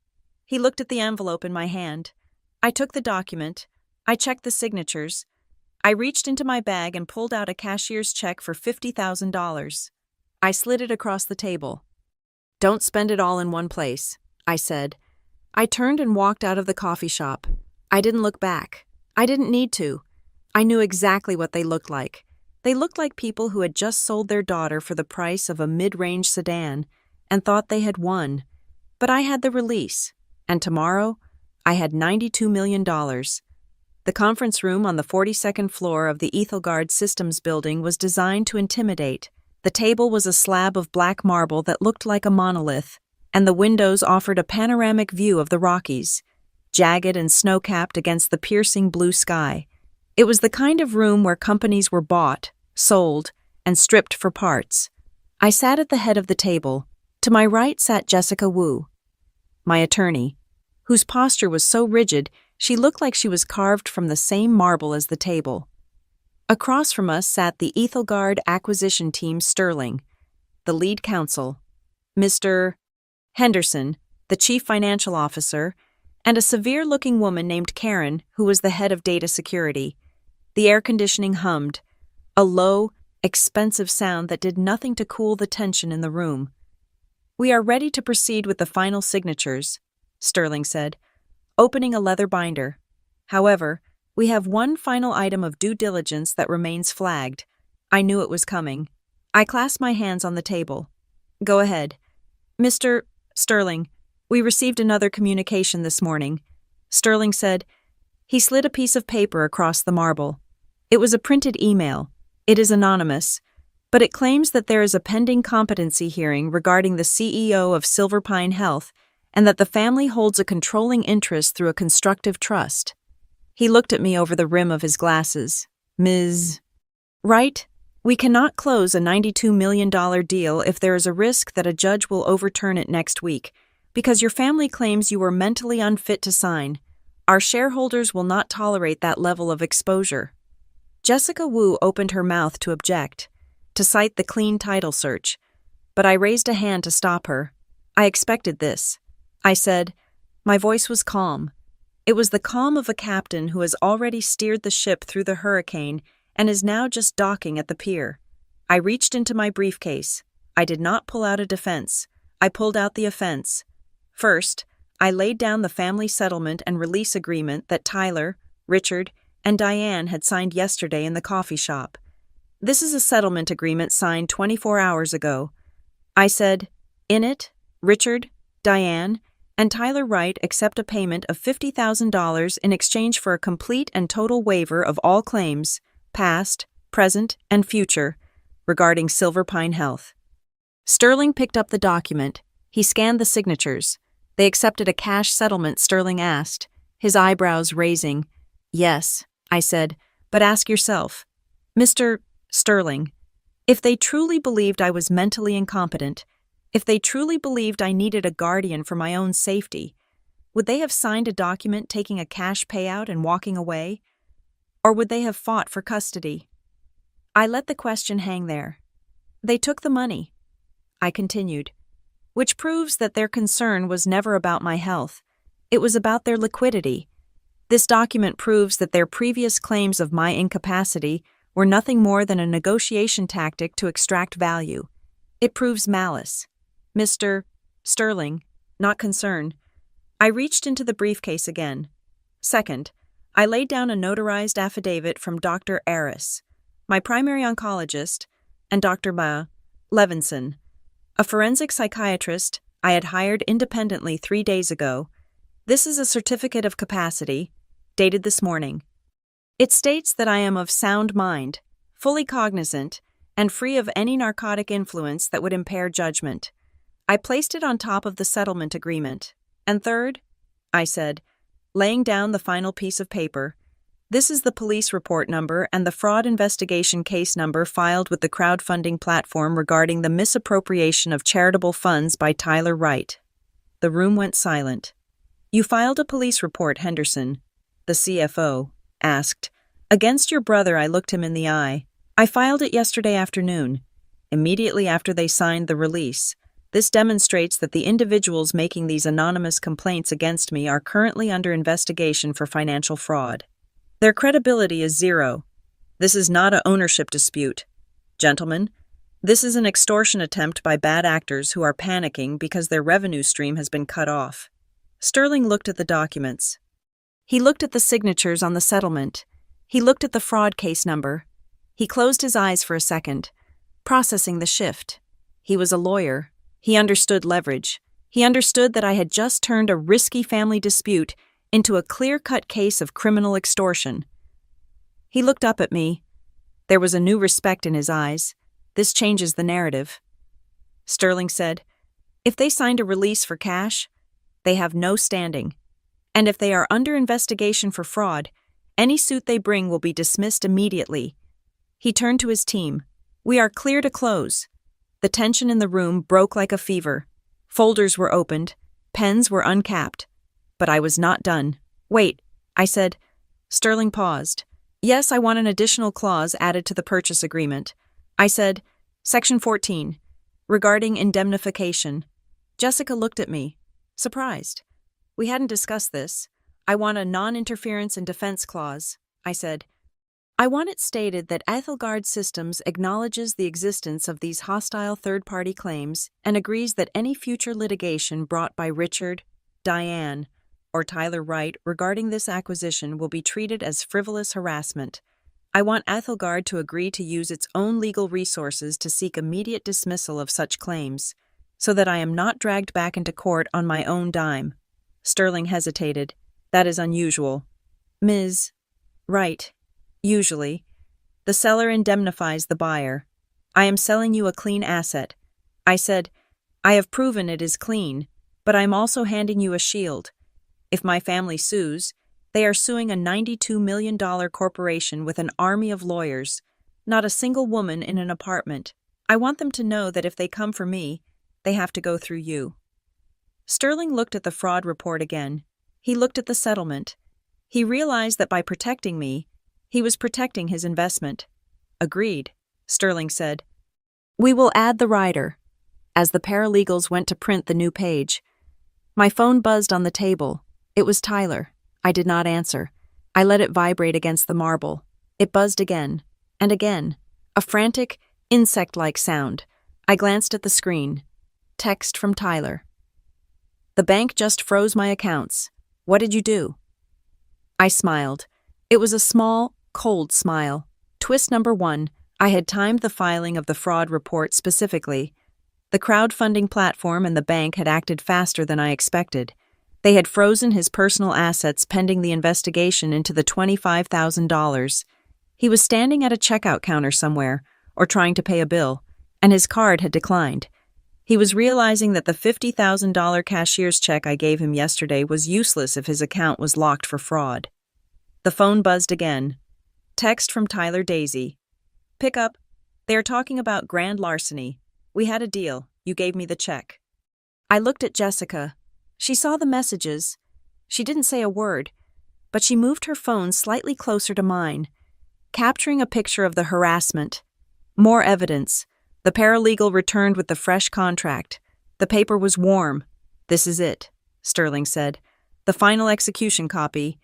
He looked at the envelope in my hand. I took the document. I checked the signatures. I reached into my bag and pulled out a cashier's check for $50,000. I slid it across the table. Don't spend it all in one place, I said. I turned and walked out of the coffee shop. I didn't look back. I didn't need to. I knew exactly what they looked like. They looked like people who had just sold their daughter for the price of a mid-range sedan and thought they had won. But I had the release, and tomorrow I had $92 million. The conference room on the 42nd floor of the Ethelgard Systems building was designed to intimidate. The table was a slab of black marble that looked like a monolith, and the windows offered a panoramic view of the Rockies, jagged and snow-capped against the piercing blue sky. It was the kind of room where companies were bought, sold, and stripped for parts. I sat at the head of the table. To my right sat Jessica Wu, my attorney, whose posture was so rigid she looked like she was carved from the same marble as the table. Across from us sat the Ethelgard acquisition team Sterling, the lead counsel, Mr. Henderson, the chief financial officer, and a severe-looking woman named Karen, who was the head of data security. The air conditioning hummed, a low, expensive sound that did nothing to cool the tension in the room. We are ready to proceed with the final signatures, Sterling said, opening a leather binder. However, we have one final item of due diligence that remains flagged. I knew it was coming. I clasped my hands on the table. Go ahead. Mr. Sterling, we received another communication this morning. Sterling said. He slid a piece of paper across the marble. It was a printed email. It is anonymous, but it claims that there is a pending competency hearing regarding the CEO of Silver Pine Health and that the family holds a controlling interest through a constructive trust. He looked at me over the rim of his glasses. Ms. Wright, we cannot close a $92 million deal if there is a risk that a judge will overturn it next week, because your family claims you were mentally unfit to sign. Our shareholders will not tolerate that level of exposure. Jessica Wu opened her mouth to object, to cite the clean title search, but I raised a hand to stop her. I expected this. I said, my voice was calm. It was the calm of a captain who has already steered the ship through the hurricane and is now just docking at the pier. I reached into my briefcase. I did not pull out a defense. I pulled out the offense. First, I laid down the family settlement and release agreement that Tyler, Richard, and Diane had signed yesterday in the coffee shop. This is a settlement agreement signed 24 hours ago. I said, in it, Richard, Diane, and Tyler Wright accept a payment of $50,000 in exchange for a complete and total waiver of all claims, past, present, and future, regarding Silver Pine Health. Sterling picked up the document. He scanned the signatures. They accepted a cash settlement, Sterling asked, his eyebrows raising. Yes, I said, but ask yourself, Mr. Sterling, if they truly believed I was mentally incompetent, if they truly believed I needed a guardian for my own safety, would they have signed a document taking a cash payout and walking away? Or would they have fought for custody? I let the question hang there. They took the money. I continued, which proves that their concern was never about my health. It was about their liquidity. This document proves that their previous claims of my incapacity were nothing more than a negotiation tactic to extract value. It proves malice. Mr. Sterling, not concern. I reached into the briefcase again. Second, I laid down a notarized affidavit from Dr. Aris, my primary oncologist, and Dr. Levinson, a forensic psychiatrist I had hired independently 3 days ago. This is a certificate of capacity, dated this morning. It states that I am of sound mind, fully cognizant, and free of any narcotic influence that would impair judgment. I placed it on top of the settlement agreement. And third, I said, laying down the final piece of paper, this is the police report number and the fraud investigation case number filed with the crowdfunding platform regarding the misappropriation of charitable funds by Tyler Wright. The room went silent. You filed a police report, Henderson, the CFO asked. Against your brother, I looked him in the eye. I filed it yesterday afternoon, immediately after they signed the release. This demonstrates that the individuals making these anonymous complaints against me are currently under investigation for financial fraud. Their credibility is zero. This is not an ownership dispute. Gentlemen, this is an extortion attempt by bad actors who are panicking because their revenue stream has been cut off. Sterling looked at the documents. He looked at the signatures on the settlement. He looked at the fraud case number. He closed his eyes for a second, processing the shift. He was a lawyer. He understood leverage. He understood that I had just turned a risky family dispute into a clear-cut case of criminal extortion. He looked up at me. There was a new respect in his eyes. This changes the narrative. Sterling said, if they signed a release for cash, they have no standing. And if they are under investigation for fraud, any suit they bring will be dismissed immediately. He turned to his team. We are clear to close. The tension in the room broke like a fever. Folders were opened. Pens were uncapped. But I was not done. Wait, I said. Sterling paused. Yes, I want an additional clause added to the purchase agreement. I said, Section 14, regarding indemnification. Jessica looked at me, surprised. We hadn't discussed this. I want a non-interference and defense clause, I said. I want it stated that Ethelgard Systems acknowledges the existence of these hostile third-party claims and agrees that any future litigation brought by Richard, Diane, or Tyler Wright regarding this acquisition will be treated as frivolous harassment. I want Ethelgard to agree to use its own legal resources to seek immediate dismissal of such claims, so that I am not dragged back into court on my own dime. Sterling hesitated. That is unusual. Ms. Wright. Usually, the seller indemnifies the buyer. I am selling you a clean asset. I said, I have proven it is clean, but I am also handing you a shield. If my family sues, they are suing a $92 million corporation with an army of lawyers, not a single woman in an apartment. I want them to know that if they come for me, they have to go through you. Sterling looked at the fraud report again. He looked at the settlement. He realized that by protecting me, he was protecting his investment. Agreed, Sterling said. We will add the rider. As the paralegals went to print the new page, my phone buzzed on the table. It was Tyler. I did not answer. I let it vibrate against the marble. It buzzed again, and again. A frantic, insect-like sound. I glanced at the screen. Text from Tyler. The bank just froze my accounts. What did you do? I smiled. It was a small, cold smile. Twist number 1, I had timed the filing of the fraud report specifically. The crowdfunding platform and the bank had acted faster than I expected. They had frozen his personal assets pending the investigation into the $25,000. He was standing at a checkout counter somewhere, or trying to pay a bill, and his card had declined. He was realizing that the $50,000 cashier's check I gave him yesterday was useless if his account was locked for fraud. The phone buzzed again. Text from Tyler Daisy. Pick up. They are talking about grand larceny. We had a deal. You gave me the check. I looked at Jessica. She saw the messages. She didn't say a word, but she moved her phone slightly closer to mine, capturing a picture of the harassment. More evidence. The paralegal returned with the fresh contract. The paper was warm. This is it, Sterling said. The final execution copy.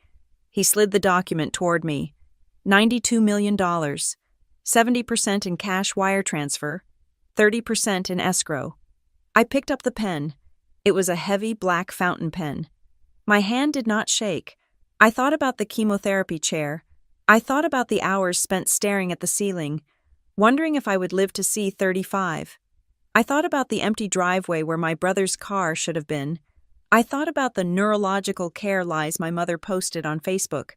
He slid the document toward me. $92 million. 70% in cash wire transfer. 30% in escrow. I picked up the pen. It was a heavy black fountain pen. My hand did not shake. I thought about the chemotherapy chair. I thought about the hours spent staring at the ceiling, wondering if I would live to see 35. I thought about the empty driveway where my brother's car should have been. I thought about the neurological care lies my mother posted on Facebook.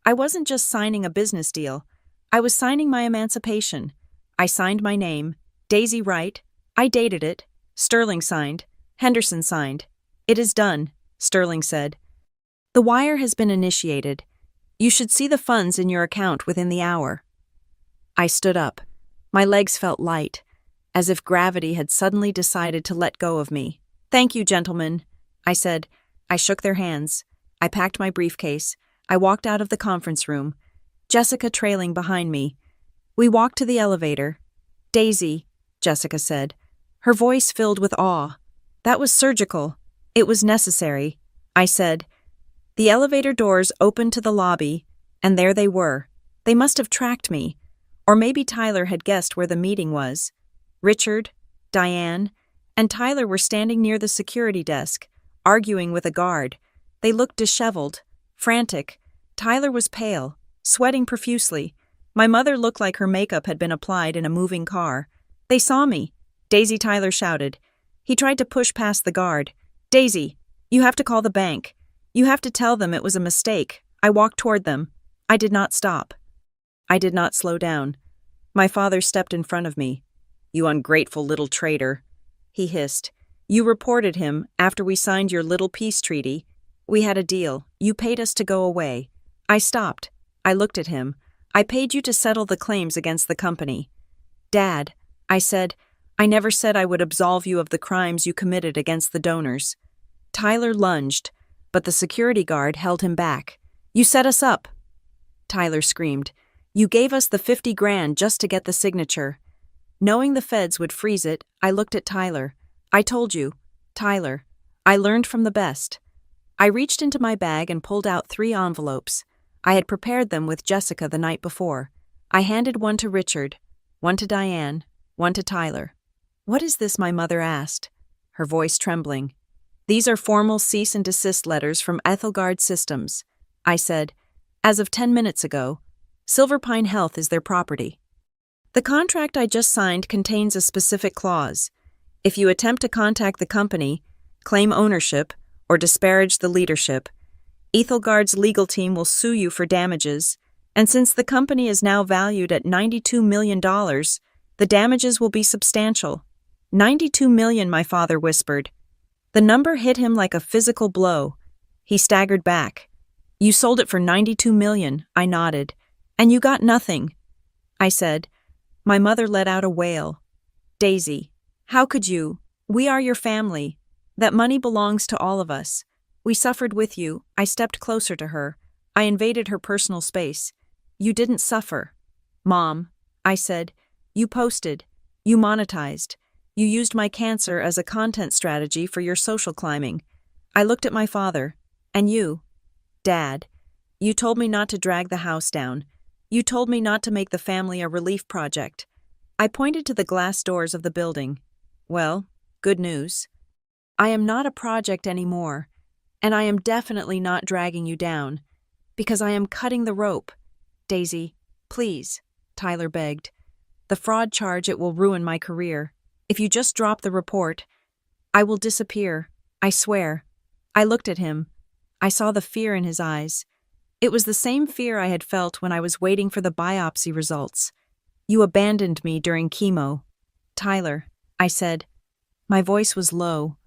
I wasn't just signing a business deal. I was signing my emancipation. I signed my name, Daisy Wright. I dated it. Sterling signed. Henderson signed. It is done, Sterling said. The wire has been initiated. You should see the funds in your account within the hour. I stood up. My legs felt light, as if gravity had suddenly decided to let go of me. Thank you, gentlemen, I said. I shook their hands. I packed my briefcase. I walked out of the conference room, Jessica trailing behind me. We walked to the elevator. Daisy, Jessica said, her voice filled with awe. That was surgical. It was necessary, I said. The elevator doors opened to the lobby, and there they were. They must have tracked me. Or maybe Tyler had guessed where the meeting was. Richard, Diane, and Tyler were standing near the security desk, arguing with a guard. They looked disheveled, frantic. Tyler was pale, sweating profusely. My mother looked like her makeup had been applied in a moving car. They saw me, Daisy, Tyler shouted. He tried to push past the guard. Daisy, you have to call the bank. You have to tell them it was a mistake. I walked toward them. I did not stop. I did not slow down. My father stepped in front of me. You ungrateful little traitor, he hissed. You reported him after we signed your little peace treaty. We had a deal. You paid us to go away. I stopped. I looked at him. I paid you to settle the claims against the company. Dad, I said, I never said I would absolve you of the crimes you committed against the donors. Tyler lunged, but the security guard held him back. You set us up. Tyler screamed. You gave us the $50,000 just to get the signature. Knowing the feds would freeze it, I looked at Tyler. I told you, Tyler. I learned from the best. I reached into my bag and pulled out 3 envelopes. I had prepared them with Jessica the night before. I handed one to Richard, one to Diane, one to Tyler. "What is this?" my mother asked, her voice trembling. "These are formal cease and desist letters from Ethelgard Systems," I said. "As of 10 minutes ago, Silverpine Health is their property. The contract I just signed contains a specific clause. If you attempt to contact the company, claim ownership, or disparage the leadership, Ethelgard's legal team will sue you for damages, and since the company is now valued at $92 million, the damages will be substantial." "92 million," my father whispered. The number hit him like a physical blow. He staggered back. "You sold it for 92 million, I nodded. "And you got nothing," I said. My mother let out a wail. "Daisy, how could you? We are your family. That money belongs to all of us. We suffered with you." I stepped closer to her. I invaded her personal space. "You didn't suffer." "Mom," I said, "you posted. You monetized. You used my cancer as a content strategy for your social climbing." I looked at my father. "And you?" "Dad, you told me not to drag the house down. You told me not to make the family a relief project." I pointed to the glass doors of the building. "Well, good news. I am not a project anymore, and I am definitely not dragging you down, because I am cutting the rope." "Daisy, please," Tyler begged. "The fraud charge, it will ruin my career. If you just drop the report, I will disappear, I swear." I looked at him. I saw the fear in his eyes. It was the same fear I had felt when I was waiting for the biopsy results. "You abandoned me during chemo." "Tyler," I said. My voice was low,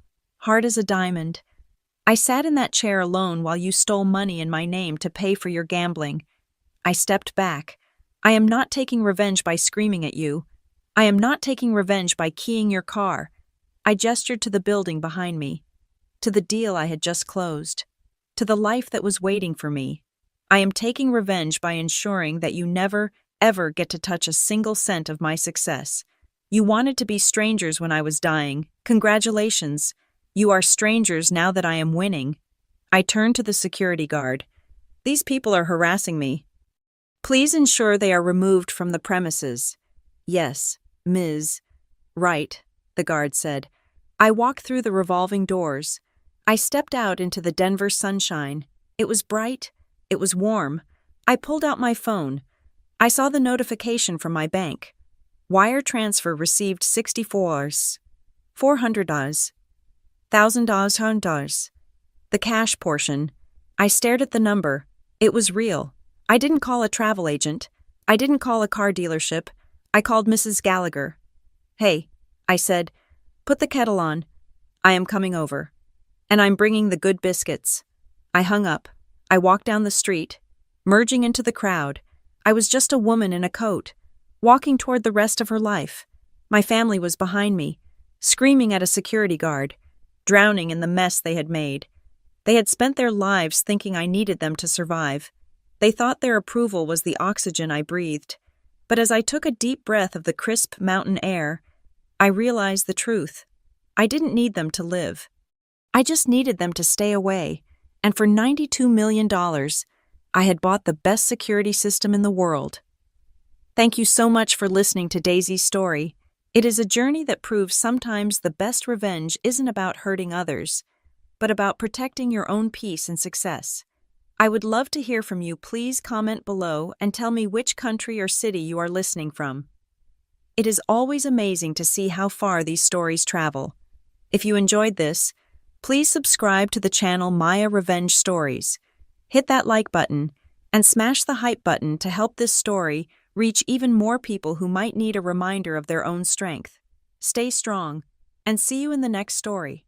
hard as a diamond. "I sat in that chair alone while you stole money in my name to pay for your gambling." I stepped back. "I am not taking revenge by screaming at you. I am not taking revenge by keying your car." I gestured to the building behind me, to the deal I had just closed, to the life that was waiting for me. "I am taking revenge by ensuring that you never, ever get to touch a single cent of my success. You wanted to be strangers when I was dying. Congratulations. You are strangers now that I am winning." I turned to the security guard. "These people are harassing me. Please ensure they are removed from the premises." "Yes, Ms. Right," the guard said. I walked through the revolving doors. I stepped out into the Denver sunshine. It was bright. It was warm. I pulled out my phone. I saw the notification from my bank. Wire transfer received $64, $400, $1,000. The cash portion. I stared at the number. It was real. I didn't call a travel agent. I didn't call a car dealership. I called Mrs. Gallagher. "Hey," I said, "put the kettle on. I am coming over. And I'm bringing the good biscuits." I hung up. I walked down the street, merging into the crowd. I was just a woman in a coat, walking toward the rest of her life. My family was behind me, screaming at a security guard, drowning in the mess they had made. They had spent their lives thinking I needed them to survive. They thought their approval was the oxygen I breathed. But as I took a deep breath of the crisp mountain air, I realized the truth. I didn't need them to live. I just needed them to stay away. And for $92 million, I had bought the best security system in the world. Thank you so much for listening to Daisy's story. It is a journey that proves sometimes the best revenge isn't about hurting others, but about protecting your own peace and success. I would love to hear from you. Please comment below and tell me which country or city you are listening from. It is always amazing to see how far these stories travel. If you enjoyed this, please subscribe to the channel Maya Revenge Stories. Hit that like button and smash the hype button to help this story reach even more people who might need a reminder of their own strength. Stay strong, and see you in the next story.